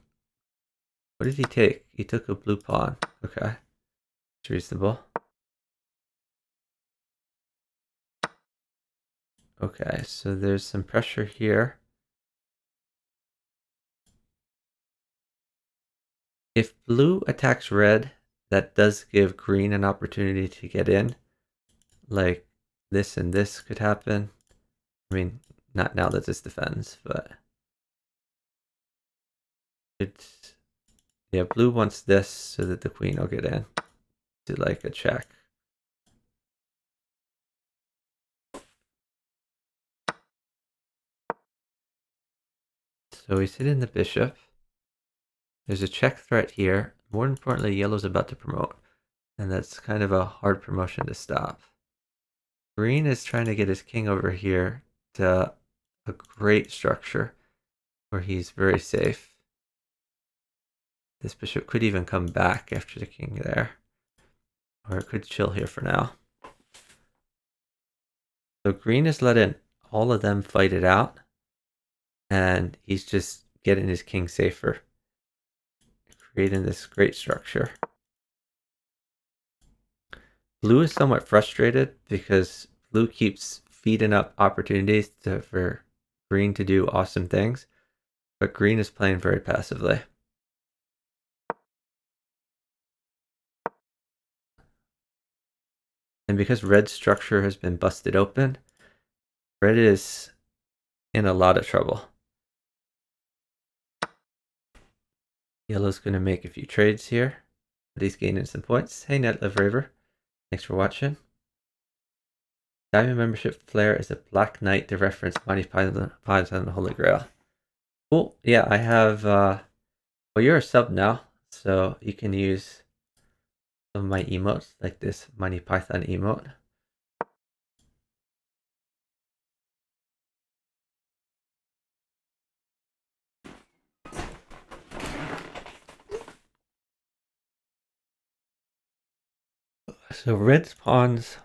What did he take? He took a blue pawn. Okay. It's reasonable. Okay, so there's some pressure here. If blue attacks red, that does give green an opportunity to get in. Like this and this could happen. I mean, not now that this defends, but it's, yeah, blue wants this so that the queen will get in to like a check. So he's hitting the bishop. There's a check threat here. More importantly, yellow's about to promote, and that's kind of a hard promotion to stop. Green is trying to get his king over here to a great structure where he's very safe. This bishop could even come back after the king there, or it could chill here for now. So green is letting all of them fight it out, and he's just getting his king safer, creating this great structure. Blue is somewhat frustrated because blue keeps feeding up opportunities for green to do awesome things, but green is playing very passively. And because red's structure has been busted open, red is in a lot of trouble. Yellow's going to make a few trades here, but he's gaining some points. Hey, Netlive Raver, thanks for watching. Diamond membership flare is a Black Knight to reference Monty Python and the Holy Grail. Cool. Yeah, I have Well, you're a sub now, so you can use some of my emotes, like this Money Python emote. So Red's pawns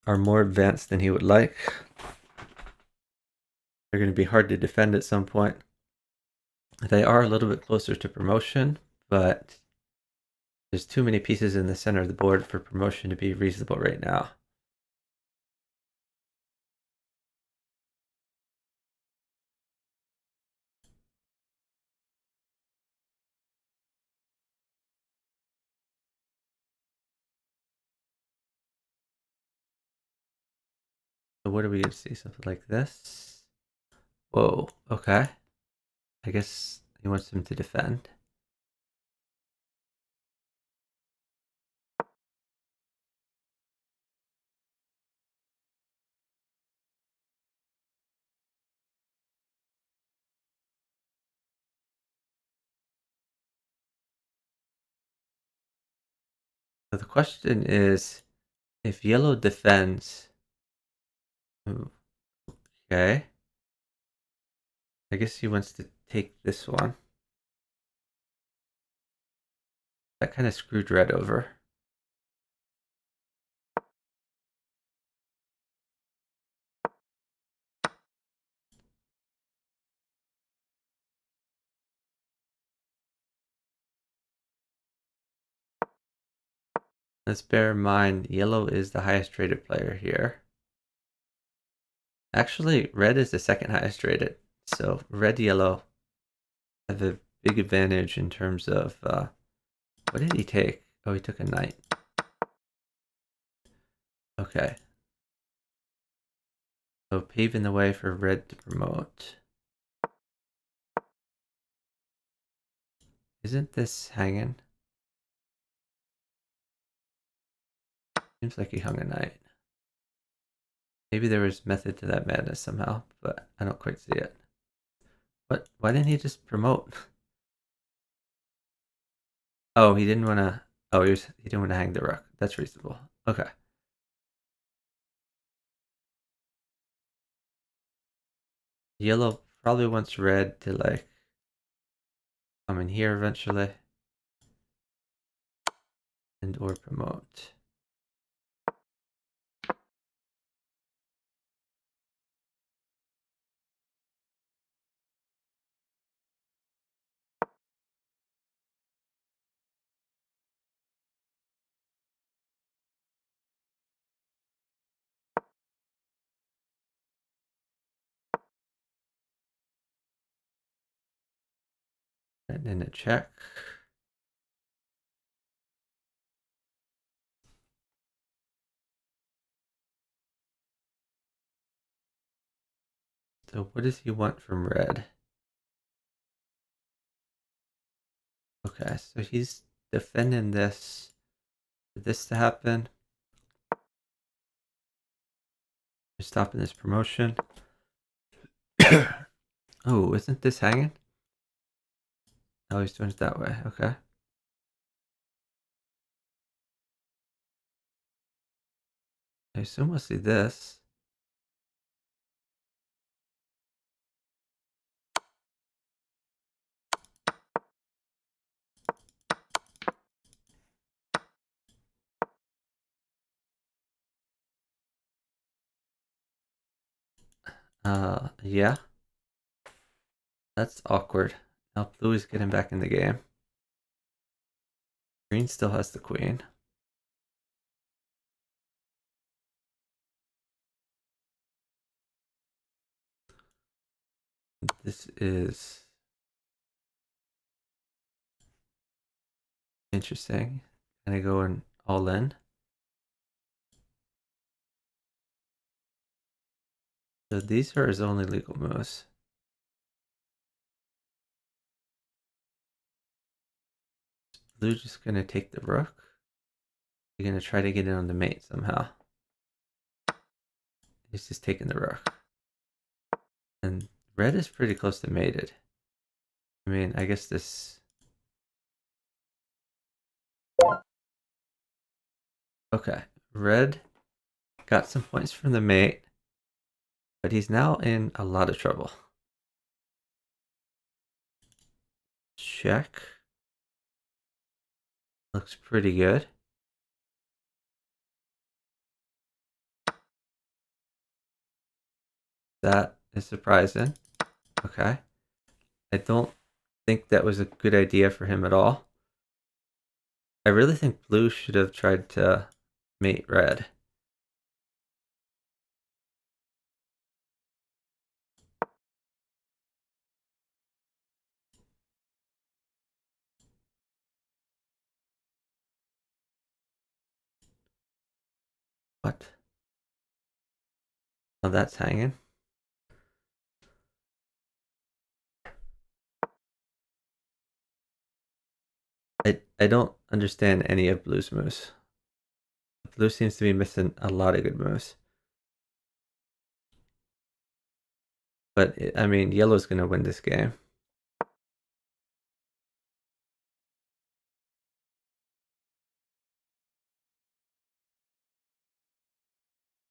are more advanced than he would like. They're going to be hard to defend at some point. They are a little bit closer to promotion, but there's too many pieces in the center of the board for promotion to be reasonable right now. So what are we going to see? Something like this? Whoa, okay. I guess he wants him to defend. So the question is, if yellow defends... Okay. I guess he wants to take this one. That kind of screwed red over. Let's bear in mind, yellow is the highest rated player here. Actually, red is the second highest rated. So red, yellow have a big advantage in terms of, what did he take? Oh, he took a knight. Okay. So paving the way for red to promote. Isn't this hanging? Seems like he hung a knight. Maybe there was method to that madness somehow, but I don't quite see it. What? Why didn't he just promote? Oh, he didn't want to. Oh, he didn't want to hang the rook. That's reasonable. Okay. Yellow probably wants red to like come in here eventually and or promote. And then a check. So what does he want from red? Okay, so he's defending this for this to happen. He's stopping this promotion. Oh, isn't this hanging? Oh, he's doing it that way. Okay. I assume we'll see this. Yeah. That's awkward. Now blue is getting back in the game. Green still has the queen. This is interesting. Kind of going all in. So these are his only legal moves. Blue just gonna take the rook. You're gonna try to get in on the mate somehow. He's just taking the rook. And red is pretty close to mated. I mean, I guess this Okay, red got some points from the mate, but he's now in a lot of trouble. Check. Looks pretty good. That is surprising. Okay. I don't think that was a good idea for him at all. I really think blue should have tried to mate red. What? Oh, that's hanging. I don't understand any of blue's moves. Blue seems to be missing a lot of good moves. But, I mean, yellow's going to win this game.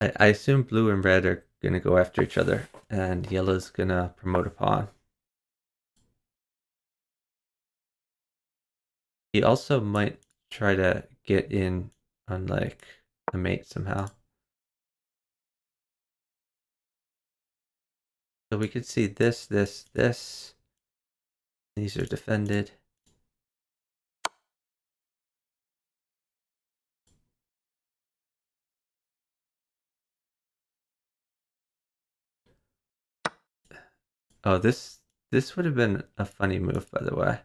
I assume blue and red are going to go after each other, and yellow's going to promote a pawn. He also might try to get in on, like, a mate somehow. So we could see this, this, this. These are defended. Oh, this would have been a funny move, by the way.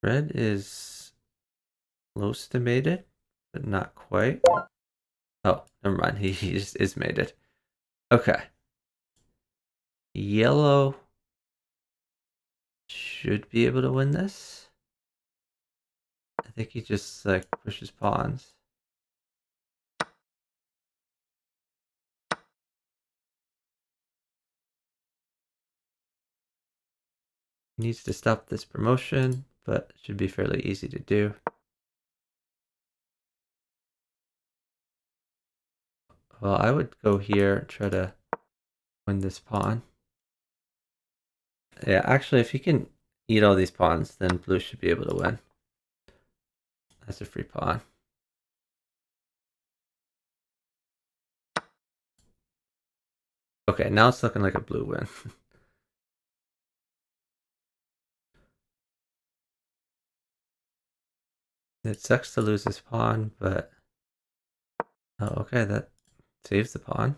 Red is close to mated, but not quite. Oh, never mind. He just is mated. Okay. Yellow should be able to win this. I think he just like pushes pawns. He needs to stop this promotion, but it should be fairly easy to do. Well, I would go here, try to win this pawn. Yeah, actually, if he can eat all these pawns, then blue should be able to win. That's a free pawn. Okay, now it's looking like a blue win. It sucks to lose this pawn, but... Oh, okay, that saves the pawn.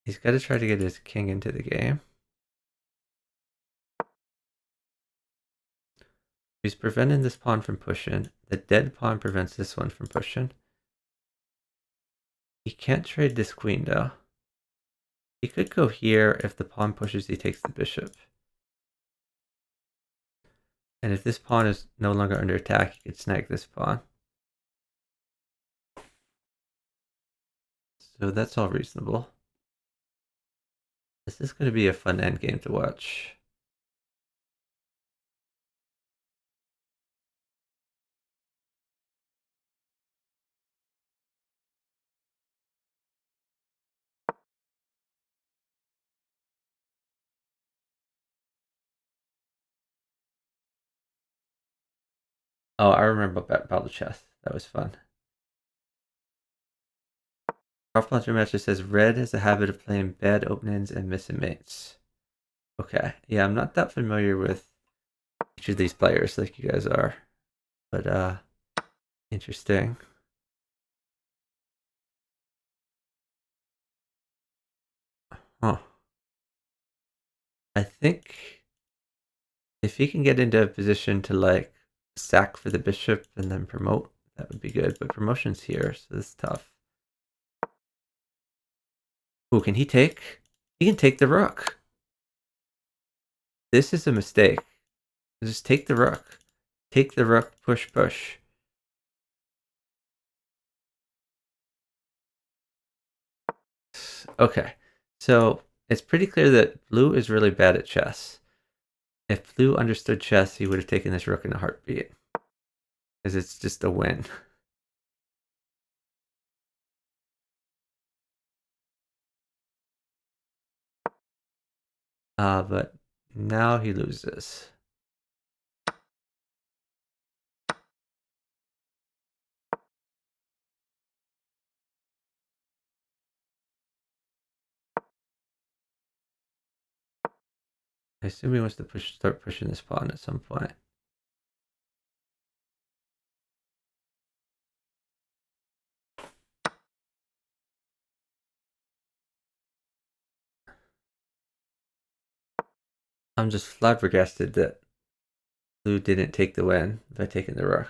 He's got to try to get his king into the game. He's preventing this pawn from pushing. The dead pawn prevents this one from pushing. He can't trade this queen, though. He could go here. If the pawn pushes, he takes the bishop. And if this pawn is no longer under attack, he could snag this pawn. So that's all reasonable. This is going to be a fun endgame to watch. Oh, I remember about the chess. That was fun. Our Puncher Master says red has a habit of playing bad openings and missing mates. Okay, yeah, I'm not that familiar with each of these players like you guys are, but interesting. Huh. I think if he can get into a position to like sack for the bishop and then promote, that would be good. But promotion's here, so this is tough. Ooh, can he take? He can take the rook. This is a mistake. Just take the rook. Take the rook, push, push. Okay, so it's pretty clear that blue is really bad at chess. If blue understood chess, he would have taken this rook in a heartbeat, because it's just a win. But now he loses. I assume he wants to start pushing this pawn at some point. I'm just flabbergasted that blue didn't take the win by taking the rook.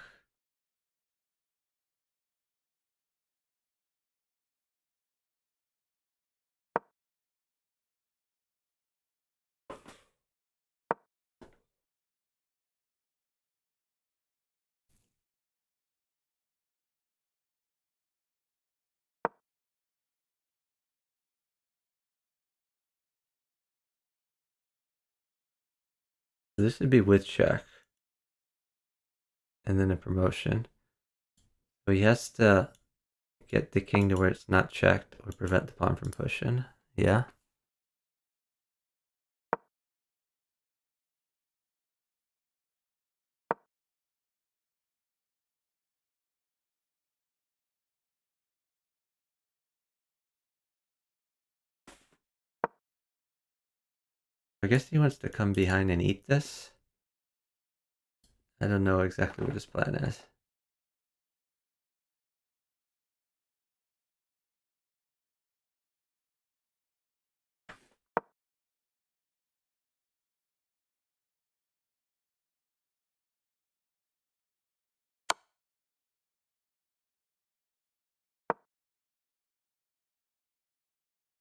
So this would be with check, and then a promotion. So he has to get the king to where it's not checked or prevent the pawn from pushing. Yeah. I guess he wants to come behind and eat this. I don't know exactly what his plan is.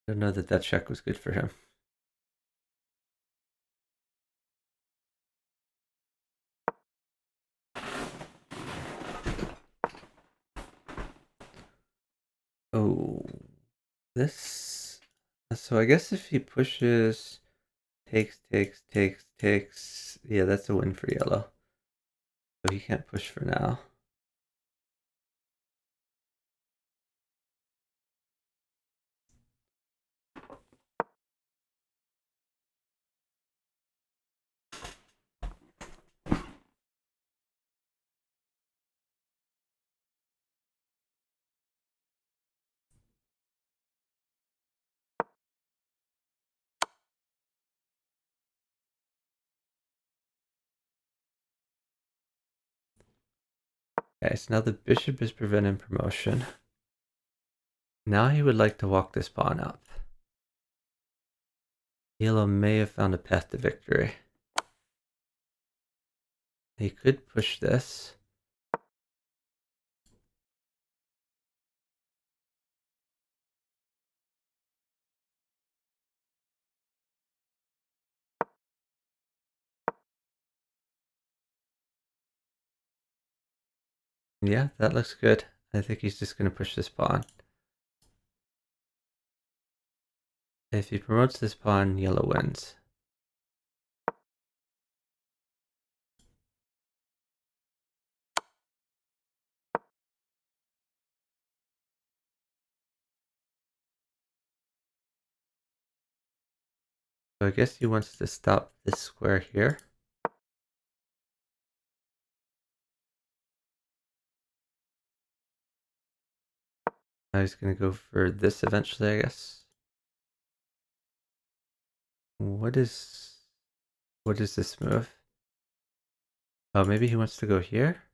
I don't know that that check was good for him. Oh, this. So I guess if he pushes, takes. Yeah, that's a win for yellow. So he can't push for now. Okay, so now the bishop is preventing promotion. Now he would like to walk this pawn up. Yellow may have found a path to victory. He could push this. Yeah, that looks good. I think he's just going to push this pawn. If he promotes this pawn, yellow wins. So I guess he wants to stop this square here. Now he's going to go for this eventually, I guess. What is this move? Oh, maybe he wants to go here?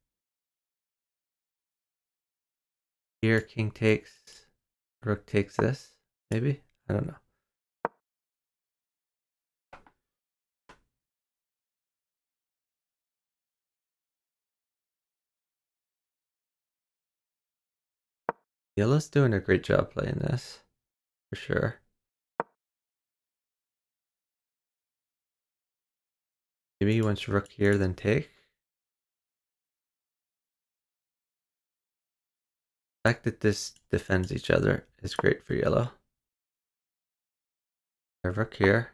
Here, king takes, rook takes this, maybe? I don't know. Yellow's doing a great job playing this, for sure. Maybe he wants rook here, then take. The fact that this defends each other is great for yellow. Rook here.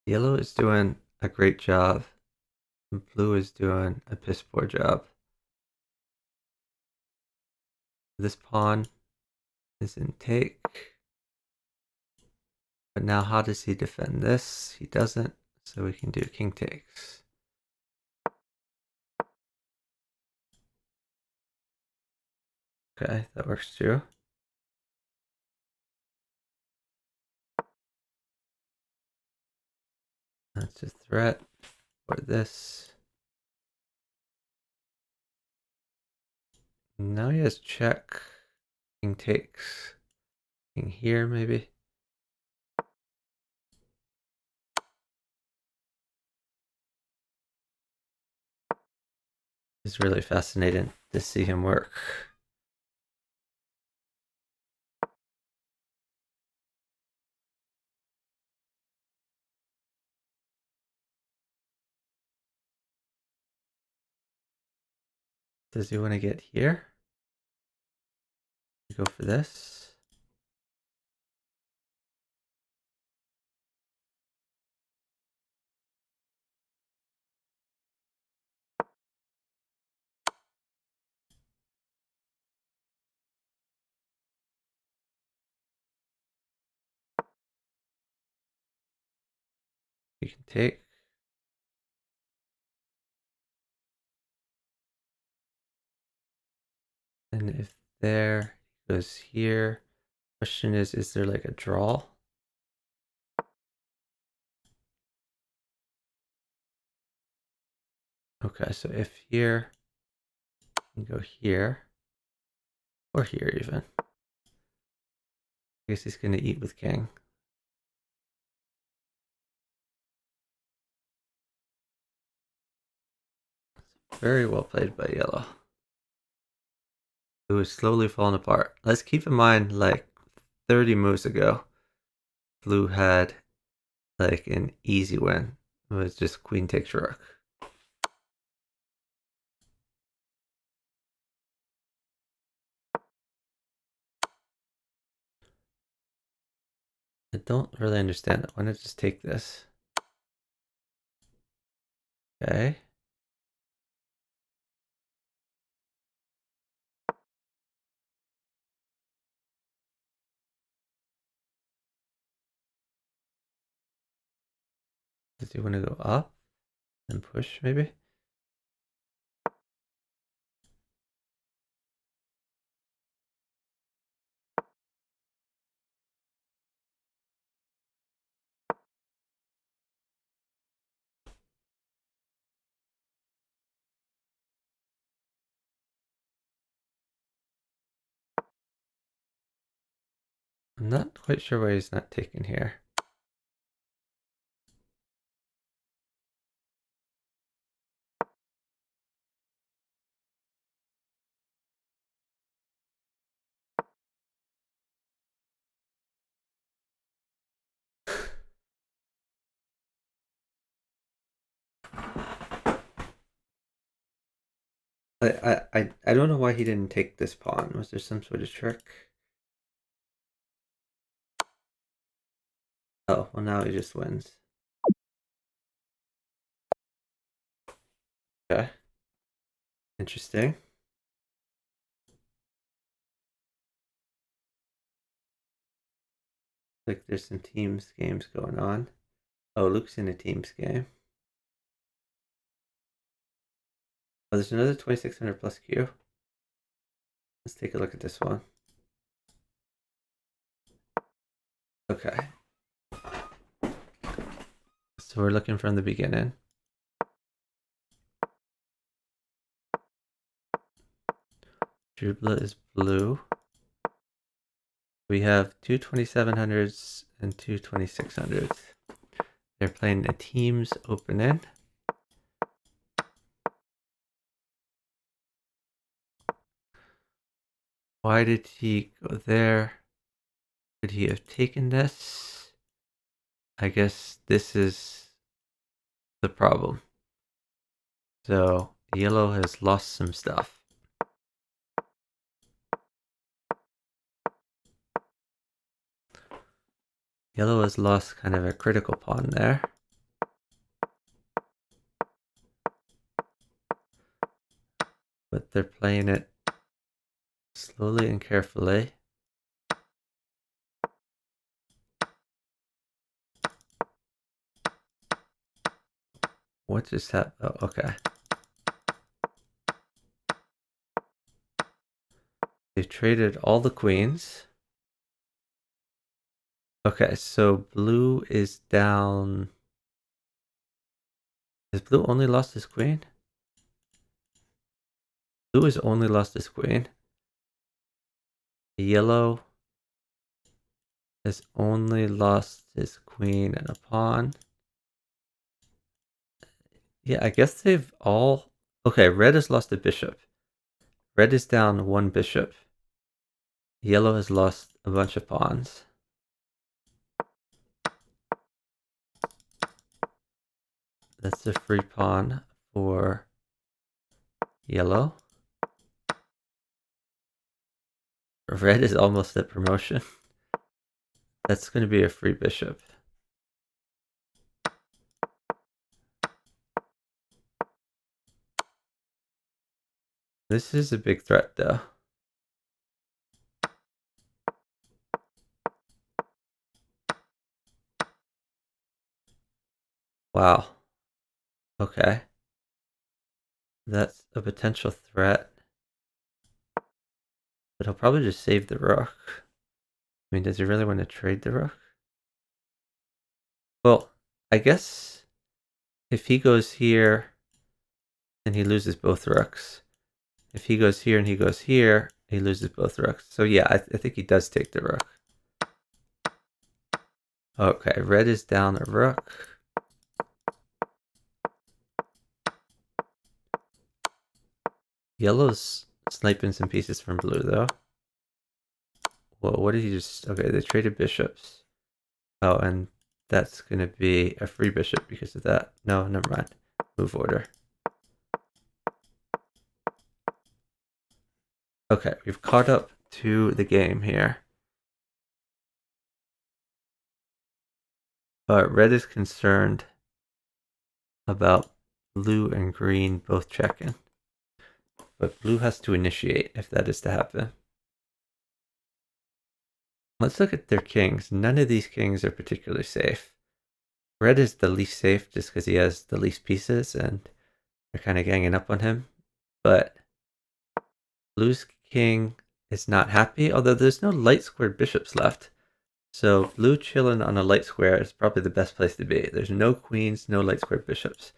Yellow is doing a great job. And blue is doing a piss poor job. This pawn is in take. But now how does he defend this? He doesn't, so we can do king takes. Okay, that works too. That's a threat for this. Now he has check. King takes. King here, maybe. It's really fascinating to see him work. Does he want to get here? Go for this. We can take. And if there goes here, question is there like a draw? Okay, so if here, you can go here, or here even. I guess he's gonna eat with king. Very well played by yellow. It was slowly falling apart. Let's keep in mind, like 30 moves ago, blue had like an easy win. It was just queen takes rook. I don't really understand it. Why not just take this? Okay. Does he want to go up and push maybe? I'm not quite sure why he's not taking here. I don't know why he didn't take this pawn. Was there some sort of trick? Oh, well now he just wins. Okay. Interesting. Like there's some teams games going on. Oh, Luke's in a teams game. Oh, there's another 2600 plus Q. Let's take a look at this one. Okay. So we're looking from the beginning. Dribla is blue. We have two 2700s and two 2600s. They're playing a teams opening. Why did he go there? Could he have taken this? I guess this is the problem. So yellow has lost some stuff. Yellow has lost kind of a critical pawn there. But they're playing it slowly and carefully. What just happened? Oh, okay. They've traded all the queens. Okay, so blue is down. Has blue only lost his queen? Blue has only lost his queen. Yellow has only lost his queen and a pawn. Yeah, I guess they've all... Okay, red has lost a bishop. Red is down one bishop. Yellow has lost a bunch of pawns. That's a free pawn for yellow. Red is almost at promotion. That's going to be a free bishop. This is a big threat, though. Wow. Okay. That's a potential threat. But he'll probably just save the rook. I mean, does he really want to trade the rook? Well, I guess if he goes here, then he loses both rooks. If he goes here and he goes here, he loses both rooks. So yeah, I think he does take the rook. Okay, red is down a rook. Yellow's sniping some pieces from blue, though. Well, what did he just... Okay, they traded bishops. Oh, and that's going to be a free bishop because of that. No, never mind. Move order. Okay, we've caught up to the game here. Red is concerned about blue and green both checking. But blue has to initiate if that is to happen. Let's look at their kings. None of these kings are particularly safe. Red is the least safe just because he has the least pieces and they're kind of ganging up on him. But blue's king is not happy, although there's no light squared bishops left. So blue chilling on a light square is probably the best place to be. There's no queens, no light squared bishops.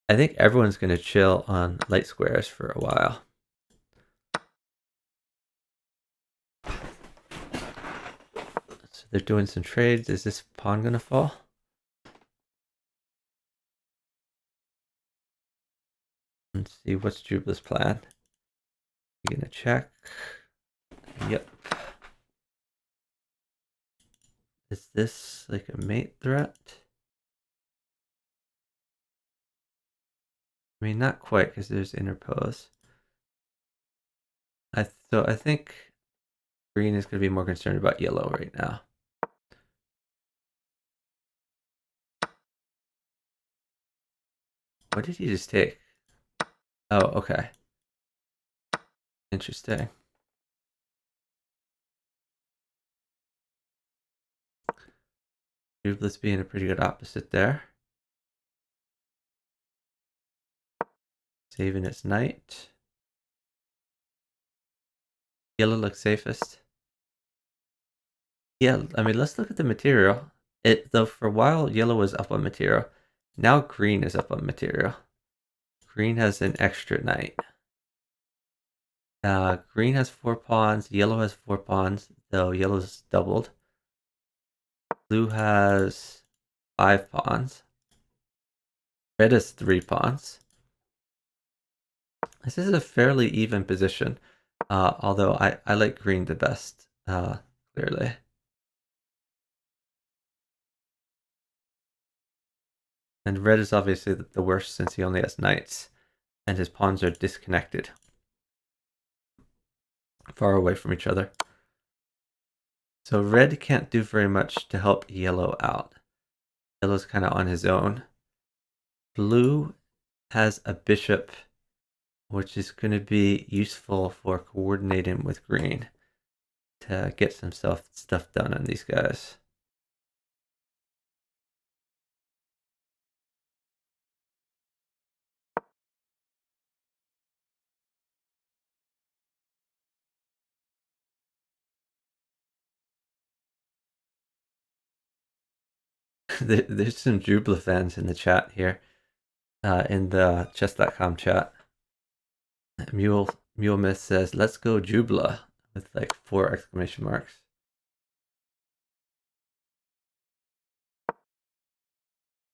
I think everyone's going to chill on light squares for a while. So they're doing some trades. Is this pawn going to fall? Let's see, what's Jubla's plan? You're going to check. Yep. Is this like a mate threat? I mean, not quite, because there's interpose. So I think green is going to be more concerned about yellow right now. What did he just take? Oh, okay. Interesting. Jubla's being a pretty good opposite there. Saving its knight. Yellow looks safest. Yeah, I mean, let's look at the material. Though for a while, yellow was up on material. Now green is up on material. Green has an extra knight. Green has 4 pawns. Yellow has 4 pawns, though yellow's doubled. Blue has 5 pawns. Red has 3 pawns. This is a fairly even position, although I like green the best, clearly. And red is obviously the worst since he only has knights, and his pawns are disconnected, far away from each other. So red can't do very much to help yellow out. Yellow's kind of on his own. Blue has a bishop, which is going to be useful for coordinating with green to get some stuff done on these guys. There's some Jubla fans in the chat here, in the chess.com chat. Mule Myth says, "Let's go Jubla," with like 4 exclamation marks.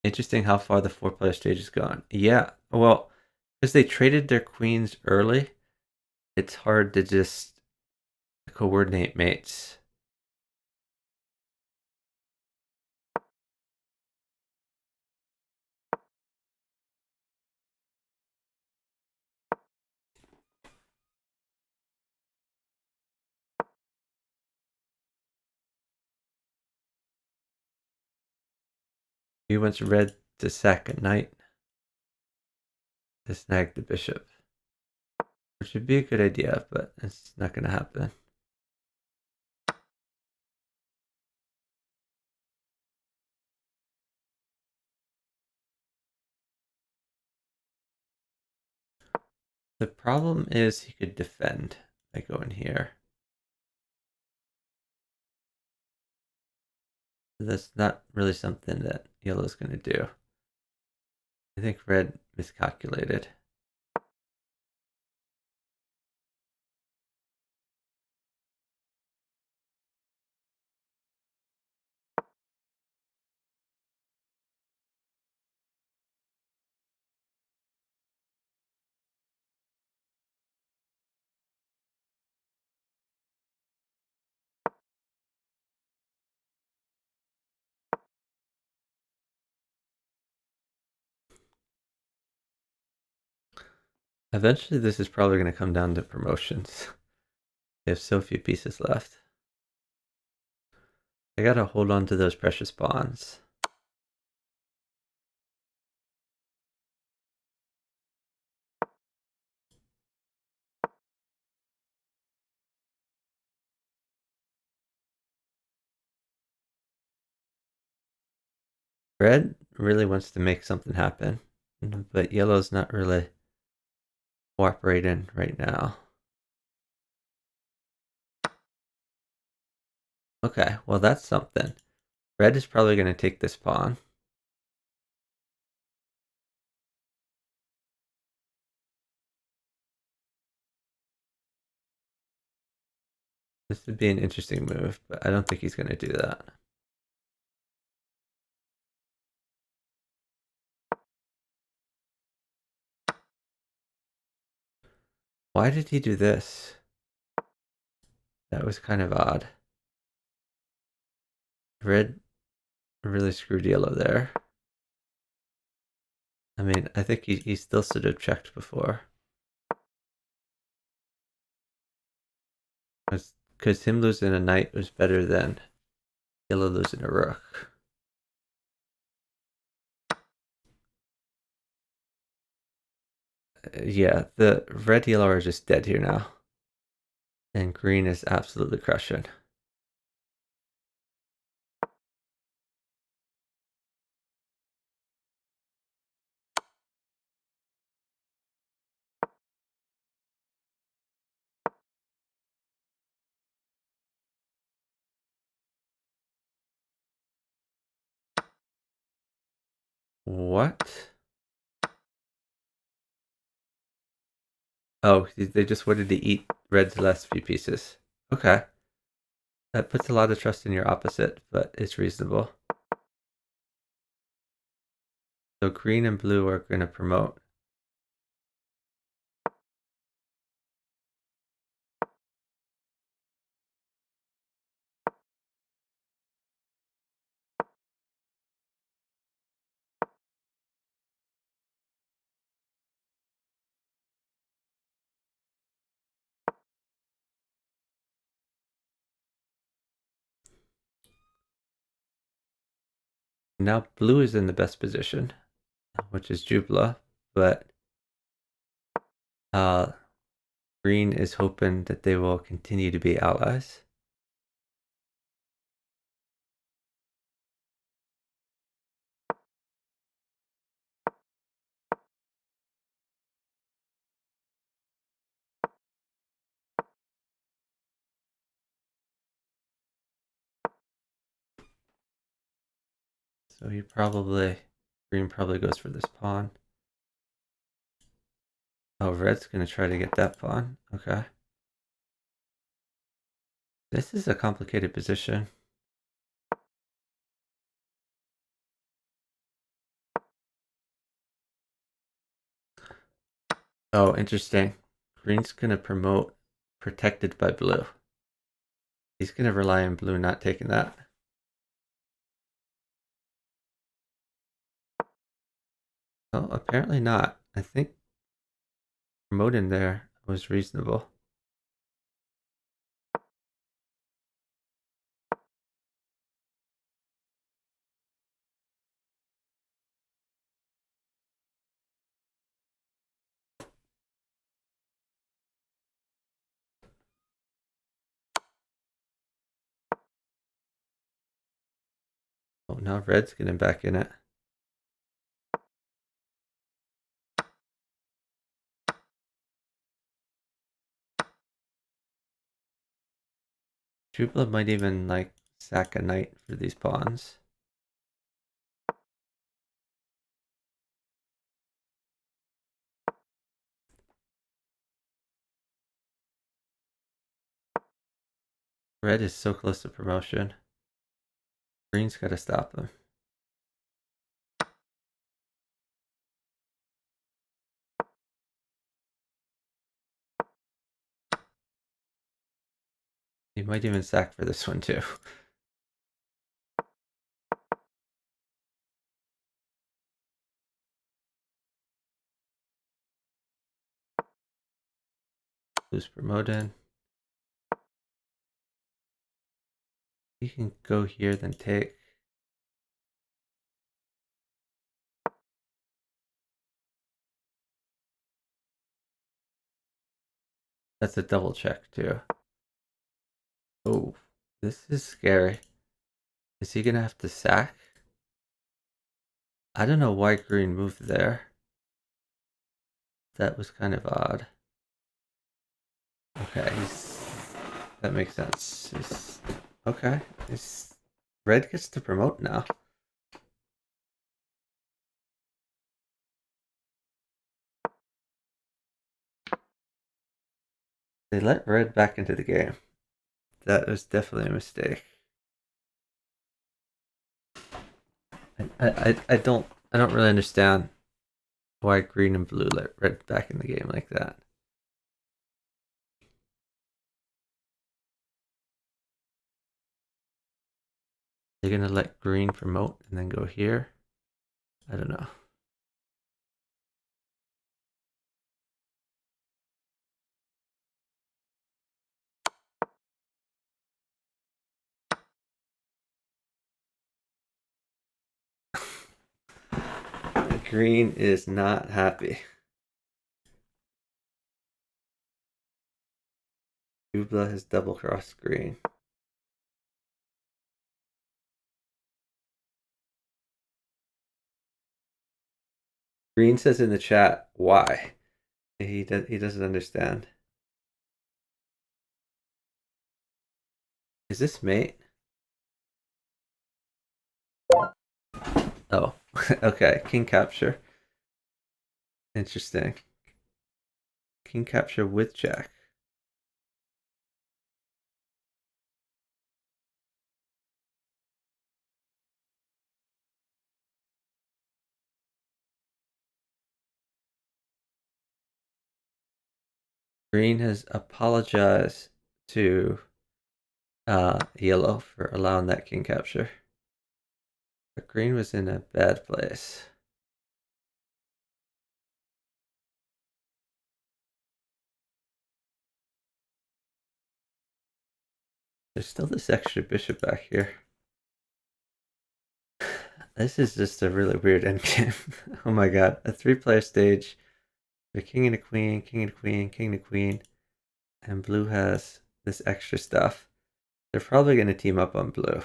Interesting how far the 4-player stage has gone. Yeah, well, because they traded their queens early, it's hard to just coordinate mates. He wants red to sack a knight to snag the bishop, which would be a good idea, but it's not going to happen. The problem is he could defend by going here. That's not really something that yellow's going to do. I think red miscalculated. Eventually, this is probably going to come down to promotions. They have so few pieces left. I gotta hold on to those precious bonds. Red really wants to make something happen, but yellow's not really cooperating right now. Okay, well that's something. Red is probably going to take this pawn. This would be an interesting move, but I don't think he's going to do that. Why did he do this? That was kind of odd. Red really screwed yellow there. I mean, I think he still should have checked before. Because him losing a knight was better than yellow losing a rook. Yeah, the red yellow are just dead here now. And green is absolutely crushing. What? Oh, they just wanted to eat red's last few pieces. Okay. That puts a lot of trust in your opposite, but it's reasonable. So green and blue are going to promote. Now blue is in the best position, which is Jubla, but green is hoping that they will continue to be allies. So green probably goes for this pawn. Oh, red's gonna try to get that pawn. Okay. This is a complicated position. Oh, interesting. Green's gonna promote protected by blue. He's gonna rely on blue not taking that. Oh, apparently not. I think promoting there was reasonable. Oh, now red's getting back in it. Jubla might even like sack a knight for these pawns. Red is so close to promotion. Green's got to stop him. He might even sack for this one too. Blue's promoted. He can go here, then take. That's a double check too. Oh, this is scary. Is he gonna have to sack? I don't know why green moved there. That was kind of odd. Okay, that makes sense. Okay, red gets to promote now. They let red back into the game. That was definitely a mistake. I don't really understand why green and blue let red back in the game like that. They're gonna let green promote and then go here. I don't know. Green is not happy. Jubla has double crossed green. Green says in the chat, why? He doesn't understand. Is this mate? Oh, okay. King capture. Interesting. King capture with jack. Green has apologized to yellow for allowing that king capture. But green was in a bad place. There's still this extra bishop back here. This is just a really weird endgame. Oh my god. A 3-player stage. The king and a queen, king and a queen, king and a queen. And blue has this extra stuff. They're probably going to team up on blue.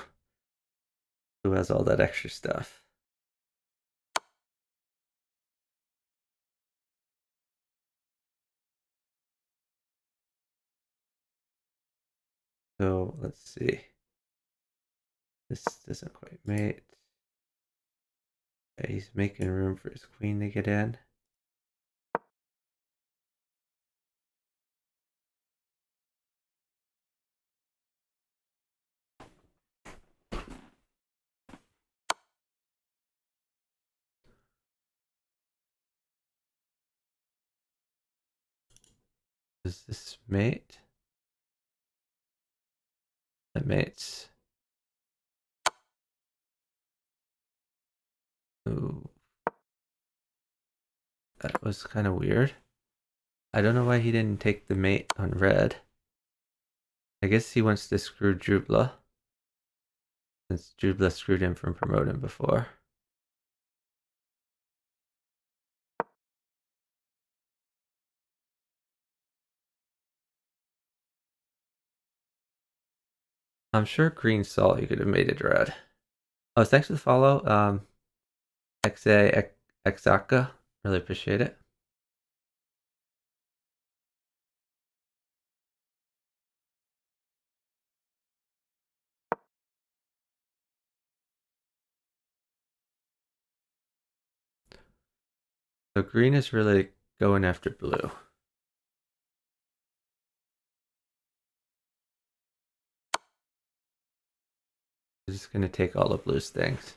Blue has all that extra stuff. So let's see. This doesn't quite mate. Okay, he's making room for his queen to get in. Does this mate? That mates. Ooh. That was kind of weird. I don't know why he didn't take the mate on red. I guess he wants to screw Jubla, since Jubla screwed him from promoting before. I'm sure green saw you could have made it red. Oh, thanks for the follow. XA Exaka. Really appreciate it. So green is really going after blue. He's just gonna take all of blue's things.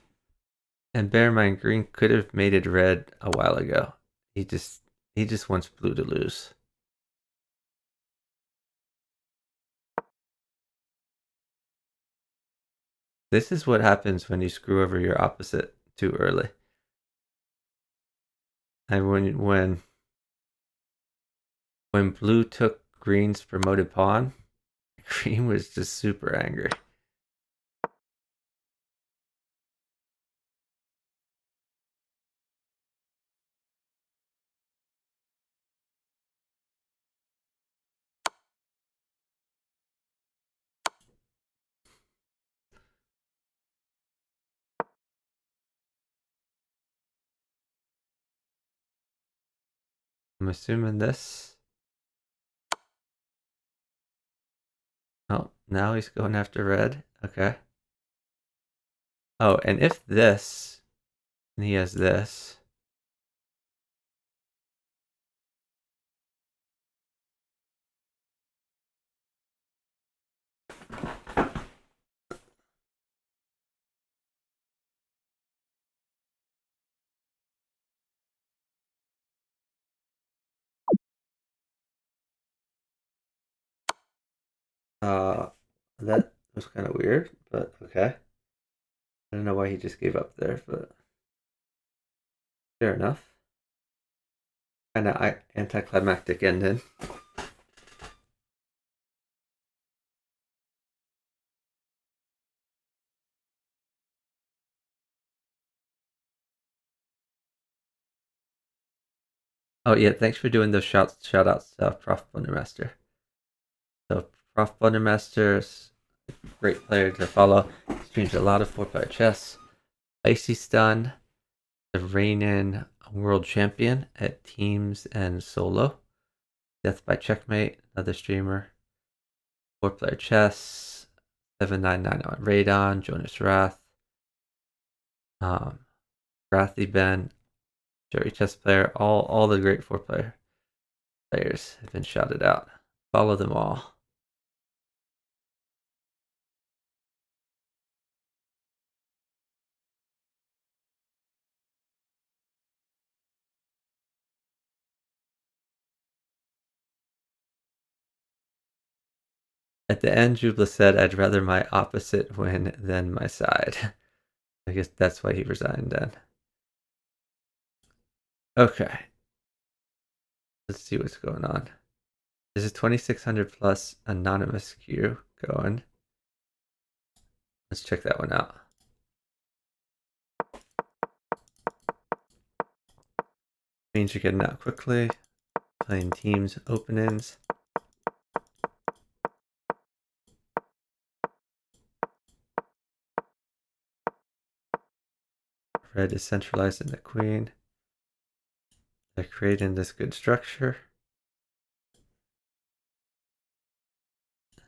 And bear in mind, green could have made it red a while ago. He just wants blue to lose. This is what happens when you screw over your opposite too early. And when blue took green's promoted pawn, green was just super angry. I'm assuming this. Oh, now he's going after red. Okay. Oh, and if this, and he has this. Uh, that was kind of weird, but okay. I don't know why he just gave up there, but fair enough. Kind of anticlimactic ending. Oh yeah, thanks for doing those shout outs, Prof Blundermaster. So Prof Blundermaster's great player to follow. Streams a lot of 4-player chess. Icy Stun, the reigning world champion at teams and solo. Death by Checkmate, another streamer. 4-player chess. 799 on Radon, Jonas Wrath. Wrathy Ben, Joey chess player. All the great 4-player players have been shouted out. Follow them all. At the end, Jubla said, I'd rather my opposite win than my side. I guess that's why he resigned then. Okay. Let's see what's going on. There's a 2600 plus anonymous queue going. Let's check that one out. Queens are getting out quickly. Playing teams openings. Red is centralizing the queen. They're creating this good structure.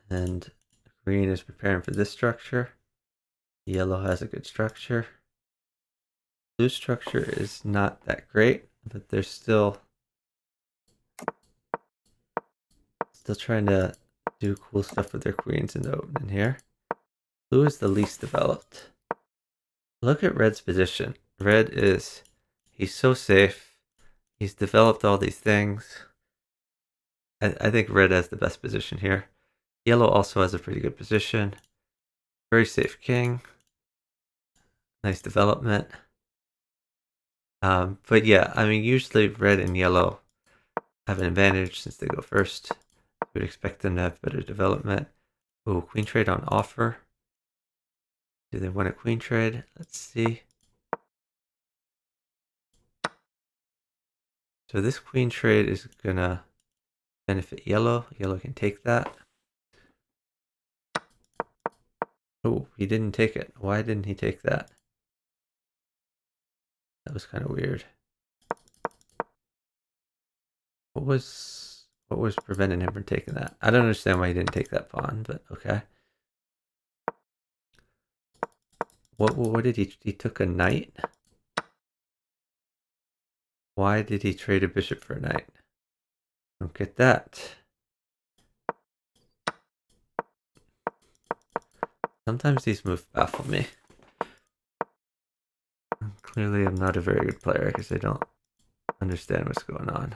And green is preparing for this structure. Yellow has a good structure. Blue structure is not that great, but they're still trying to do cool stuff with their queens in the opening here. Blue is the least developed. Look at Red's position. Red is, he's so safe. He's developed all these things. I think Red has the best position here. Yellow also has a pretty good position. Very safe king. Nice development. But yeah, I mean, usually red and yellow have an advantage since they go first. You would expect them to have better development. Oh, queen trade on offer. Do they want a queen trade? Let's see. So this queen trade is gonna benefit yellow. Yellow can take that. Oh, he didn't take it. Why didn't he take that? That was kind of weird. What was preventing him from taking that? I don't understand why he didn't take that pawn, but okay. What did he took a knight? Why did he trade a bishop for a knight? Don't get that. Sometimes these moves baffle me. Clearly I'm not a very good player because I don't understand what's going on.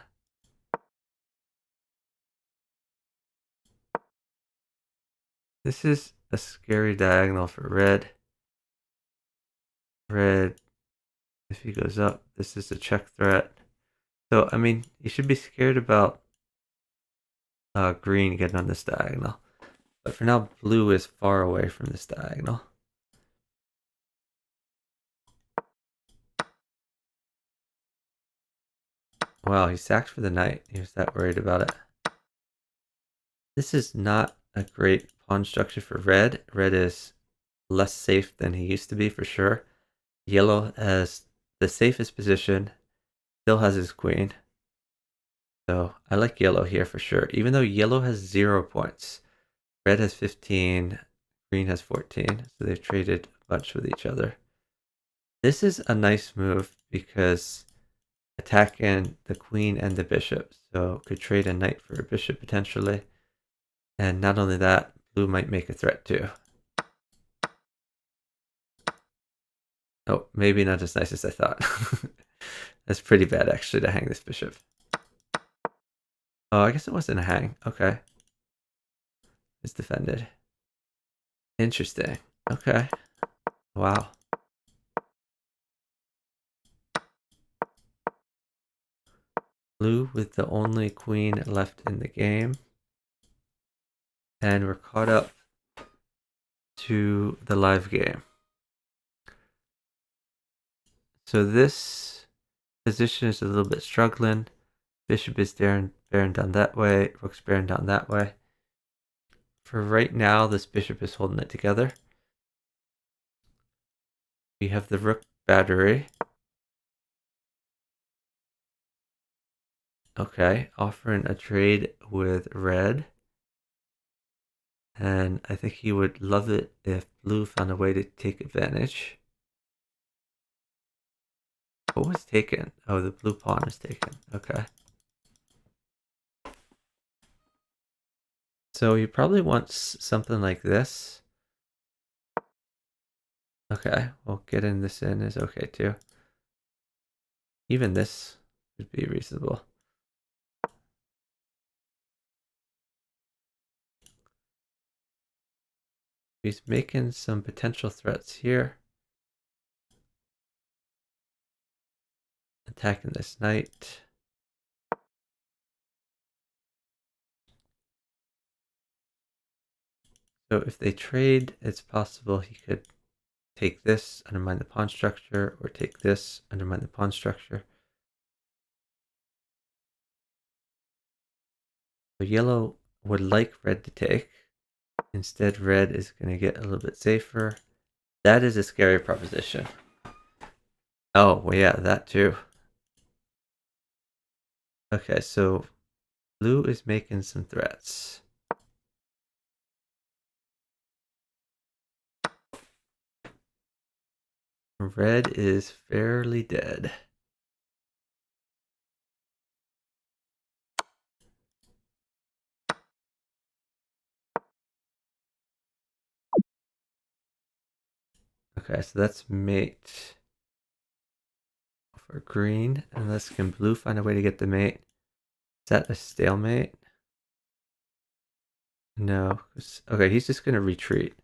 This is a scary diagonal for red. Red, if he goes up, this is a check threat. So, I mean, you should be scared about green getting on this diagonal. But for now, blue is far away from this diagonal. Wow, he sacked for the knight. He was that worried about it. This is not a great pawn structure for red. Red is less safe than he used to be for sure. Yellow has the safest position, still has his queen. So I like yellow here for sure, even though yellow has 0 points. Red has 15, green has 14, so they've traded a bunch with each other. This is a nice move because attacking the queen and the bishop, so could trade a knight for a bishop potentially. And not only that, blue might make a threat too. Oh, maybe not as nice as I thought. That's pretty bad actually to hang this bishop. Oh, I guess it wasn't a hang. Okay. It's defended. Interesting. Okay. Wow. Blue with the only queen left in the game. And we're caught up to the live game. So this position is a little bit struggling. Bishop is bearing down that way. Rook's bearing down that way. For right now, this bishop is holding it together. We have the rook battery. Okay, offering a trade with red. And I think he would love it if blue found a way to take advantage. What was taken? Oh, the blue pawn is taken. Okay. So he probably wants something like this. Okay, well, getting this in is okay too. Even this would be reasonable. He's making some potential threats here. Attacking this knight. So if they trade, it's possible he could take this, undermine the pawn structure, or take this, undermine the pawn structure. So yellow would like red to take. Instead, red is going to get a little bit safer. That is a scary proposition. Oh, well, yeah, that too. Okay, so blue is making some threats. Red is fairly dead. Okay, so that's mate for green. Unless can blue find a way to get the mate? Is that a stalemate? No. Okay, he's just going to retreat.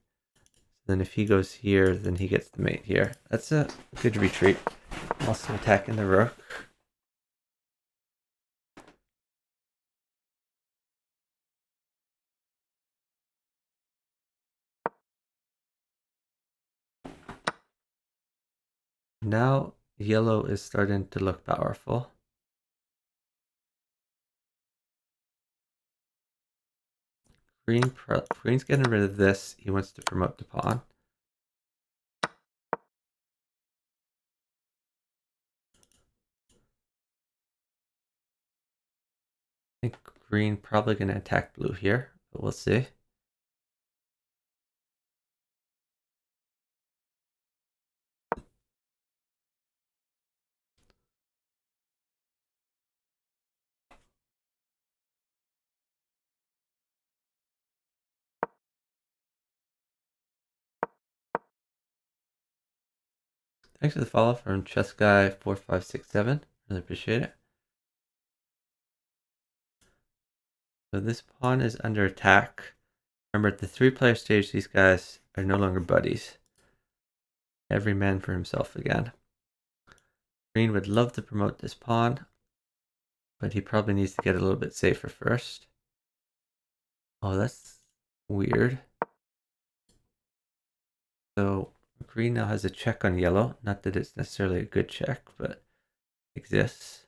Then if he goes here, then he gets the mate here. That's a good retreat. Also attacking the rook. Now yellow is starting to look powerful. Green's getting rid of this. He wants to promote the pawn. I think green probably going to attack blue here, but we'll see. Thanks for the follow from Chess Guy 4567. Really appreciate it. So this pawn is under attack. Remember, at the 3-player stage, these guys are no longer buddies. Every man for himself again. Green would love to promote this pawn, but he probably needs to get a little bit safer first. Oh, that's weird. So green now has a check on yellow. Not that it's necessarily a good check, but exists.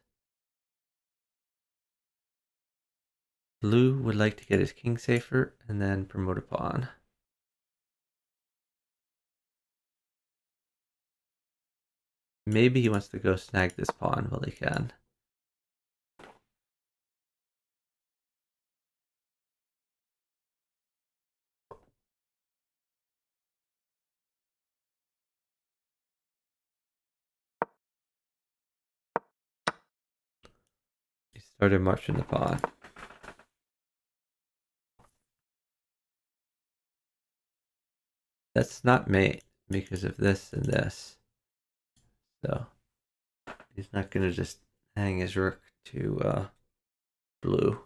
Blue would like to get his king safer and then promote a pawn. Maybe he wants to go snag this pawn while he can. He started marching the pawn. That's not mate because of this and this. So he's not going to just hang his rook to blue.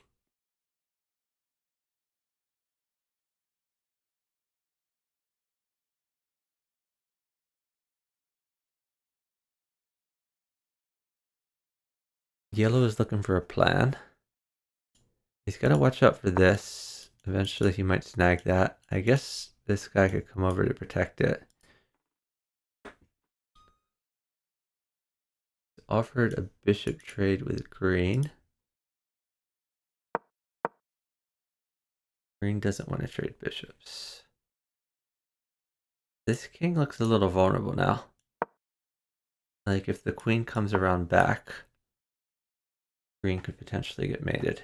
Yellow is looking for a plan. He's got to watch out for this. Eventually he might snag that. I guess this guy could come over to protect it. Offered a bishop trade with green. Green doesn't want to trade bishops. This king looks a little vulnerable now. Like if the queen comes around back, green could potentially get mated.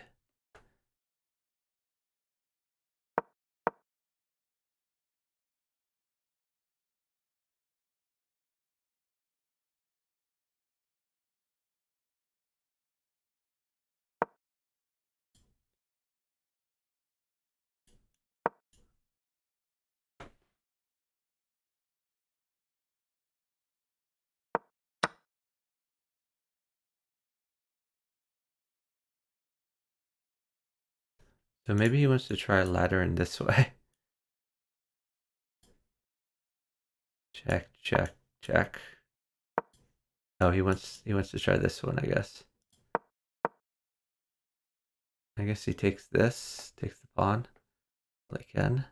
So maybe he wants to try a ladder in this way. Check, check, check. Oh, he wants to try this one, I guess. I guess he takes this, takes the pawn, like can.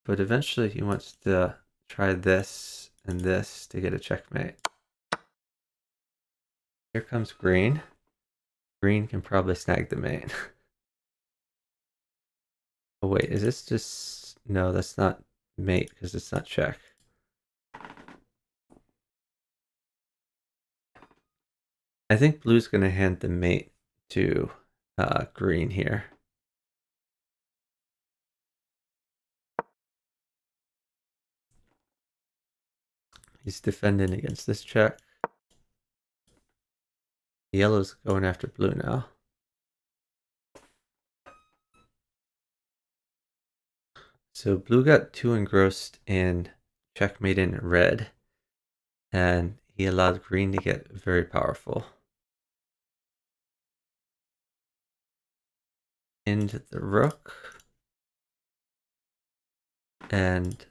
But eventually he wants to try this and this to get a checkmate. Here comes green. Green can probably snag the mate. Oh wait, is this just... No, that's not mate because it's not check. I think blue's going to hand the mate to green here. He's defending against this check. Yellow's going after blue now. So blue got too engrossed in checkmate in red, and he allowed green to get very powerful. Into the rook, and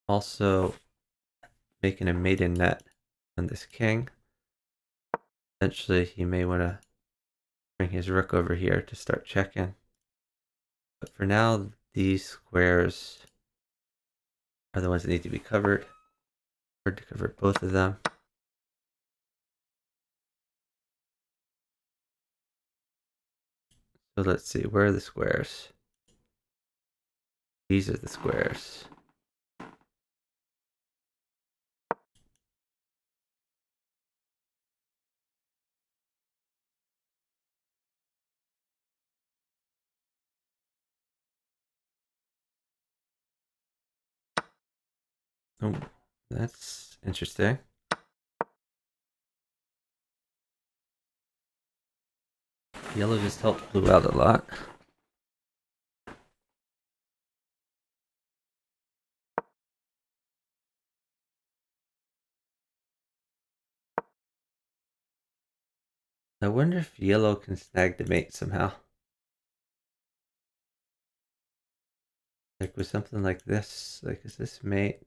also making a maiden net on this king. Eventually, he may want to bring his rook over here to start checking. But for now, these squares are the ones that need to be covered. Hard to cover both of them. So let's see, where are the squares? These are the squares. Oh, that's interesting. Yellow just helped blue out a lot. I wonder if yellow can snag the mate somehow. Like with something like this, like is this mate?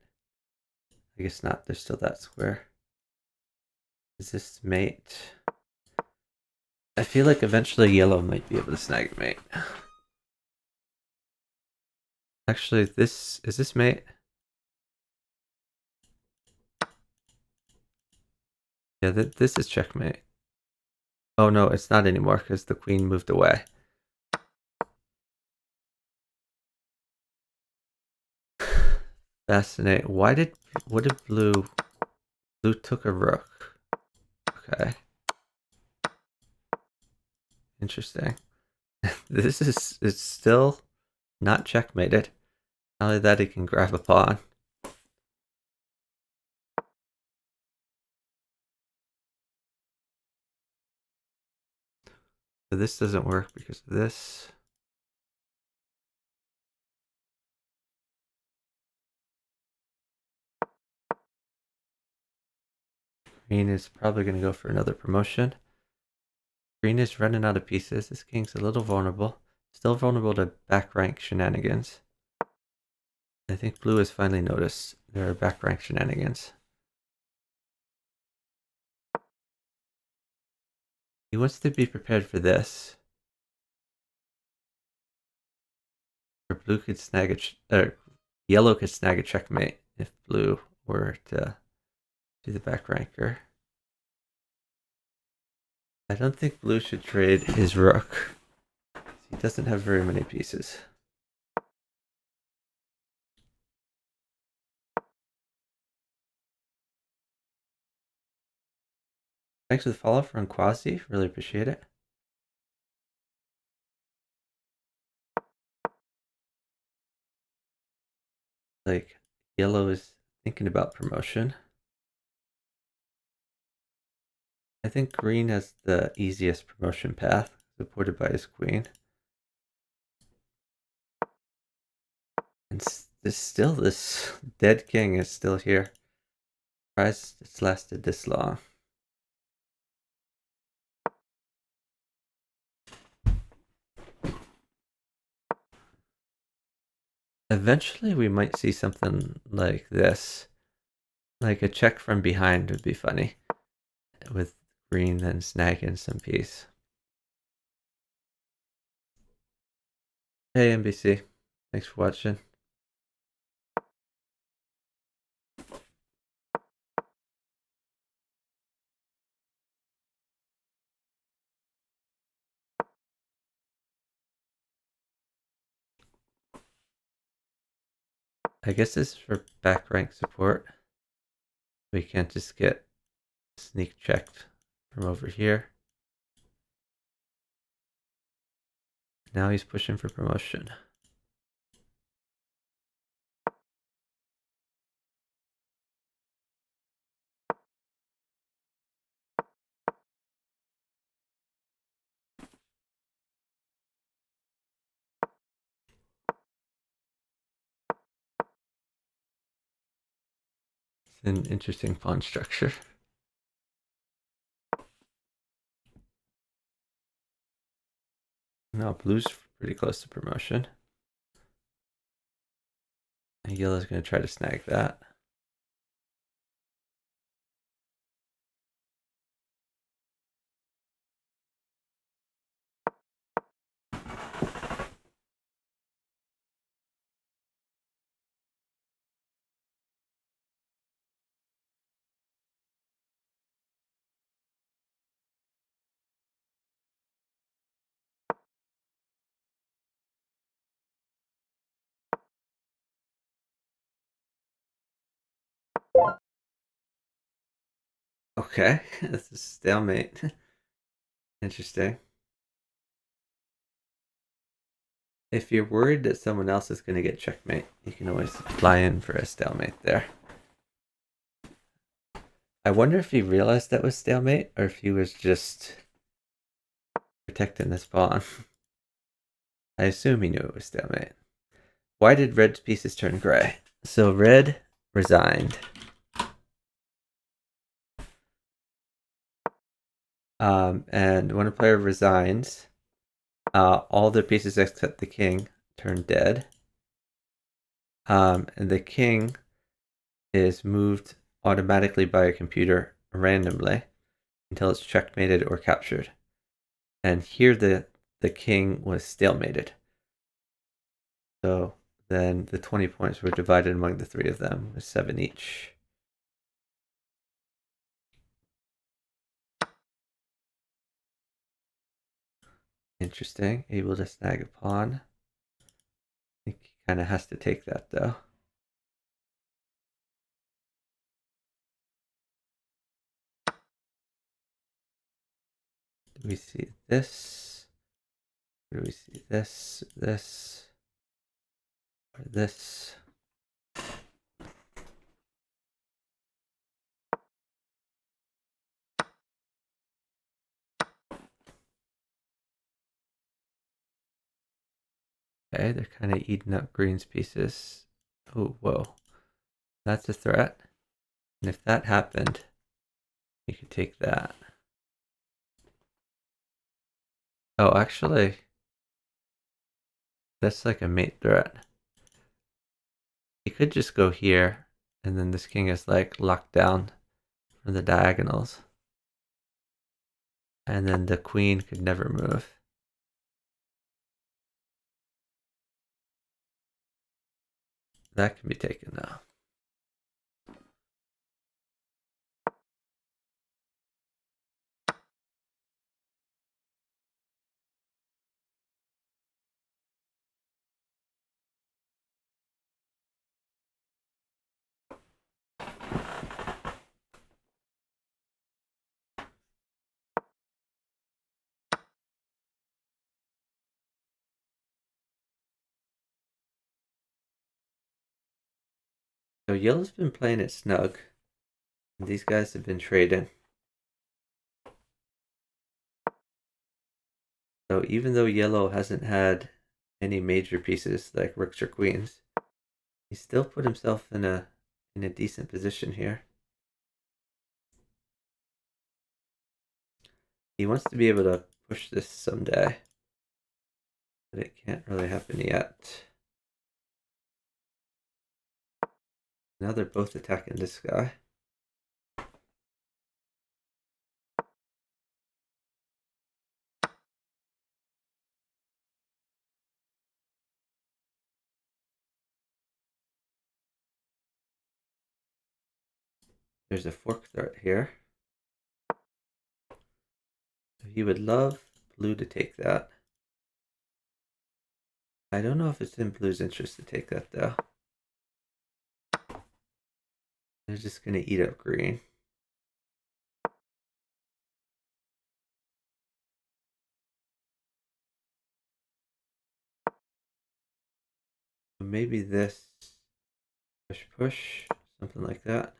I guess not, there's still that square. Is this mate? I feel like eventually yellow might be able to snag a mate. Actually, is this mate? Yeah, this is checkmate. Oh no, it's not anymore because the queen moved away. Fascinating. What did blue took a rook? Okay. Interesting. This is it's still not checkmated. Not only that, he can grab a pawn. So this doesn't work because of this. Green is probably going to go for another promotion. Green is running out of pieces. This king's a little vulnerable. Still vulnerable to back rank shenanigans. I think blue has finally noticed there are back rank shenanigans. He wants to be prepared for this. Or blue could snag yellow could snag a checkmate if blue were to do the back ranker. I don't think blue should trade his rook. He doesn't have very many pieces. Thanks for the follow from Quasi. Really appreciate it. Like, yellow is thinking about promotion. I think green has the easiest promotion path, supported by his queen. And this dead king is still here. Surprised it's lasted this long. Eventually we might see something like this. Like a check from behind would be funny. With green then snagging some piece. Hey NBC, thanks for watching. I guess this is for back rank support. We can't just get sneak checked from over here. Now he's pushing for promotion. It's an interesting pawn structure. Now blue's pretty close to promotion. And yellow's going to try to snag that. Okay, this is stalemate. Interesting. If you're worried that someone else is going to get checkmate, you can always fly in for a stalemate there. I wonder if he realized that was stalemate or if he was just protecting this pawn. I assume he knew it was stalemate. Why did red's pieces turn gray? So red resigned. And when a player resigns, all their pieces except the king turn dead. And the king is moved automatically by a computer randomly until it's checkmated or captured. And here the king was stalemated. So then the 20 points were divided among the three of them with 7 each. Interesting. Able to snag a pawn. I think he kind of has to take that though. Do we see this? Or do we see this, this, or this? Okay, they're kind of eating up green's pieces. Oh, whoa. That's a threat. And if that happened, you could take that. Oh, actually, that's like a mate threat. He could just go here, and then this king is like locked down from the diagonals. And then the queen could never move. That can be taken now. So yellow's been playing it snug. And these guys have been trading. So even though yellow hasn't had any major pieces like rooks or queens, he still put himself in a decent position here. He wants to be able to push this someday, but it can't really happen yet. Now they're both attacking this guy. There's a fork threat here. So he would love blue to take that. I don't know if it's in blue's interest to take that though. They're just gonna eat up green. Maybe this push, something like that.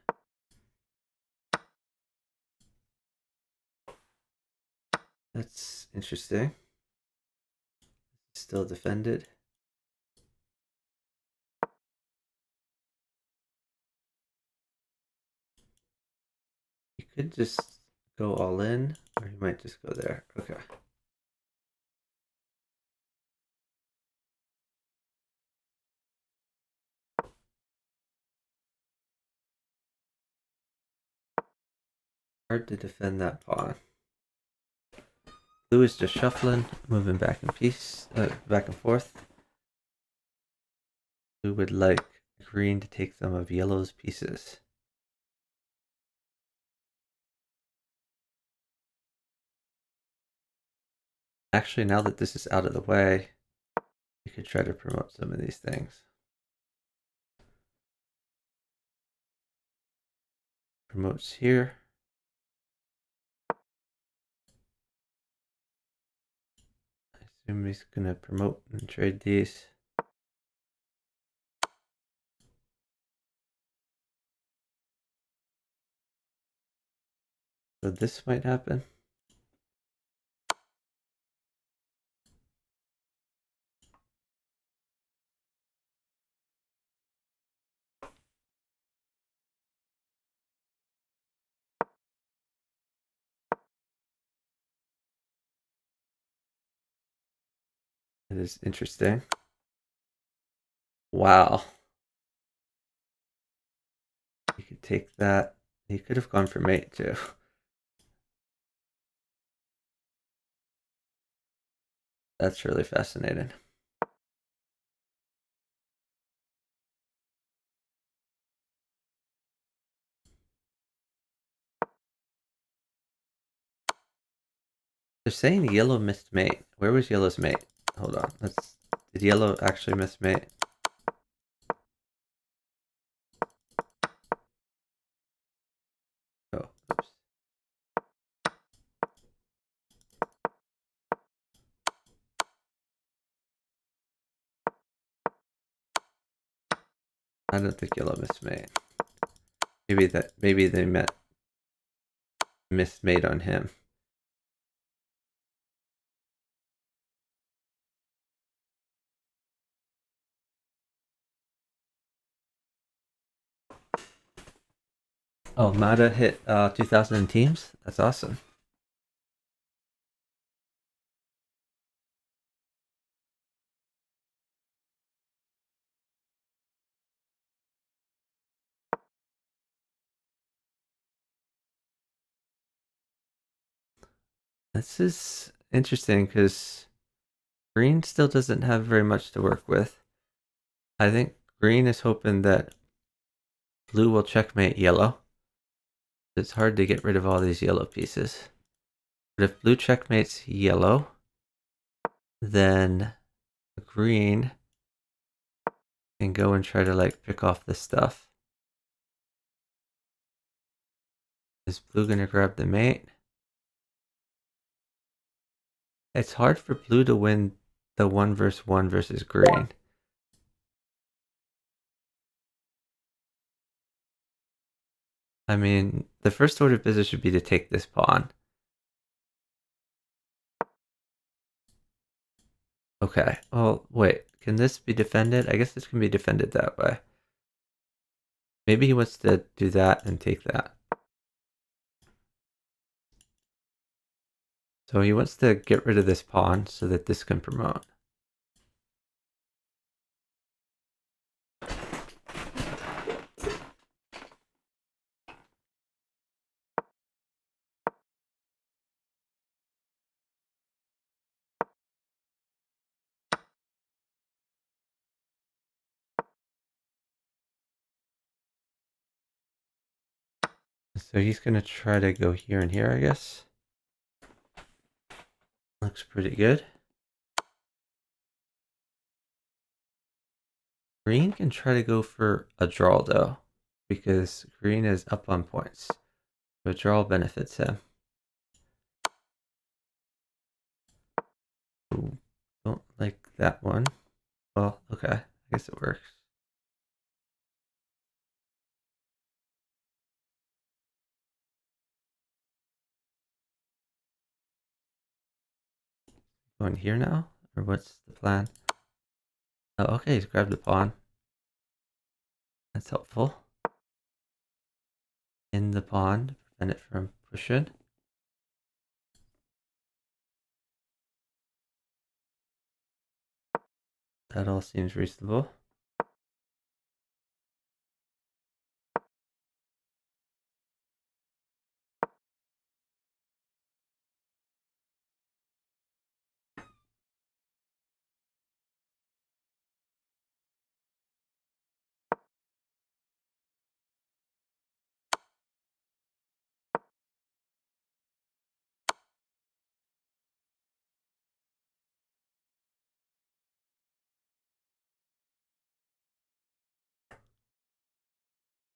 That's interesting. Still defended. You could just go all in, or you might just go there. Okay. Hard to defend that pawn. Blue is just shuffling, moving back back and forth. Blue would like green to take some of yellow's pieces. Actually, now that this is out of the way, you could try to promote some of these things. Promotes here. I assume he's gonna promote and trade these. So this might happen. It is interesting. Wow. You could take that. He could have gone for mate too. That's really fascinating. They're saying yellow missed mate. Where was yellow's mate? Hold on. Did yellow actually miss mate? Oh, oops. I don't think yellow missed mate. Maybe they missed mate on him. Oh, Mata hit 2,000 in teams? That's awesome. This is interesting because green still doesn't have very much to work with. I think green is hoping that blue will checkmate yellow. It's hard to get rid of all these yellow pieces. But if blue checkmates yellow, then green can go and try to like pick off this stuff. Is blue gonna grab the mate? It's hard for blue to win the 1 versus green. I mean, the first order of business should be to take this pawn. Okay, well, wait, can this be defended? I guess this can be defended that way. Maybe he wants to do that and take that. So he wants to get rid of this pawn so that this can promote. So he's going to try to go here and here, I guess. Looks pretty good. Green can try to go for a draw, though. because green is up on points. So draw benefits him. Ooh, don't like that one. Well, okay, I guess it works. Going here now? Or what's the plan? Oh, okay, he's grabbed the pawn. That's helpful. In the pawn, prevent it from pushing. That all seems reasonable.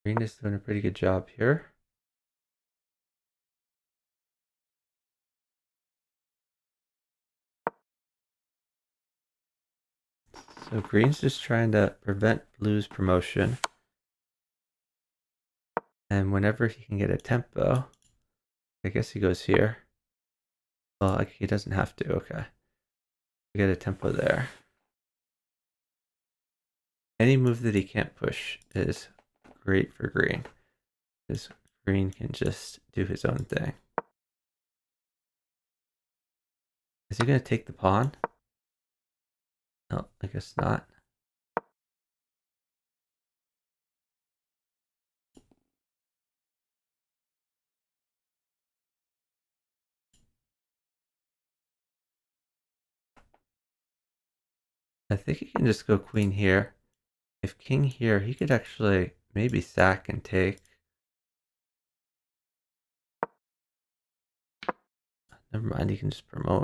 Green is doing a pretty good job here. So green's just trying to prevent blue's promotion. And whenever he can get a tempo, I guess he goes here. Well, he doesn't have to, okay. We get a tempo there. Any move that he can't push is great for green. Because green can just do his own thing. Is he going to take the pawn? No, I guess not. I think he can just go queen here. If king here, he could actually maybe sack and take. Never mind, he can just promote.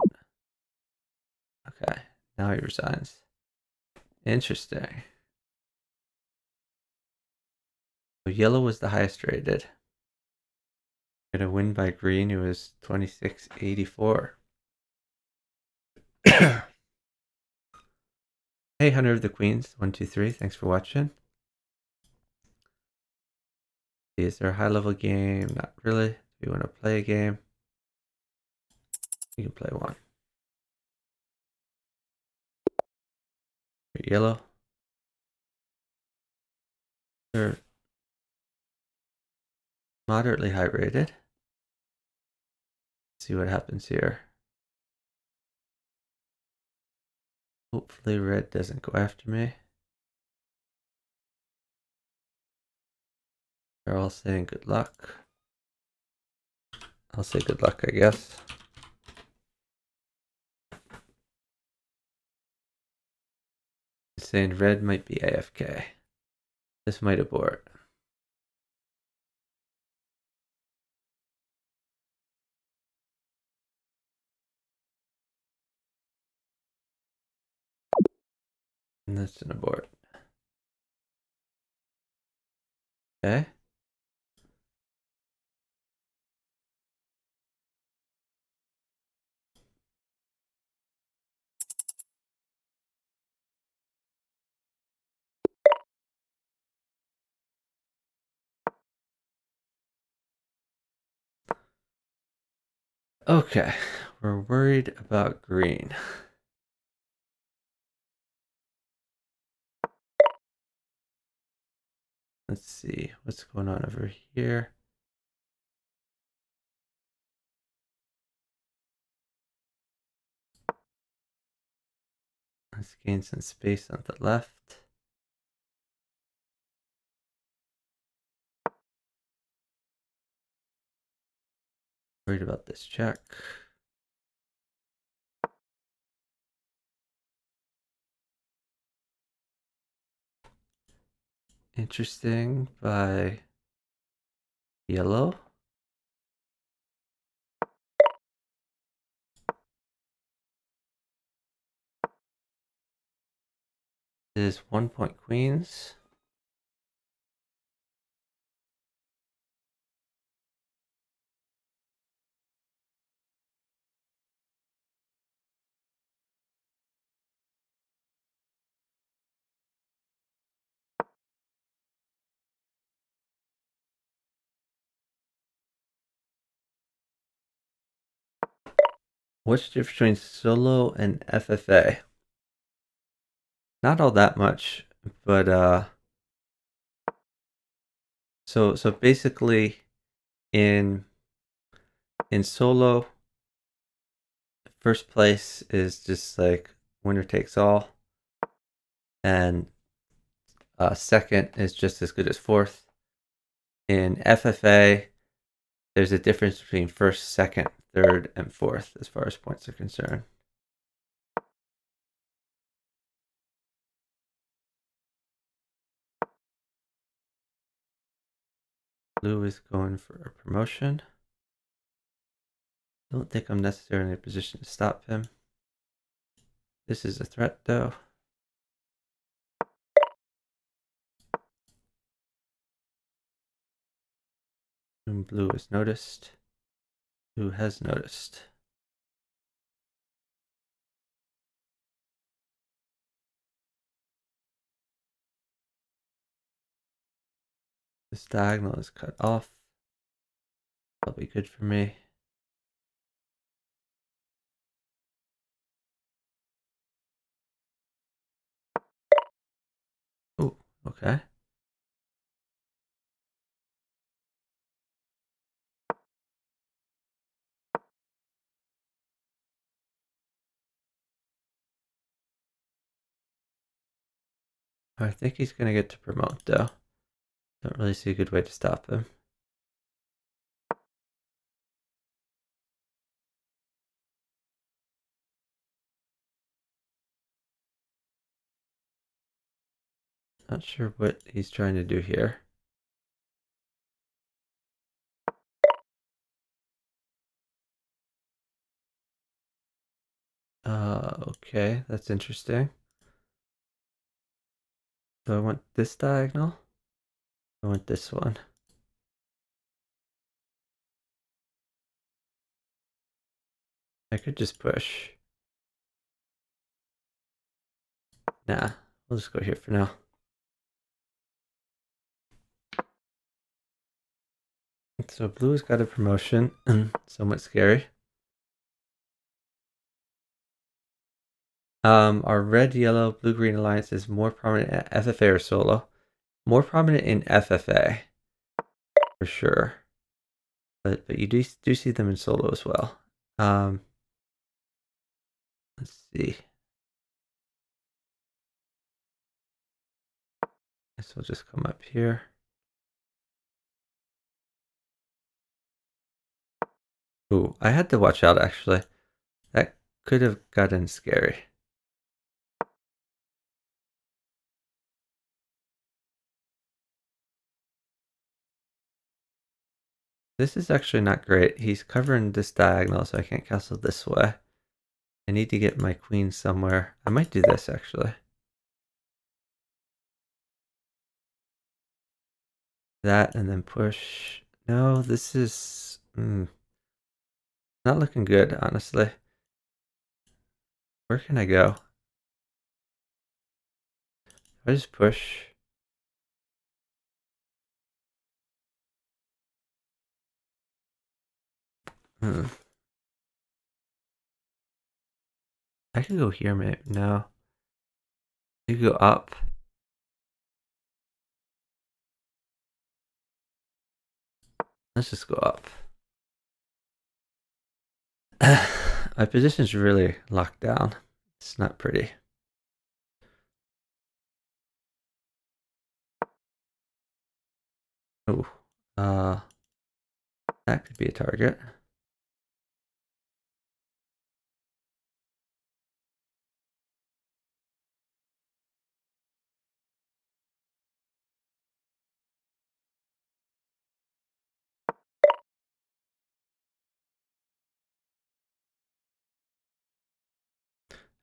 Okay, now he resigns. Interesting. So yellow was the highest rated. Got a win by green, who was 2684. Hey, Hunter of the Queens, 123, thanks for watching. Is there a high level game? Not really. Do you want to play a game? You can play one. Yellow. They're moderately high rated. See what happens here. Hopefully red doesn't go after me. They're all saying good luck. I'll say good luck, I guess. He's saying red might be AFK. This might abort. And that's an abort. Okay. Okay, we're worried about green. Let's see what's going on over here. Let's gain some space on the left. Worried about this check. Interesting by yellow. Is 1 point queens. What's the difference between solo and FFA? Not all that much, but so basically in solo, first place is just like winner takes all, and second is just as good as fourth. In FFA, there's a difference between first, second, third, and fourth as far as points are concerned. Blue is going for a promotion. Don't think I'm necessarily in a position to stop him. This is a threat though. And blue is noticed. Blue has noticed. This diagonal is cut off. That'll be good for me. Oh, okay. I think he's going to get to promote though. Don't really see a good way to stop him. Not sure what he's trying to do here. Okay, that's interesting. So I want this diagonal. I want this one. I could just push. Nah, we'll just go here for now. So blue's got a promotion. Somewhat scary. Our red, yellow, blue, green alliance is more prominent at FFA or solo. More prominent in FFA for sure. But you do see them in solo as well. Let's see. Guess we'll just come up here. Ooh, I had to watch out actually. That could have gotten scary. This is actually not great. He's covering this diagonal, so I can't castle this way. I need to get my queen somewhere. I might do this actually. That and then push. No, this is not looking good, honestly. Where can I go? I just push. Hmm. I could go here, maybe. No. You could go up. Let's just go up. My position's really locked down. It's not pretty. Oh, that could be a target.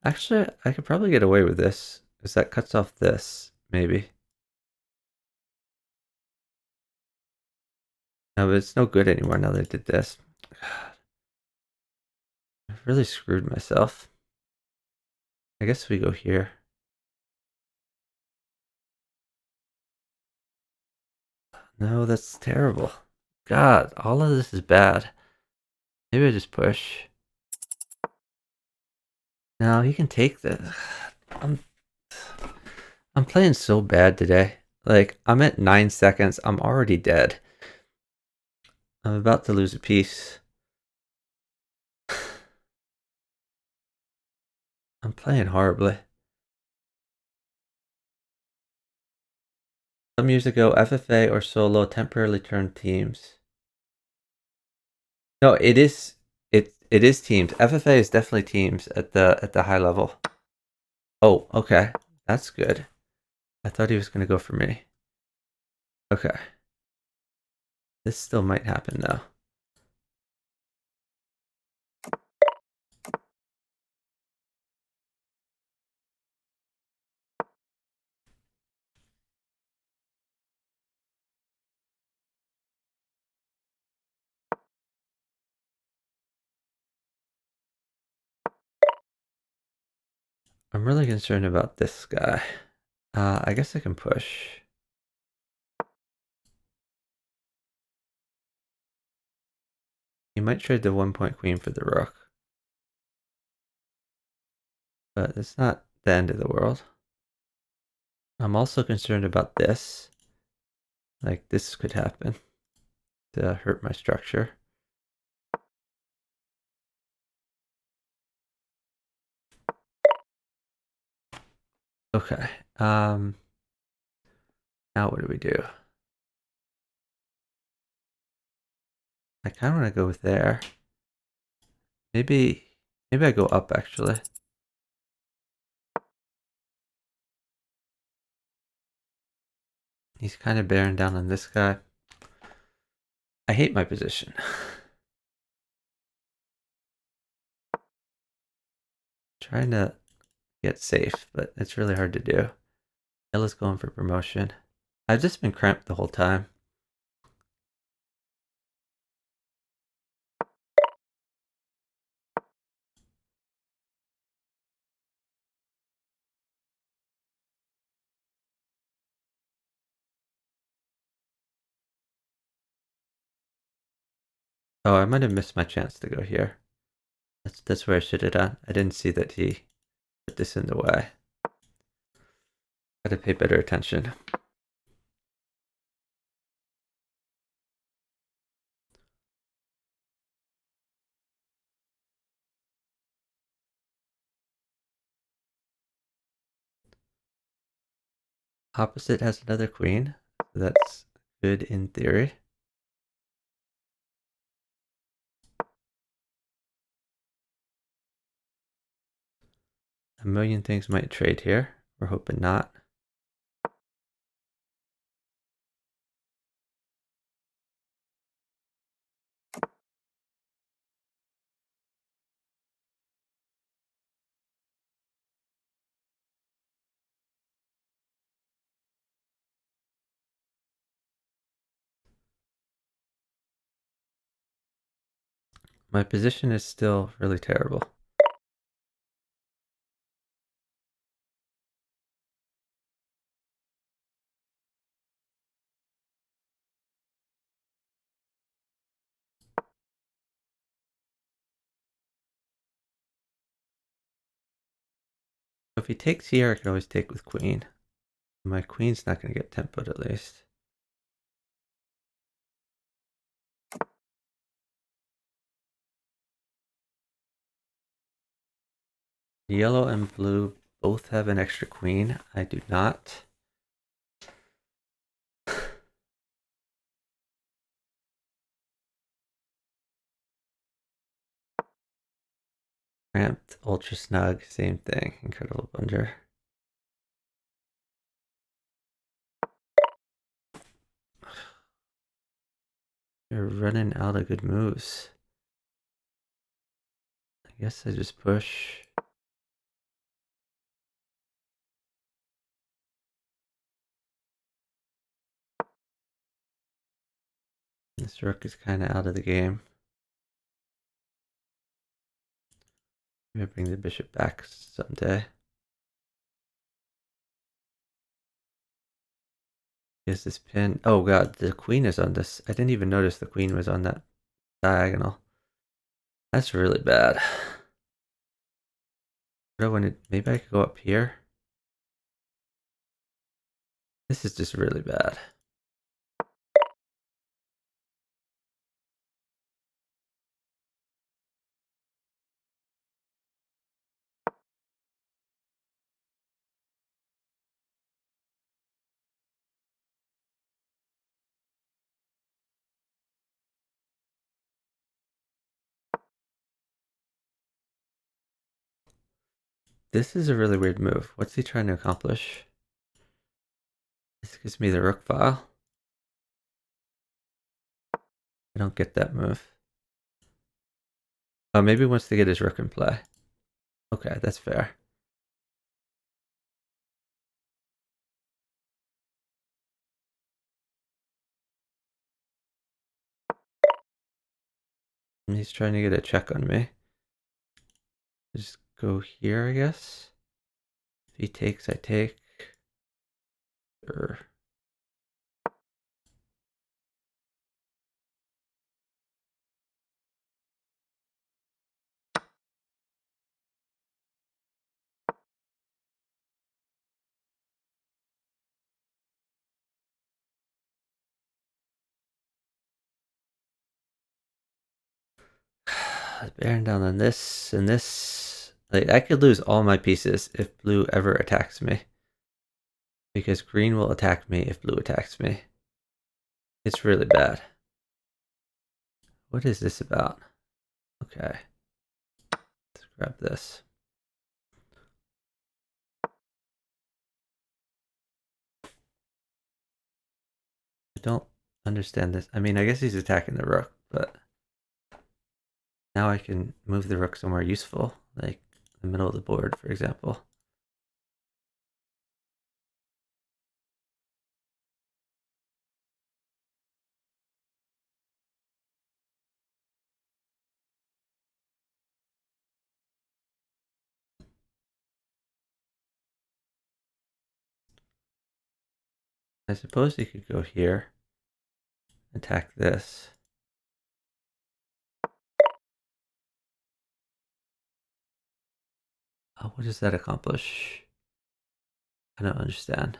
Actually, I could probably get away with this because that cuts off this, maybe. No, but it's no good anymore now that I did this. I've really screwed myself. I guess we go here. No, that's terrible. God, all of this is bad. Maybe I just push. Now he can take this. I'm I'm playing so bad today. Like, I'm at 9 seconds. I'm already dead. I'm about to lose a piece. I'm playing horribly. Some years ago, FFA or solo temporarily turned teams. No, it is teams. FFA is definitely teams at the high level. Oh, okay. That's good. I thought he was gonna go for me. Okay. This still might happen though. I'm really concerned about this guy. I guess I can push. He might trade the 1-point queen for the rook. But it's not the end of the world. I'm also concerned about this. Like, this could happen to hurt my structure. Okay. Now what do we do? I kind of want to go with there. Maybe I go up actually. He's kind of bearing down on this guy. I hate my position. Trying to get safe, but it's really hard to do. Ella's going for promotion. I've just been cramped the whole time. Oh, I might have missed my chance to go here. That's where I should have done. I didn't see that he put this in the way. Gotta pay better attention. Opposite has another queen. So that's good in theory. A million things might trade here. We're hoping not. My position is still really terrible. If he takes here, I can always take with queen. My queen's not going to get tempoed at least. Yellow and blue both have an extra queen. I do not. Cramped, ultra snug, same thing. Incredible blunder. You're running out of good moves. I guess I just push. This rook is kind of out of the game. Maybe bring the bishop back someday. Here's this pin. Oh god, the queen is on this. I didn't even notice the queen was on that diagonal. That's really bad. What do I want to, maybe I could go up here. This is just really bad. This is a really weird move. What's he trying to accomplish? This gives me the rook file. I don't get that move. Oh, maybe he wants to get his rook in play. Okay, that's fair. And he's trying to get a check on me. Just go here, I guess. If he takes, I take. Sure. Bearing down on this and this. Like, I could lose all my pieces if blue ever attacks me. Because green will attack me if blue attacks me. It's really bad. What is this about? Okay. Let's grab this. I don't understand this. I mean, I guess he's attacking the rook, but now I can move the rook somewhere useful, like the middle of the board, for example. I suppose he could go here, attack this. Oh, what does that accomplish? I don't understand.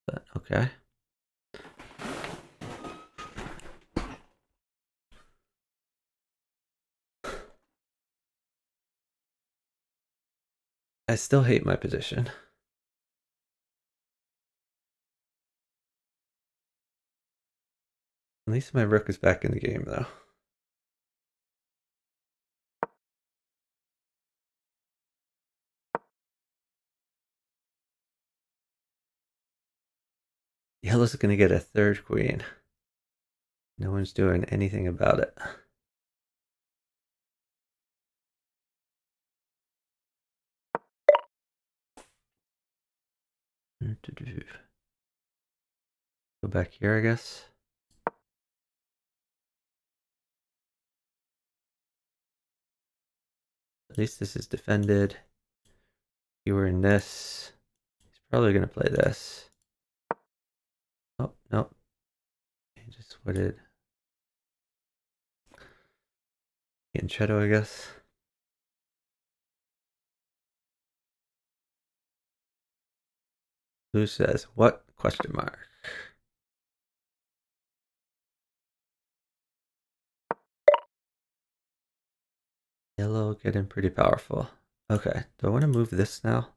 But okay. I still hate my position. At least my rook is back in the game, though. Yellow's gonna get a third queen. No one's doing anything about it. Go back here, I guess. At least this is defended. If you were in this, he's probably gonna play this. Oh, no. He just wooded. In shadow, I guess. Who says what? Question mark. Yellow getting pretty powerful. Okay, do I want to move this now?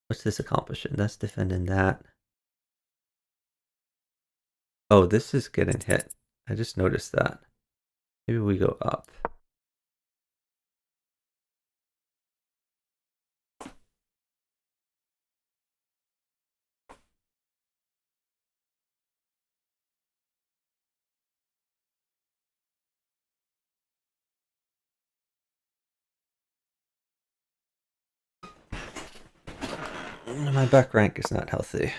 What's this accomplishing? That's defending that. Oh, this is getting hit. I just noticed that. Maybe we go up. My back rank is not healthy.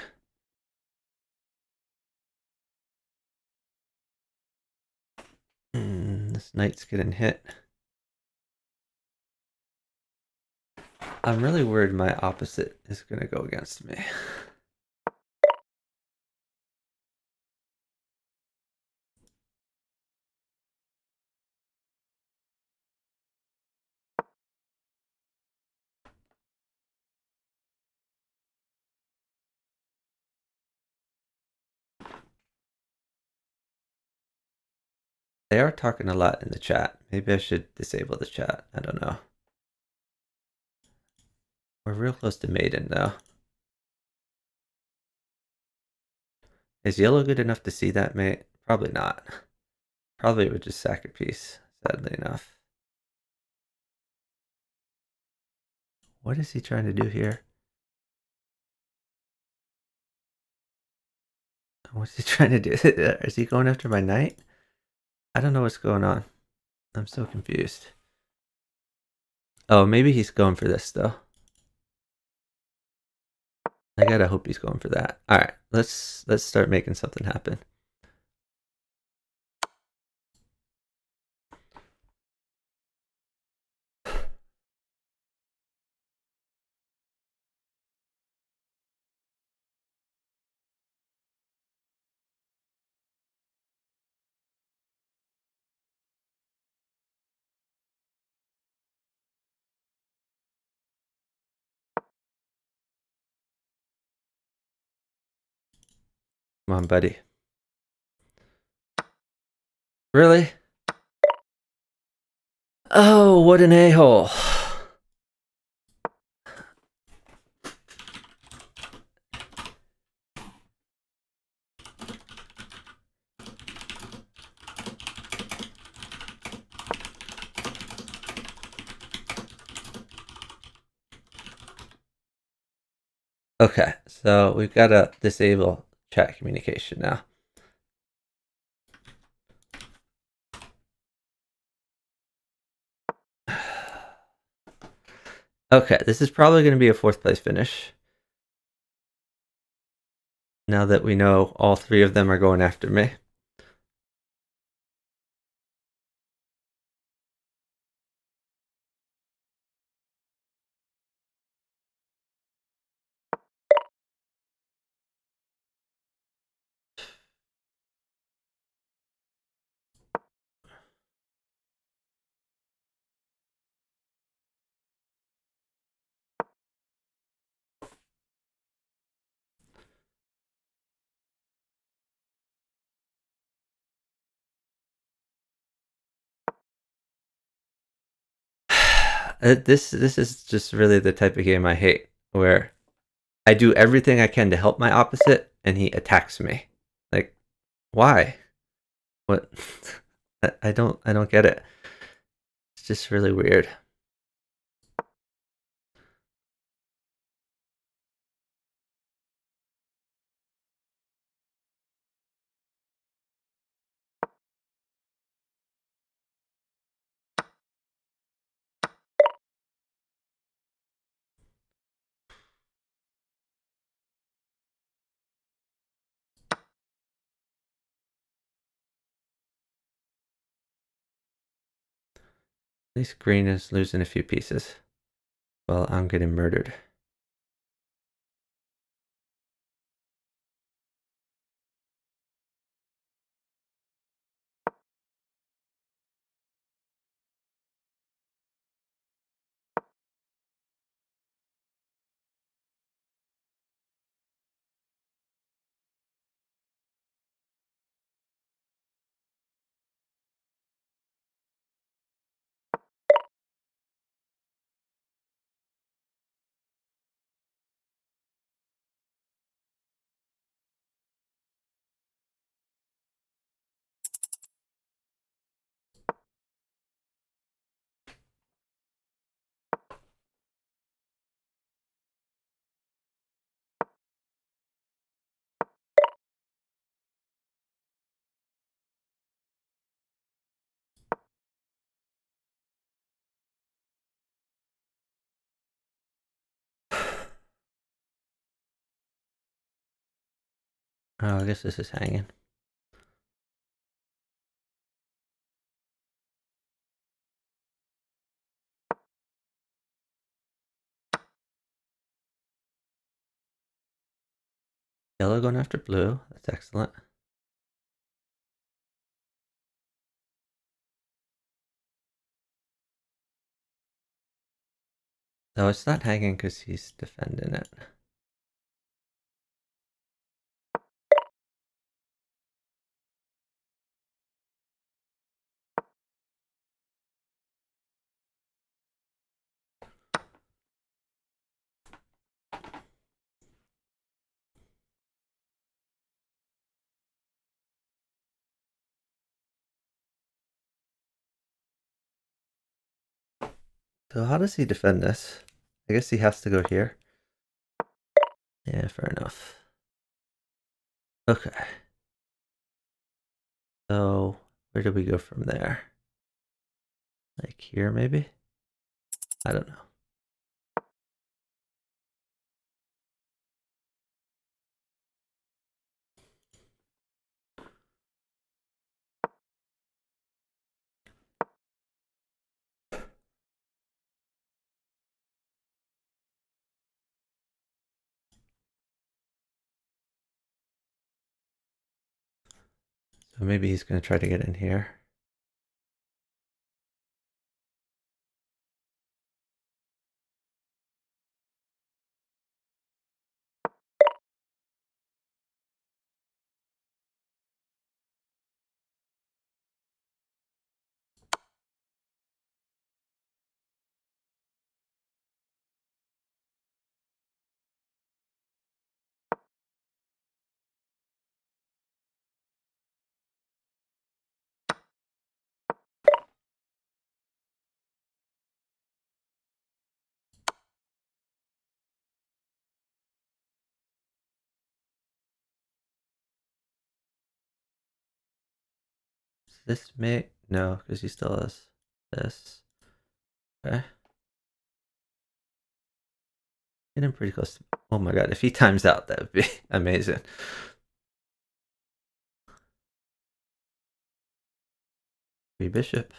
This knight's getting hit. I'm really worried my opposite is going to go against me. They are talking a lot in the chat. Maybe I should disable the chat. I don't know. We're real close to maiden though. Is yellow good enough to see that mate? Probably not. Probably would just sack a piece, sadly enough. What is he trying to do here? What's he trying to do? Is he going after my knight? I don't know what's going on. I'm so confused. Oh, maybe he's going for this though. I gotta hope he's going for that. All right, let's start making something happen. Come on, buddy. Really? Oh, what an a-hole. Okay, so we've got to disable chat communication now. Okay, this is probably going to be a 4th place finish. Now that we know all 3 of them are going after me. This is just really the type of game I hate, where I do everything I can to help my opposite, and he attacks me. Like, why? What? I don't get it. It's just really weird. At least green is losing a few pieces while I'm getting murdered. Oh, I guess this is hanging. Yellow going after blue. That's excellent. No, it's not hanging because he's defending it. So how does he defend this? I guess he has to go here. Yeah, fair enough. Okay. So where do we go from there? Like here, maybe? I don't know. So maybe he's going to try to get in here. This may... No, because he still has this. Okay. Getting pretty close to... Oh my god, if he times out, that would be amazing. Free bishop.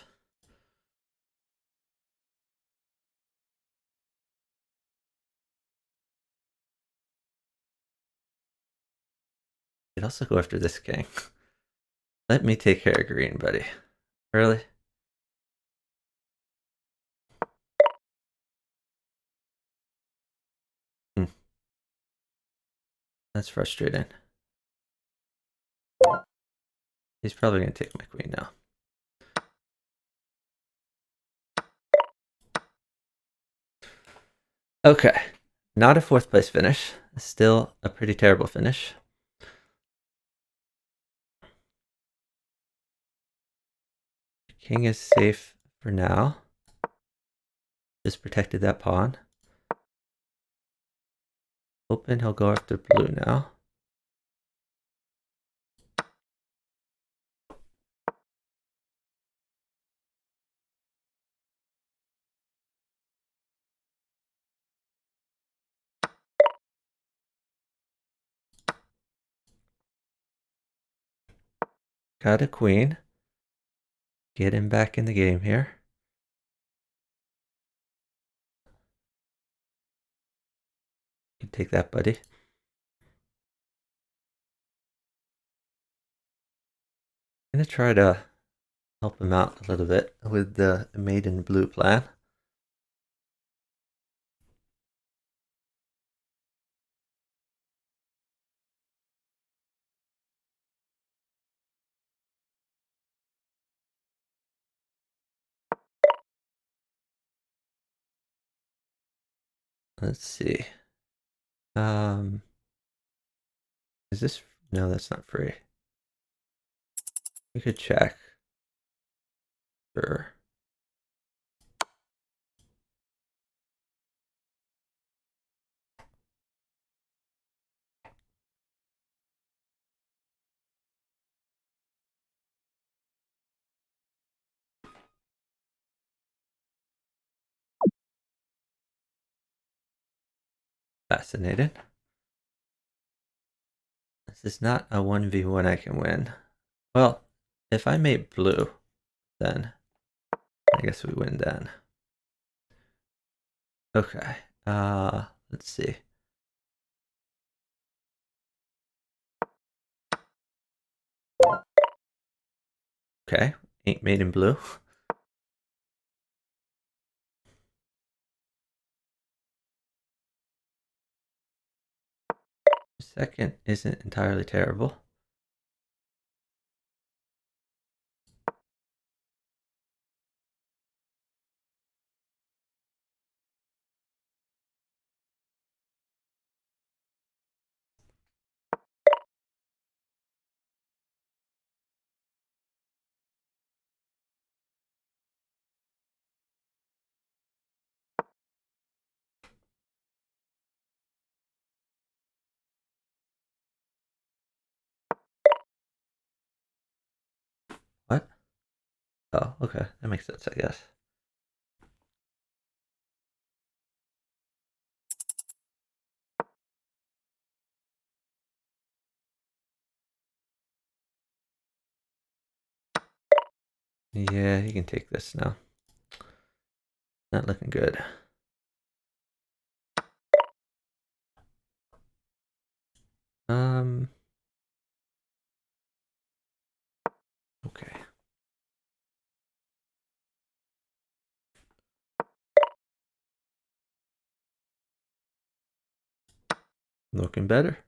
Could also go after this king. Let me take care of green, buddy. Really? Hmm. That's frustrating. He's probably going to take my queen now. Okay. Not a fourth place finish. Still a pretty terrible finish. King is safe for now. Just protected that pawn. Hoping he'll go after blue now. Got a queen. Get him back in the game here. You can take that, buddy. I'm going to try to help him out a little bit with the maiden blue plan. Let's see. Is this... No, that's not free. We could check. Sure. Fascinating. This is not a 1v1 I can win. Well, if I mate blue, then I guess we win then. Okay. Let's see. Okay. Ain't made in blue. Second isn't entirely terrible. Oh, okay. That makes sense, I guess. Yeah, you can take this now. Not looking good. Okay. Looking better.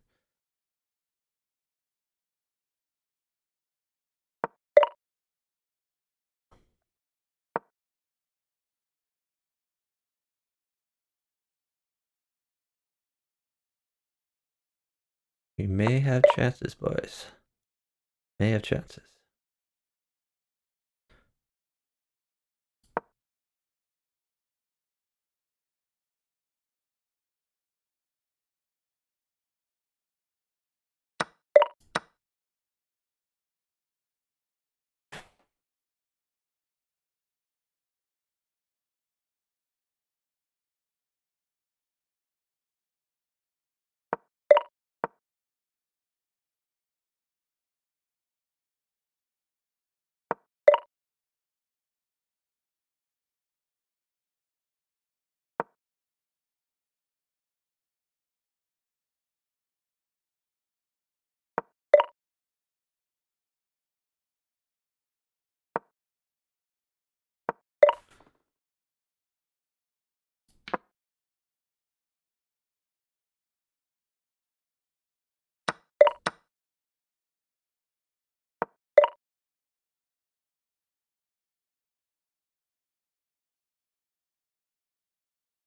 We may have chances, boys. May have chances.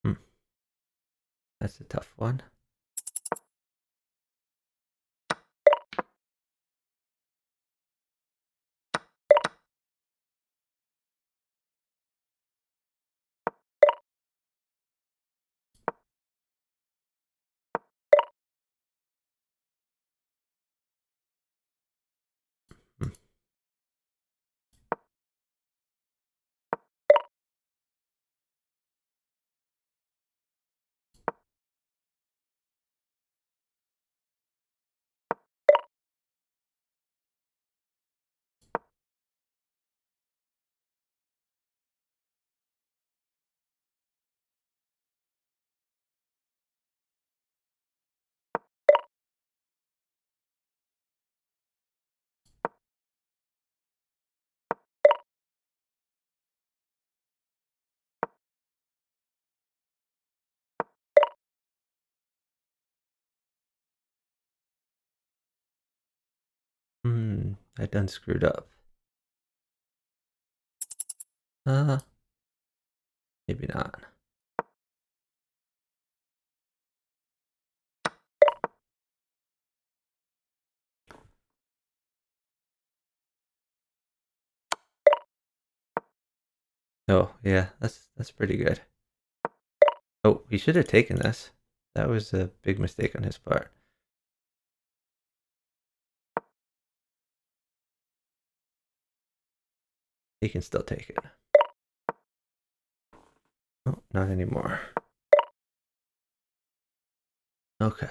Hmm. That's a tough one. Hmm. I done screwed up. Uh, maybe not. Oh, yeah, that's pretty good. Oh, he should have taken this. That was a big mistake on his part. He can still take it. Oh, not anymore. Okay.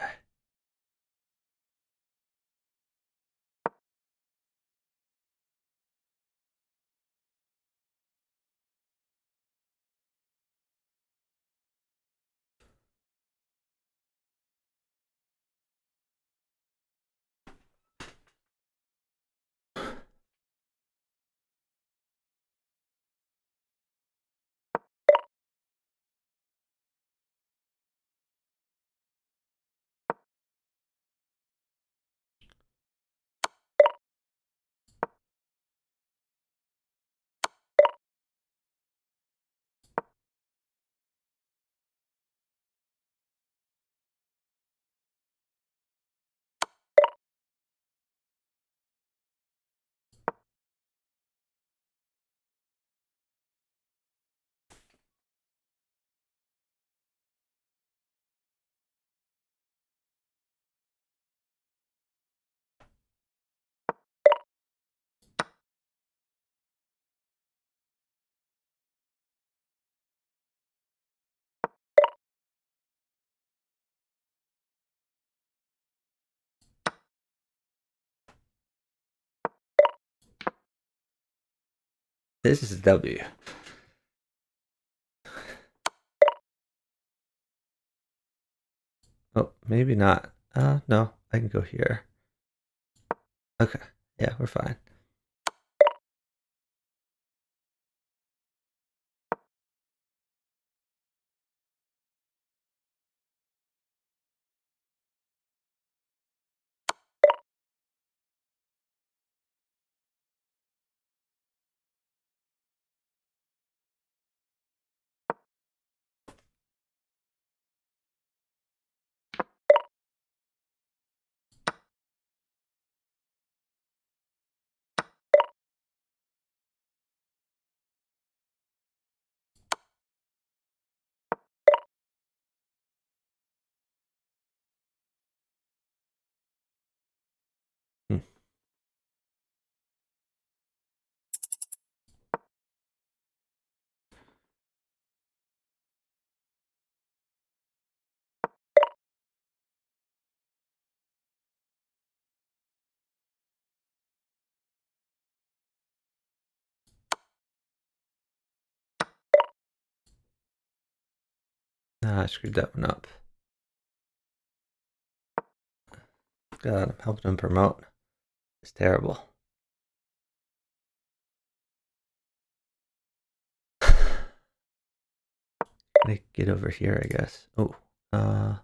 This is a W. Oh, maybe not. No, I can go here. Okay, yeah, we're fine. Hmm. I screwed that one up. God, I'm helping him promote. It's terrible. Gonna get over here, I guess. Oh, oh,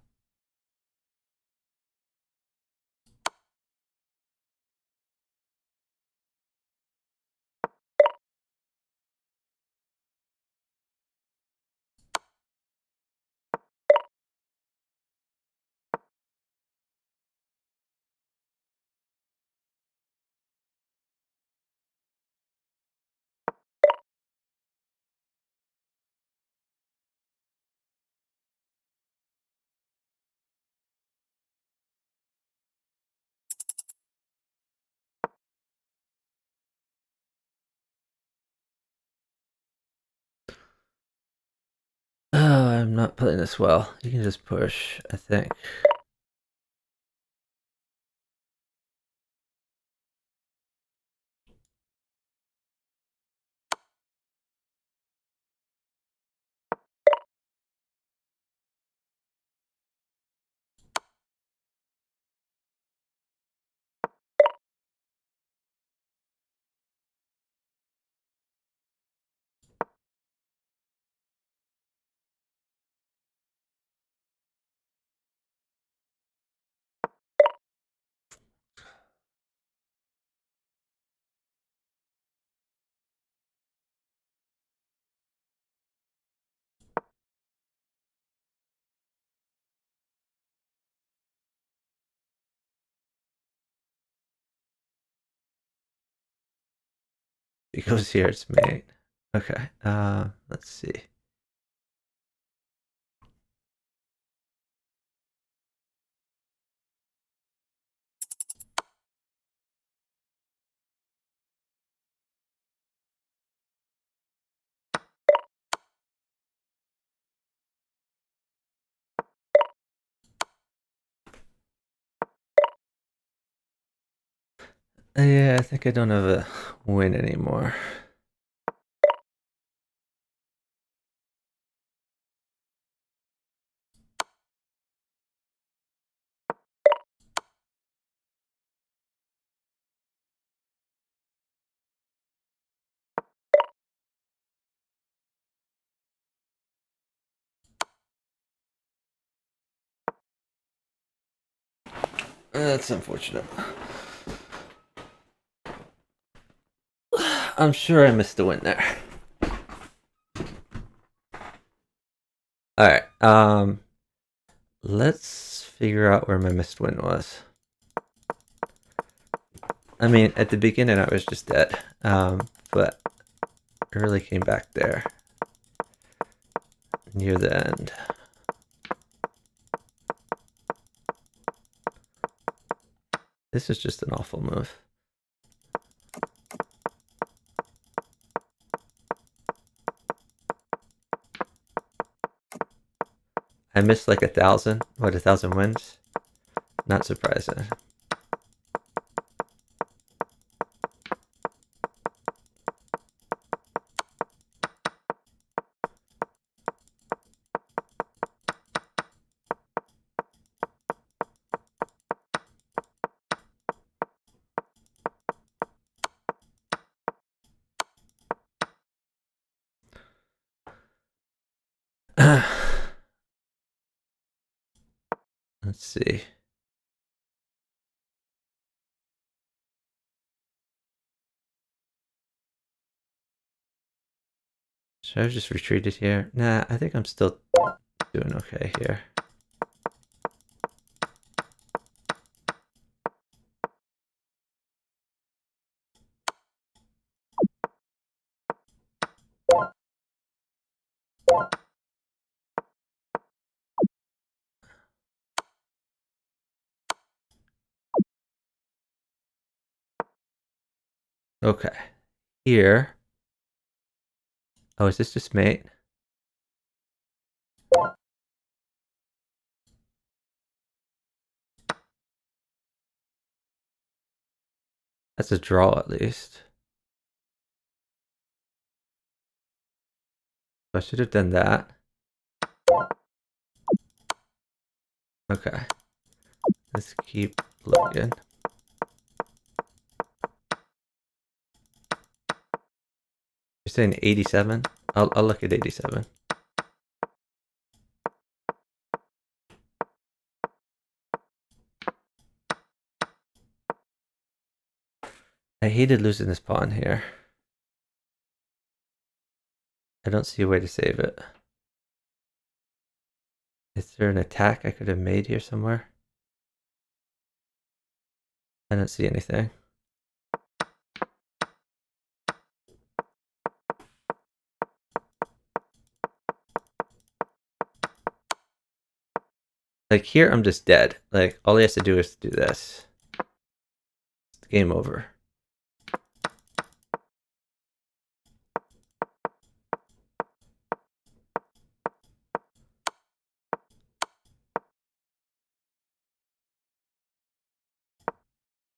I'm not playing this well. You can just push, I think. If he goes here, it's mate. Okay, let's see. Yeah, I think I don't have a win anymore. That's unfortunate. I'm sure I missed a win there. Alright, let's figure out where my missed win was. I mean, at the beginning I was just dead, but I really came back there near the end. This is just an awful move. I missed like 1,000. What, 1,000 wins? Not surprising. Let's see. Should I have just retreated here? Nah, I think I'm still doing okay here. Okay. Here. Oh, is this just mate? That's a draw at least. I should have done that. Okay. Let's keep looking. You're saying 87? I'll look at 87. I hated losing this pawn here. I don't see a way to save it. Is there an attack I could have made here somewhere? I don't see anything. Like here, I'm just dead. Like all he has to do is do this. It's game over.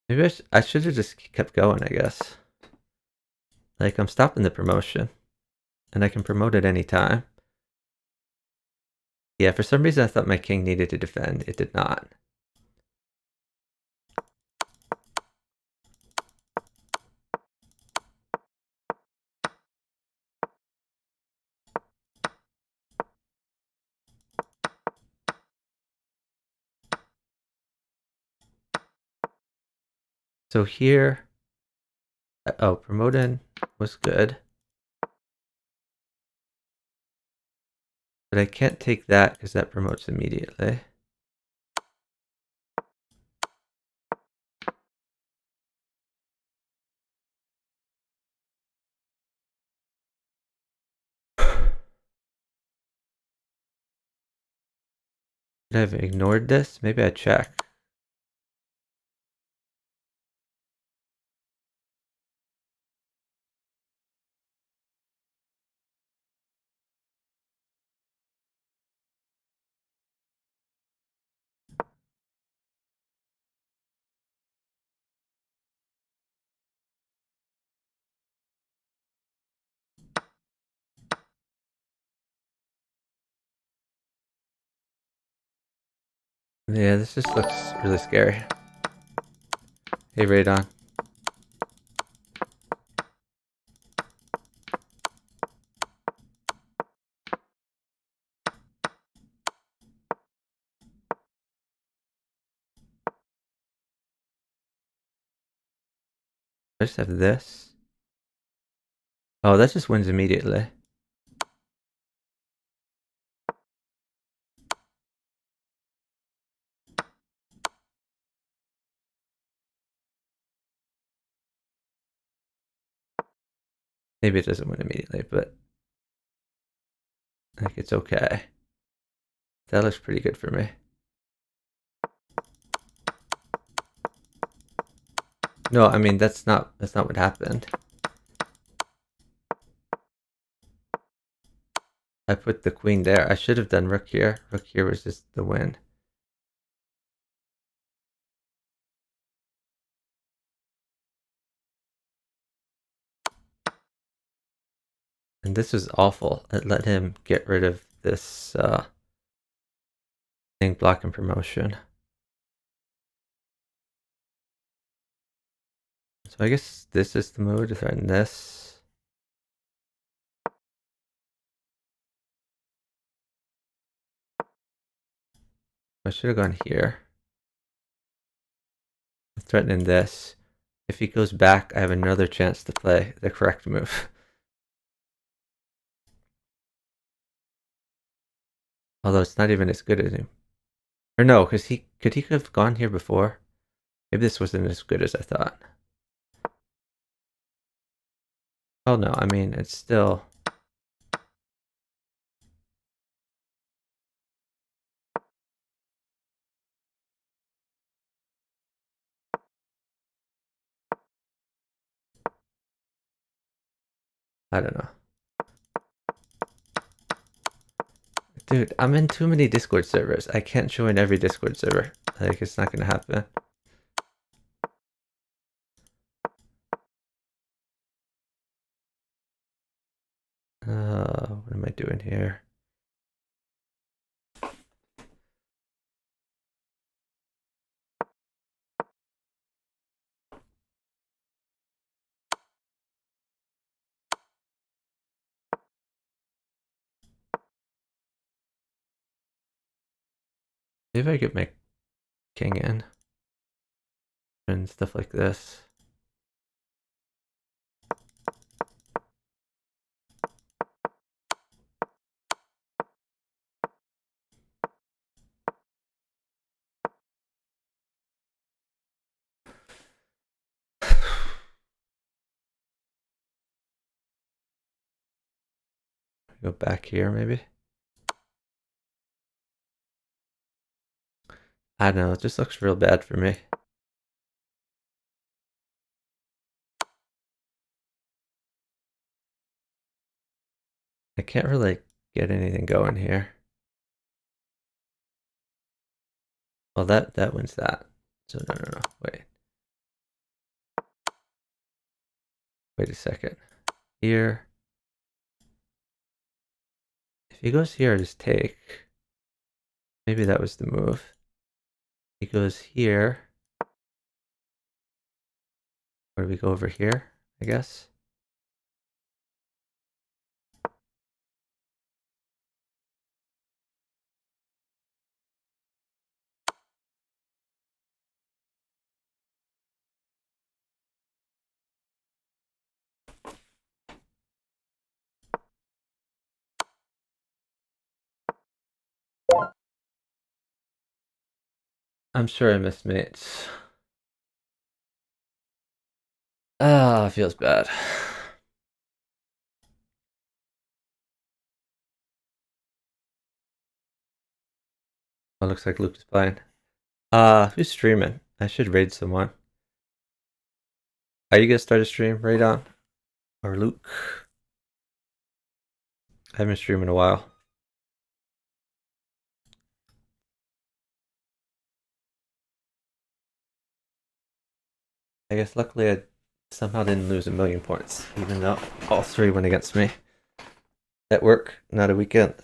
Maybe I should have just kept going, I guess. Like I'm stopping the promotion. And I can promote at any time. Yeah, for some reason I thought my king needed to defend. It did not. So here, oh, promoting was good. But I can't take that because that promotes immediately. Should I have ignored this? Maybe I check. Yeah, this just looks really scary. Hey, Radon. I just have this. Oh, that just wins immediately. Maybe it doesn't win immediately, but I think it's okay. That looks pretty good for me. No, I mean that's not what happened. I put the queen there. I should have done rook here. Rook here was just the win. And this was awful. It let him get rid of this thing blocking promotion. So I guess this is the move to threaten this. I should have gone here. I'm threatening this. If he goes back, I have another chance to play the correct move. Although it's not even as good as him. Or no, because could he have gone here before? Maybe this wasn't as good as I thought. Oh no, I mean, it's still... I don't know. Dude, I'm in too many Discord servers. I can't join every Discord server. Like, it's not gonna happen. What am I doing here? Maybe I get my king in. And stuff like this. Go back here, maybe. I don't know, it just looks real bad for me. I can't really get anything going here. Well, that wins that. So no. Wait a second. Here. If he goes here, I just take. Maybe that was the move. He goes here. Or do we go over here, I guess? I'm sure I missed mates. Ah, feels bad. Oh, looks like Luke is playing. Who's streaming? I should raid someone. Are you gonna start a stream? Raid on? Or Luke? I haven't streamed in a while. I guess luckily I somehow didn't lose 1,000,000 points, even though all three went against me. At work, not a weekend.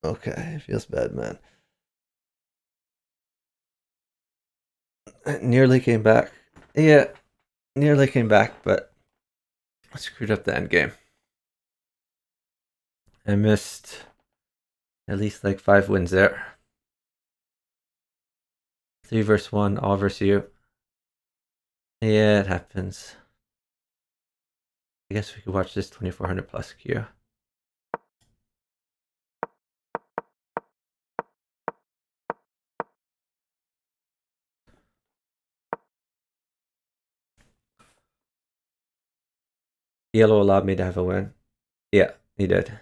Okay, it feels bad, man. I nearly came back. Yeah, nearly came back, but I screwed up the end game. I missed at least like 5 wins there. 3 versus 1, all versus you. Yeah, it happens. I guess we could watch this 2400 plus queue. Yellow allowed me to have a win. Yeah, he did.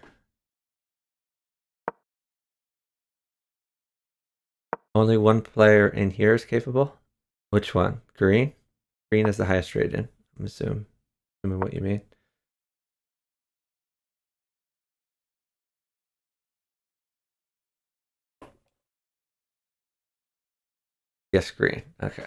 Only one player in here is capable? Which one? Green? Green is the highest rated, I'm assuming what you mean. Yes, green. Okay.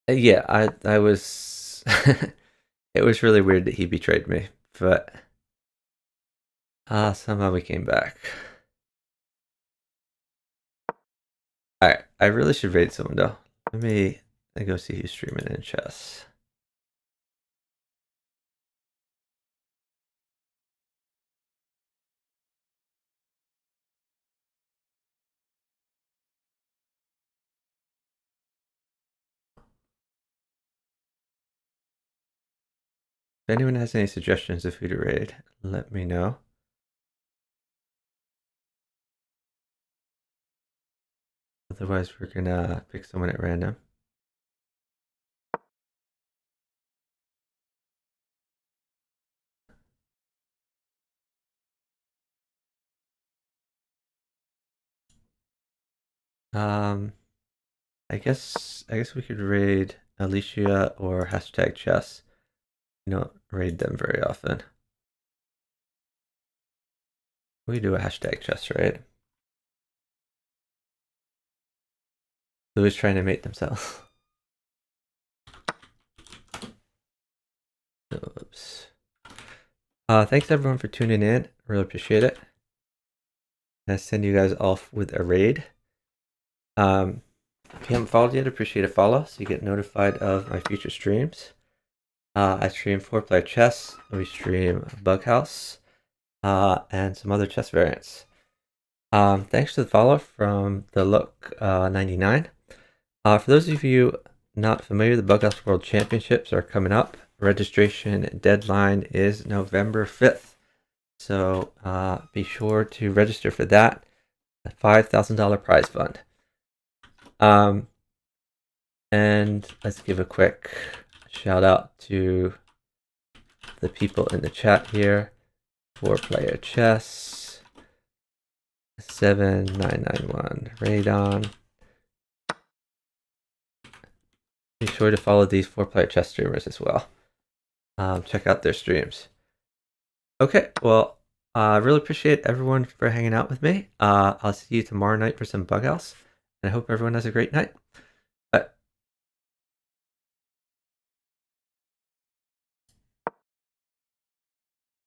Yeah, I was. It was really weird that he betrayed me, but somehow we came back. All right, I really should raid someone though. Let me go see who's streaming in chess. If anyone has any suggestions of who to raid, let me know. Otherwise, we're gonna pick someone at random. Um, I guess we could raid Alicia or hashtag chess. We don't raid them very often. We do a hashtag chess raid. Who's trying to mate themselves? Oops. Thanks everyone for tuning in. Really appreciate it. I send you guys off with a raid. If you haven't followed yet, appreciate a follow so you get notified of my future streams. I stream 4-player chess. We stream Bughouse and some other chess variants. Thanks to the follow from the Look 99. For those of you not familiar, the Bughouse World Championships are coming up. Registration deadline is November 5th. So be sure to register for that. A $5,000 prize fund. And let's give a quick shout out to the people in the chat here. 4-player chess, 7991 Radon. Be sure to follow these 4-player chess streamers as well. Check out their streams. Okay, well, I really appreciate everyone for hanging out with me. I'll see you tomorrow night for some Bughouse, and I hope everyone has a great night.